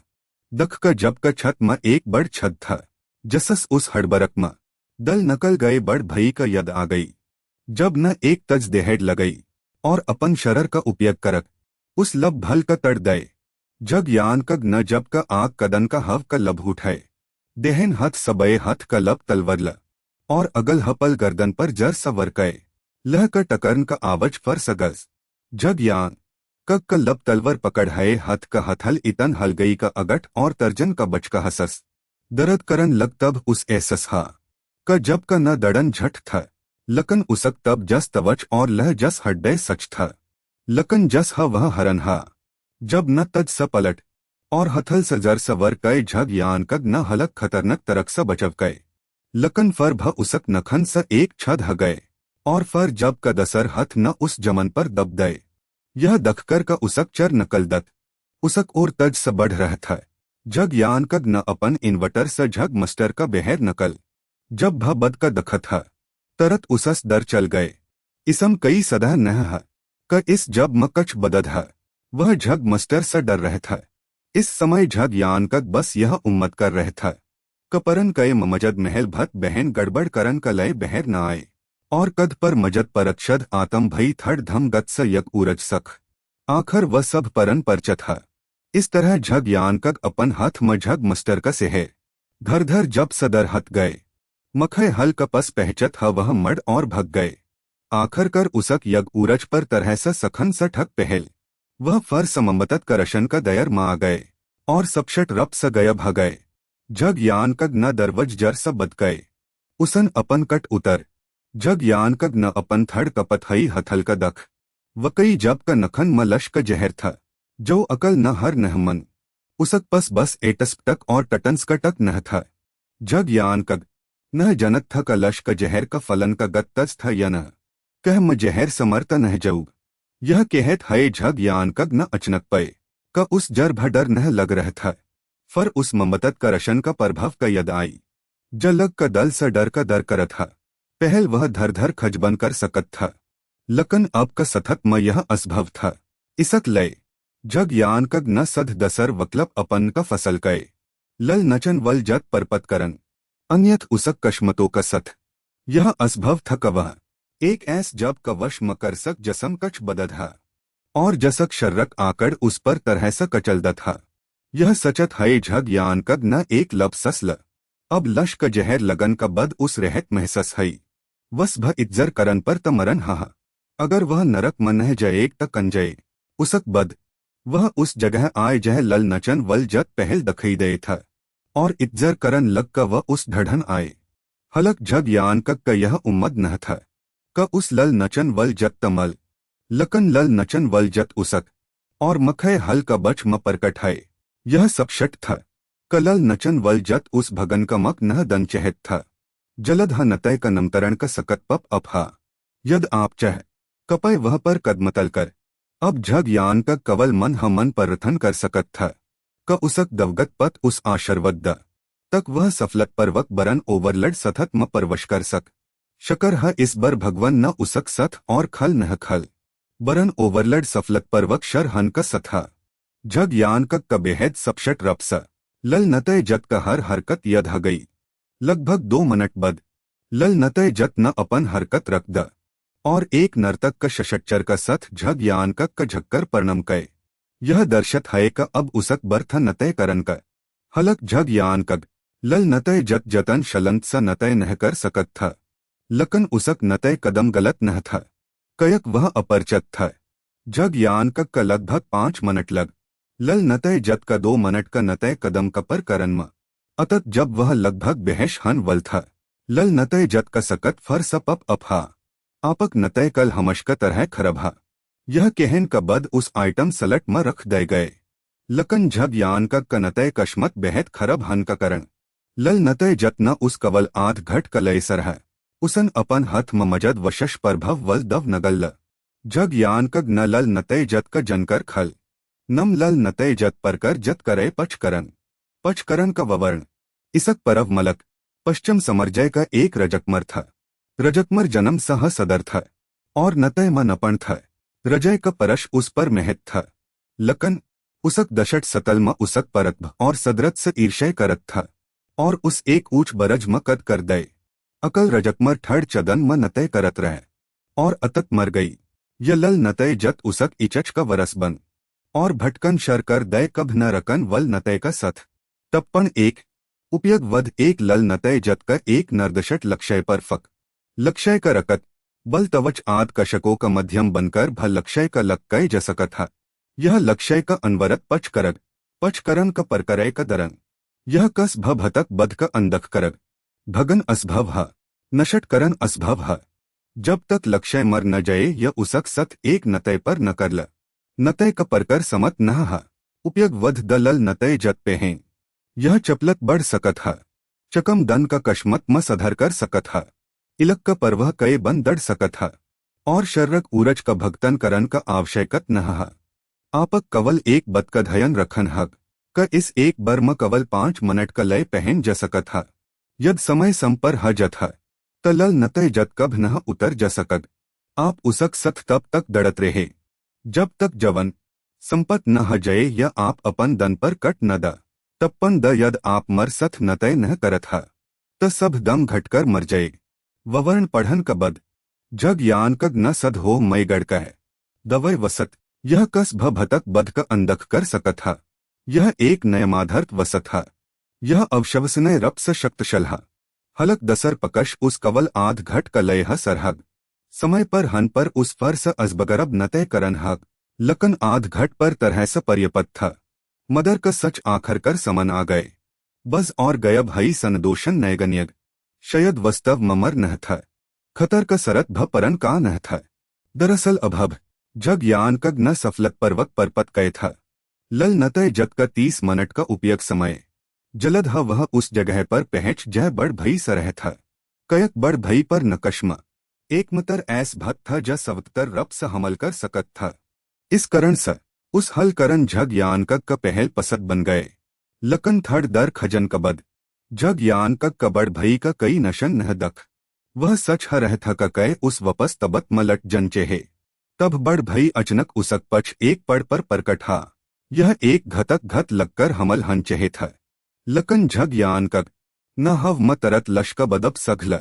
दख का जब का छत म एक बड़ छद था। जसस उस हड़बरक म दल नकल गए बड़ भई का यद आ गई। जब न एक तज देहेड लगई और अपन शरर का उपयोग करक उस लब भल का तड़ दे। जग यान कग न जब का आग कदन का हव का लब उठाए। देहन हथ सबए हथ का लब तलवर ल और अगल हपल गर्दन पर जर सवर कए। लह का टकरन का आवाज फर सगस। जग यान कग का लब तलवर पकड़ है हथ का हथल इतन हल गई का अगट और तर्जन का बचका हसस। दर्द करन लग तब उस एसस हा का जब का न दड़न झट था। लकन उसक तब जस तवच और लह जस हड्डे सच था। लकन जस हा वह हरन हा जब न तज स पलट और हथल सजर सवर कए झग यान कग न हलक खतरनक तरक स बचव कए। लकन फर भ उसक नखन स एक छद ह गए और फर जब का दसर हथ न उस जमन पर दब दे। यह दखकर का उसक चर नकल दत उसक और तज स बढ़ रह था। जग यान कग न अपन इन्वर्टर स झग मस्टर का बेहर नकल। जब भ बद का दखत हा तरत उसस दर चल गए। इसम कई सदा नह हा का इस जब मकच बदद हा वह झग मस्टर स डर रह था। इस समय झग यान कग बस यह उम्मत कर रह था कपरन कए ममजद महल भत बहन गड़बड़ करन का लय बहर न आए और कद पर मजद परक्षद आतम भई थड़ धम गत स यक उरज सख। आखर वह सब परन परचत हा। इस तरह झग यान कग अपन हाथ म झग मस्टर का से है धर धर जब सदर हथ गए। मखे हल का पस पहचत हा वह मड और भग गए। आखर कर उसक यग उरज पर तरह स सखन स ठक पहल। वह फर समंबतत करशन का दयर मा आ गए और सबशट रप स गय भ गए। जग यान कग न दरवज जर स बद गए। उसन अपन कट उतर। जग यान कग न अपन थड़ कपत हई हथल का दख। वकई जब का नखन म लश का जहर था जो अकल न हर नह मन। उसक पस बस एटस्पटक और टटंस का टक नह था। जग यान कग न जनत था का लश का जहर का फलन का गत्तज था या न कह म जहर समर्त नह जऊग। यह कहत है झग यान कग न अचनक पे का उस जर भडर नह लग रह था। फर उस ममतत का रशन का प्रभाव का यद आई। जलग का दल स डर का दर करत था। पहल वह धर धर खजबन कर सकत था। लकन अब का सथत म यह असभव था। इसक लय जग यान कग न सध दसर वक्लब अपन का फसल कए। लल नचन वल जत परपत करन अन्यथ उसक कश्मतों का सथ। यह असभव था कवह एक ऐस जब का वश मकर सक जसम कछ बदधा और जसक शर्रक आकड़ उस पर तरह स कचलदा था। यह सचत है झग यान कग न एक लब ससल। अब लश का जहर लगन का बद उस रहत महसस है। वस भ इज्जर करन पर त मरन हा। अगर वह नरक मन है जएक त कंजय उसक बद वह उस जगह आए जह लल नचन वल जत पहल दखई दे था। और इज्जर करन लग का वह उस ढढ़न आए। हलक झग यान का यह उम्मद न था का उस लल नचन वल जत तमल, लकन लल नचन वल जत उसक, और मखय हल का बच म परकट है। यह सब शट था कलल नचन वल जत उस भगन का मक नह दन चहत था। जलद ह नतय का नमतरण का सकत पप अपहा, यद आप चह कपय वह पर कदमतल कर। अब झग यान का कवल मन ह मन पर रथन कर सकत था क उसक दवगत पत उस आशर्वद तक वह सफलत परवक बरन ओवरलड सथत म परवश कर सक। शकर ह इस बर भगवन न उसक सथ और खल नह खल, बरन ओवरलड सफलत परवक शर हन का सथा। झग यान का कबेहद सपशट रपस, लल नतय जत का हर हरकत यद ह गई। लगभग 2 मिनट बद लल नतय जत न अपन हरकत रख द, और एक नर्तक का शशटचर का सथ झग यान का झक्कर पर्णम कय। यह दर्शत है का अब उसक बर्थ नतय करन का। हलक झग यान कग लल नतय जत जतन शलंत स नतय नह कर सकत था, लकन उसक नतय कदम गलत नह था कयक वह अपरिचत था। झग यान का लगभग 5 मिनट लग लल नतय जत का 2 मिनट का नतय कदम का पर करन म। अतत जब वह लगभग बेहश हन वल था, लल नतय जत का सकत फर सपप अपहा, आपक नतय कल हमश का तरह खरबहा। यह कहन का बद उस आइटम सलट म रख दे गए। लकन झग यान का नतय कशमत बेहद खरब हन का करण। लल नतय जत न उस कवल आध घट कलय सरह, उसन अपन हथ म मजद वशश परभव वल दव नगल। झग यान कग न लल नतय जत का जनकर खल, नम लल नतय जत परकर जत करे पचकरन। पचकरन का ववर्ण इसक परव मलक पश्चिम समरजय का एक रजकमर था। रजकमर जन्म सह सदर था और नतय म नपण था। रजय का परश उस पर महत था, लकन उसक दशट सतल म उसक परत और सदरत से ईर्षय करत था, और उस एक ऊंच बरज म कद कर दे। अकल रजकमर ठड़ चदन म नतय करत रहे और अतत मर गई। य लल नतय जत उसक इचच का वरस बन, और भटकन शर कर दय कभ न रकन वल नतय का सथ। तप्पण एक उपयग वध एक लल नतय जत का एक नरदशट लक्षय पर फक, लक्षय का रकत बल तवच आद कशकों का मध्यम बनकर भ लक्षय का लक्कय जसका था। यह लक्षय का अनवरत पच करग, पच करन का परकरय का दरन। यह कस भ भतक बध का अंदख करग, भगन असभव ह, नशट करन असभव ह। जब तक लक्षय मर न जये यह उसक सत एक नतय पर न करल, नतय का परकर समत न ह। उपयग वध द लल नतय जत पे हैं, यह चपलत बढ़ सकत है। चकम दन का कशमत म सधर कर सकत है, इलक का परवह कए बन दड़ सकत है, और शर्रक ऊरज का भक्तन करन का आवश्यकत न है। आपक कवल एक बद का धयन रखन हक का इस एक बर म कवल 5 मिनट का लय पहन जा सकत है। यद समय संपर ह जत है त लल नतय जत कभ न उतर जा सकत। आप उसक सथ तब तक दड़त रहे जब तक जवन संपत न ह जये या आप अपन दन पर कट न द। तप्पन द यद आप मर सथ नतय न करत हा त सब दम घटकर मर जये। ववर्ण पढ़न का बद झग यान कग न सद हो मई गढ़ है दवय वसत। यह कस भ भतक बध का अंदख कर सकत हा। यह एक नयमाधर्त वसत हा। यह अवशवसनय रप स शक्तशल हा। हलक दसर पकश उस कवल आध घट का लय ह सरहग। समय पर हन पर उस फर स अजबगरब नतय करन हग, लकन आध घट पर तरह स पर्यपत था। मदर का सच आखर कर समन आ गए। बस और गयब हई सनदोषन नयगन्यग, शयद वस्तव ममर नह था। खतर का सरत भ परन का नह था। दरअसल अभब झग यान कग न सफलत परवक परपत कय था। लल नतय जत का 30 मिनट का उपयोग समय। जलद ह वह उस जगह पर पहुंच जय बड़ भई सरह था। कयक बड़ भई पर नकश्म एक मतर ऐस भत था ज सवतर रप स हमल कर सकत था। इस करण स उस हल करन झग यान कग का पहल पसत बन गए। लकन थड़ दर खजन कबद झग यान कग कबड़ भई का कई नशन नह दख। वह सच ह रह था का कय उस वपस तबत मलट जन चेहे। तब बड़ भई अचनक उसक पछ एक पड़ पर परकट हा। यह एक घतक घत लगकर हमल हन चेहे था। लकन झग यान कग न हव म तरत लश्क बदब सघल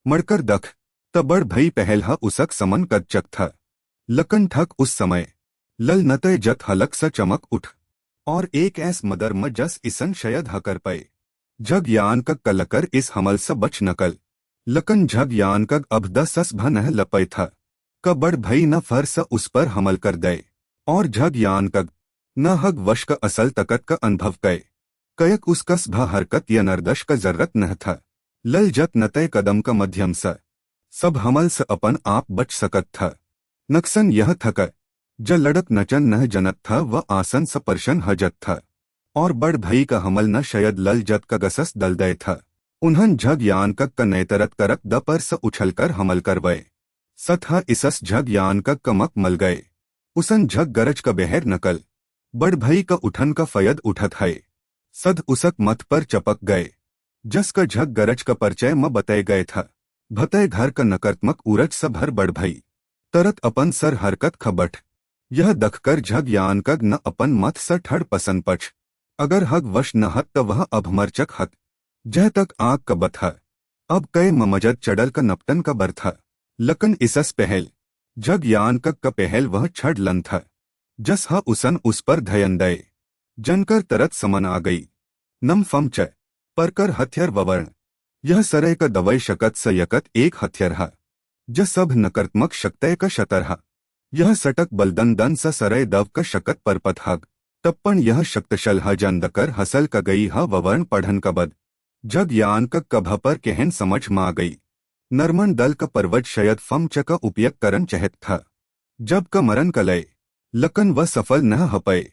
मड़कर दख त बड़ भई पहल ह उसक समन कद चक था। लकन ठक उस समय लल नतय जत हलक स चमक उठ, और एक ऐस मदर म जस इसन शयद हकर पए। झग यान कग कलकर इस हमल स बच नकल। लकन झग यान कग अब द सस भ नह लपय था क बड़ भई न फर स उस पर हमल कर दे, और झग यान कग न हग वश का असल तकत का अनुभव कय। कयक उसकस भा हरकत या नरदश का जरूरत न था। लल जत नतय कदम का मध्यम सा सब हमल से अपन आप बच सकत था। नक्सन यह थक ज लड़क नचन न जनत था व आसन स परशन हजत था। और बड़ भई का हमल न शयद लल जत का गसस दल दय था। उन्हन झग यान कक का नैतरत करक द पर स उछलकर हमल करवय। सथा इसस झग यान कक कमक मल गए। उसन झग गरज का बहर नकल बड़ भई का उठन का फयद उठत है। सद उसक मत पर चपक गए। जस का झग गरज का परिचय म बताए गए था। भतय घर का नकारात्मक उरज स भर बढ़ भई। तरत अपन सर हरकत खबठ यह दखकर झग यान कग न अपन मत स ठड़ पसंद पछ। अगर हग वश न हत त वह अभमरचक हत। जह तक आग का बथा अब कई ममजद चड़ल का नपटन का बर था। लकन इसस पहल झग यान कग का पहल वह छड़ लन था। जस हा उसन उस पर धयन दय जनकर तरत समन आ गई। नम फम च परकर हथियार ववर्ण यह सरय का दवय शकत स यकत एक हथियार हा। ज सब नकारात्मक शक्तय का शतर हा। यह सटक बलदन दन स सरय दव का शकत परपत हाग। तप्पण यह शक्तशल हा जानदकर हसल का गई हा ववर्ण पढ़न का बद। जग यान का कभ पर कहन समझ मा गई। नरमन दल का पर्वत शयद फम च का उपयोग करन चहत था। जब का मरन कलय लकन व सफल न हपय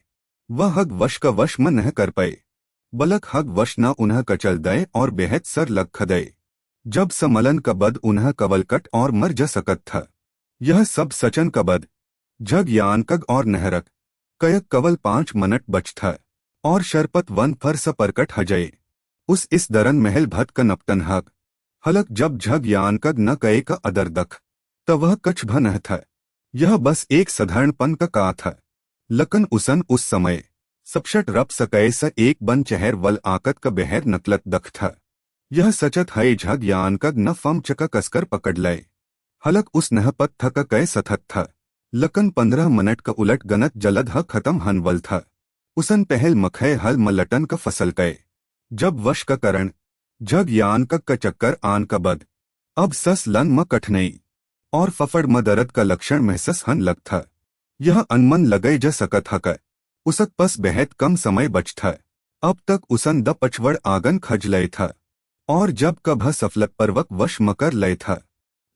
वह हग वश का वश म न कर पाए। बलक हग वश न उन्ह कचल दय और बेहद सर लग खदय। जब समलन का बद उन्ह कवलकट और मर जा सकत था। यह सब सचन का बद झग यान कग और नहरक कयक कवल 5 मिनट बच था। और शरपत वन फर स परकट हजय उस इस दरन महल भत का नपतन हक। हलक जब झग यान कग न कए का अदर दख त वह कछ भ न था। यह बस एक साधारणपन का था। लकन उसन उस समय सबशट रप सकय स एक बन चहर वल आकत का बहर नकलत दख था। यह सचत है झग यान कग न फम चका कसकर पकड़ लय। हलक उस नहपत था का कय सथत था। लकन 15 मिनट का उलट गनत जलद ह खत्म हनवल था। उसन पहल मखय हल मलटन का फसल कय। जब वश का करण झग यान कग का चक्कर आन का बद अब सस लन म कठनई और फफड़ म दर्द का लक्षण महसस हन लग था। यह अनमन लगय जा सकत हक उसक पस बेहद कम समय बच था। अब तक उसन द पचवड़ आगन खज लय था। और जब कभ सफलत परवक वश मकर लय था।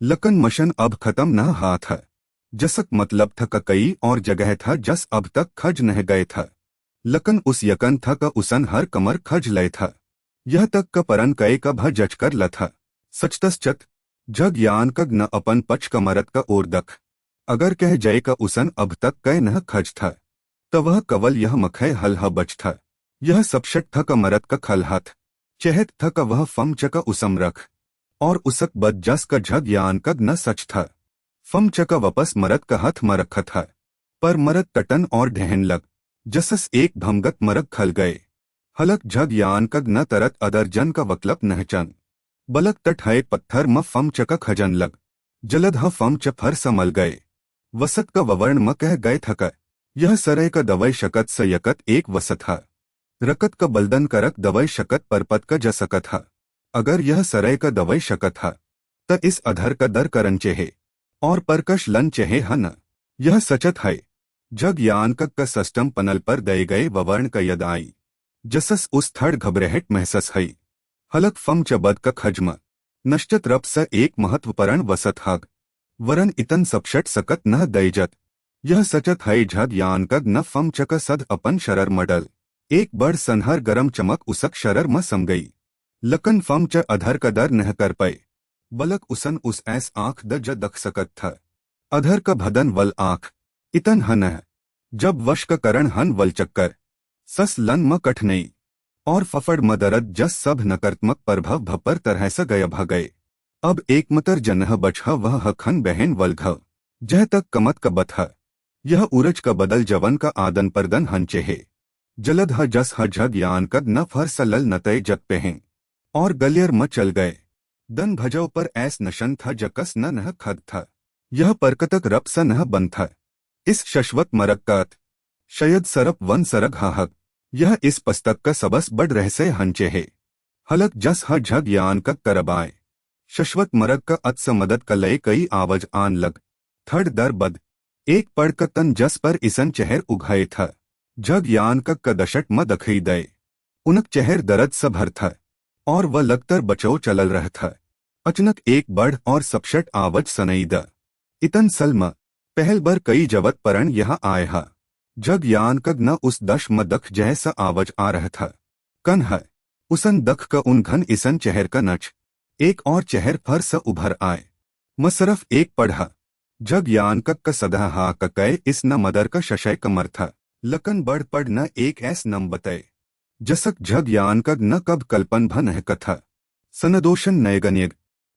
लकन मशन अब खत्म न हा था। जसक मतलब था कई और जगह था जस अब तक खज नह गए था। लकन उस यकन था का उसन हर कमर खज लय था। यह तक का परन कय का भ जचकर ल था। सचतस चत झग यान कग न अपन पच कमरत का ओर दख। अगर कह जय का उसन अब तक कय न खज था त वह कवल यह मखय हल ह बच था। यह सबशट था का मरत का खल हाथ चहत था का वह फम च का उसम रख। और उसक बद जस का झग यान कग न सच था। फम च का वापस मरत का हाथ म रखा था। पर मरत टटन और ढहन लग जसस एक भमगत मरक खल गए। हलक झग यान कग न तरत अदर जन का वकलप नहचन। बलक तट है पत्थर म फम च का खजन लग जलद ह फम च फर समल गए। वसत का ववर्ण म कह गए थक यह सरय का दवय शकत स यकत एक वसत हा। रकत का बलदन करक दवय शकत परपत का जसकत हा। अगर यह सरय का दवय शकत हा त इस अधर का दर करन चेहे और परकश लन चेहे ह न। यह सचत है झग यान कग का सष्टम पनल पर दए गए ववर्ण का यद आई। जसस उस थड़ घबराहट महसस है। हलक फम च बद का खजम नश्चत रप स एक महत्वपरण वसत हाग। वरन इतन सबशट सकत न दयजत। यह सचत है झग यान कग न फम च का सद अपन शरर मडल। एक बड़ सनहर गरम चमक उसक शरर म सम गई। लकन फम च अधर का दर नह कर पाए। बलक उसन उस ऐस आंख द ज दख सकत था। अधर का भदन वल आंख इतन हन है। जब वश का करण हन वल चक्कर सस लन म कठनई और फफड़ मदरद जस सब नकारात्मक प्रभाव भपर तरह स गय भ गए। अब एक मतर जनह बचह वह हखन बहन वलघ जह तक कमत का बथा। यह उरज का बदल जवन का आदन परदन हंचे है। जलद ह जस ह झग यान कद न फर सलल नतय जग पेहें और गलियर म चल गए। दन भजव पर ऐस नशन था जकस न नह खद था। यह परकतक रप स नह बन था। इस शश्वत मरक्कात शयद सरप वन सरग हाहक। यह इस पुस्तक का सबस बड़ रहस्य हंचे है। हलक जस ह झग यान कक करबाए शश्वत मरग का अत्स मदद का लय कई आवाज आन लग। थड़ दर बद एक पड़ का तन जस पर इसन चहर उघाए था। झग यान कक का दशट म दखई दय। उनक चेहर दर्द से भर था और वह लगतर बचो चलल रह था। अचानक एक बढ़ और सबशट आवाज सनई द इतन सलम पहल बर कई जवत परन यहाँ आए हा। जग यान कग न उस दश म दख जैसा आवाज आ रहा था। कन है उसन दख का उन घन इसन चेहर का नच एक और चेहर फर स उभर आए। मसरफ एक पढ़ा जग यान कग का सदा हा कय इस न मदर का शशय कमर था। लकन बढ़ पढ़ न एक ऐस नम बताए जसक जग यान कग न कब कल्पन भ नह कथा। सनदोषन नयगन्यग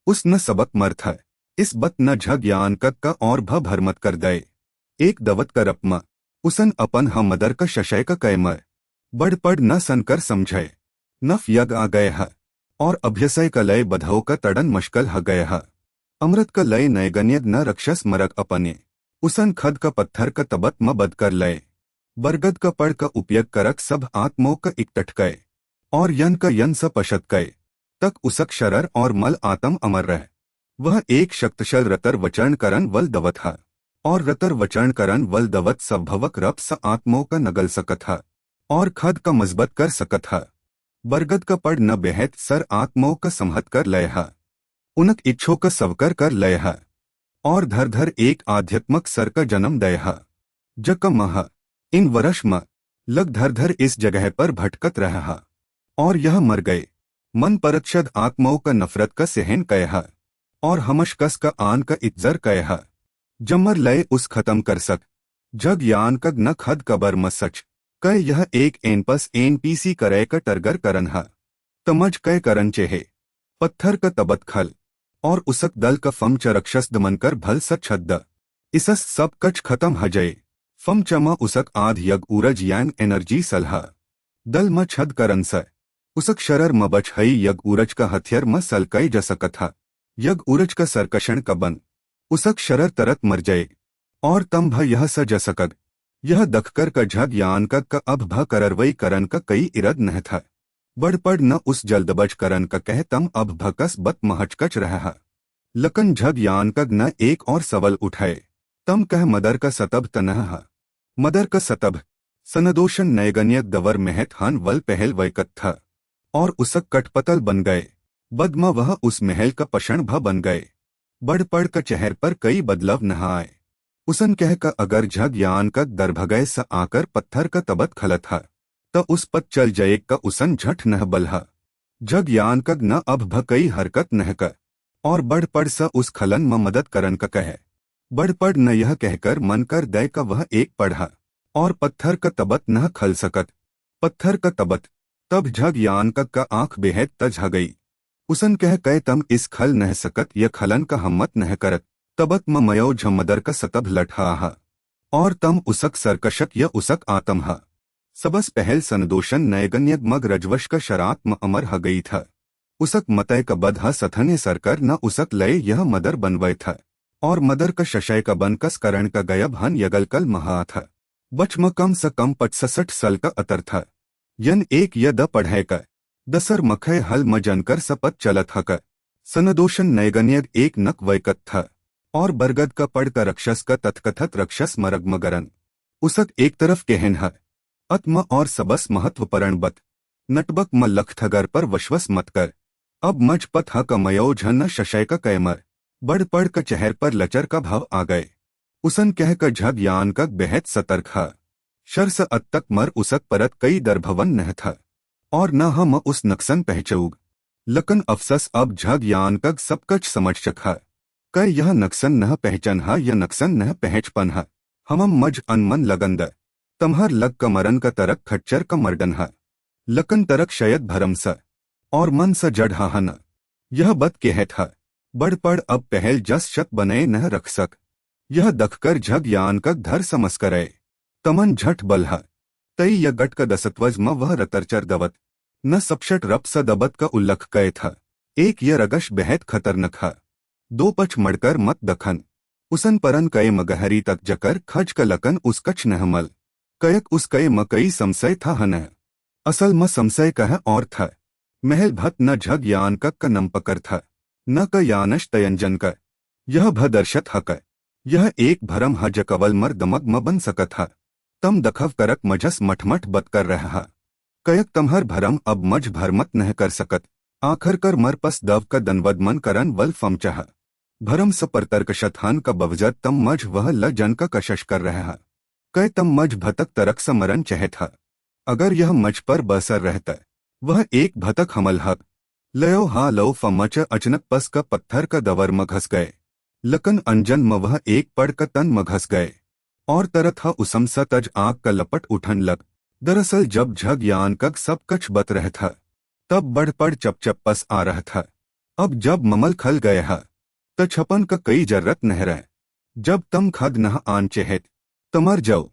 उस न सबक मर था। इस बत न झग यान कग का और भ भरमत कर दे एक दवत का रपमा उसन अपन ह मदर का शशय का कैमर बढ़ पढ़ न सनकर समझे नफ यग आ गए है और अभ्यसय का लय बधाओ का तड़न मश्कल ह गए है। अमृत का लय नयगन्यग न रक्षस मरक अपने उसन खद का पत्थर का तबत म बद कर लय। बरगद का पड़ का उपयोग करक सब आत्मों का इकटठ गए और यन का यन स पशत गए तक उसक शरर और मल आत्म अमर रह। वह एक शक्तिशल रतर वचरण करन वल दवत है और रतर वचरण करन वल दवत सभवक रप स आत्मों का नगल सकत है और खद का मजबत कर सकत है। बरगद का पड़ न बेहत सर आत्मों का संहत कर लय है उनक इच्छों का सवकर कर लय है और धर धर एक आध्यात्मक सर का जन्म दय है। जक मह इन वर्ष म लग धर धर इस जगह पर भटकत रहा और यह मर गए। मन परक्षद आत्माओं का नफरत का सहन कह और हमशकस का आन का इज्जर कह जमर लय उस खत्म कर सक। जग यान कग न खद कबर म सच कह यह एक एनपस एनपीसी करे का टरगर करन है। तमज कह करन चेहे पत्थर का तबत खल और उसक दल का फम च रक्षस दमन कर भल स छद्द इसस सब कच खत्म हजय। फम चमा उसक आध यग ऊरज यान एनर्जी सलहा दल म छद करन स उसक शरर म बच हई यग ऊरज का हथियार म सलकई जा सकत हा। यग ऊरज का सरकषण का बन उसक शरर तरत मर जाए और तम भ यह स जा सकद। यह दखकर का झग यान का अब भ कररवई करन का कई इरद नह था। बढ़ पड़ न उस जल्दबज करन का कह तम अब भकस बत महचकच रहा। लकन झग यान का न एक और सवल उठाए तम कह मदर का सतब तनह मदर का सतब सनदोषन नयगन्य दवर महत हन वल पहल वैकत था और उसक कटपतल बन गए। बदमा वह उस महल का पषण भ बन गए। बढ़ पड़ का चेहर पर कई बदलाव न आए। उसन कह का अगर झग यान का दरभगय स आकर पत्थर का तबत खलत हा त उस पत चल जये का उसन झठ नह बलहा। झग यान का न अब भ कई हरकत नह कर और बढ़ पड़ स उस खलन म मदद करन का कहे। बढ़ पड़ न यह कहकर मन कर दय का वह एक पढ़ा और पत्थर का तबत न खल सकत। पत्थर का तबत तब झग यान का आंख बेहद तज गई। उसन कह कह तम इस खल नह सकत यह खलन का हम्मत नह करत तबत म मयो झमदर का सतब लठा हा और तम उसक सरकशक य उसक आतम हा। सबस पहल सनदोषन नयगन्य मग रजवश का शरात्म अमर ह गई था। उसक मतय का बध हा सथने सरकर न उसक लय यह मदर बनवय था और मदर का शशय का बनकस करण का गयब हन यगलकल महा था। बचम कम स कम 65 सल का अतर था। यन एक य द पढ़े का दसर मखय हल म जनकर सपत चलत हक। सनदोषन नयगन्य एक नक वैकत था और बरगद का पढ़ का रक्षस का तथकथत रक्षस मरगमगरन उसक एक तरफ केहन है अत्म और सबस महत्व परण बत नटबक म लखथगर पर वशवस मत कर। अब मज पथ ह का मयो झन शशय का कैमर बढ़ पढ़ का चेहर पर लचर का भाव आ गए। उसन कह का झग यान का बेहद सतर्क हा। शर्स अत्तक मर उसक परत कई दरभवन नह था और न हम उस नक्सन पहचऊग। लकन अफसस अब झग यान का सब कच समझ चखा कह यह नक्सन नह पहचन हा या नक्सन नह पहचपन हा। हमम मज अनमन लगन द तम्हर लग का मरन का तरक खच्चर का मर्डन हा। लकन तरक शयद भरम सा और मन सा जड़ हा न यह बत केहत हा। बढ़ पड़ अब पहल जस शत बने नह रख सक। यह दखकर झग यान का धर समस करे तमन झट बलहा तई य गट का दसत्वज म वह रतरचर दवत न सबशट रप स दबत का उल्लख कय था। एक य रगश बेहद खतरनक हा। दो पछ मड़कर मत दखन उसन परन कय मगहरी तक जकर खज का लकन उसकच नहमल कयक उस कय म कई संशय था हन असल म संशय कह और था। महल भत न झग यान का नम पकर था न क यानश तयंजन का यह भ दर्शत हक। यह एक भरम ह जकवल मर दमग म बन सकत हा। तम दखव करक मजस मठमठ बत कर रहा। कयक तम्हर भरम अब मझ भरमत नह कर सकत। आखर कर मर पस दव का दनवद मन करन वल फमचह। भरम स पर तर्क शथान का बवजत तम मझ वह ल जन का कशश कर रहा है। कह तम मझ भतक तरक स मरन चहत है। अगर यह मझ पर बसर रहता वह एक भतक हमल हक। लयो हा लो फमच अचनक पस का पत्थर का दवर म घस गए। लकन अंजन म वह एक पड़ का तन म घस गए। और तरत हा उसम सा तज आग का लपट उठन लग। दरअसल जब झग यान कग सब कछ बत रह था तब बढ़ पड़ चप पस आ रहा था। अब जब ममल खल गए हा त छपन का कई जरूरत नह रह। जब तम खद नह आन चेहत तमर जाओ।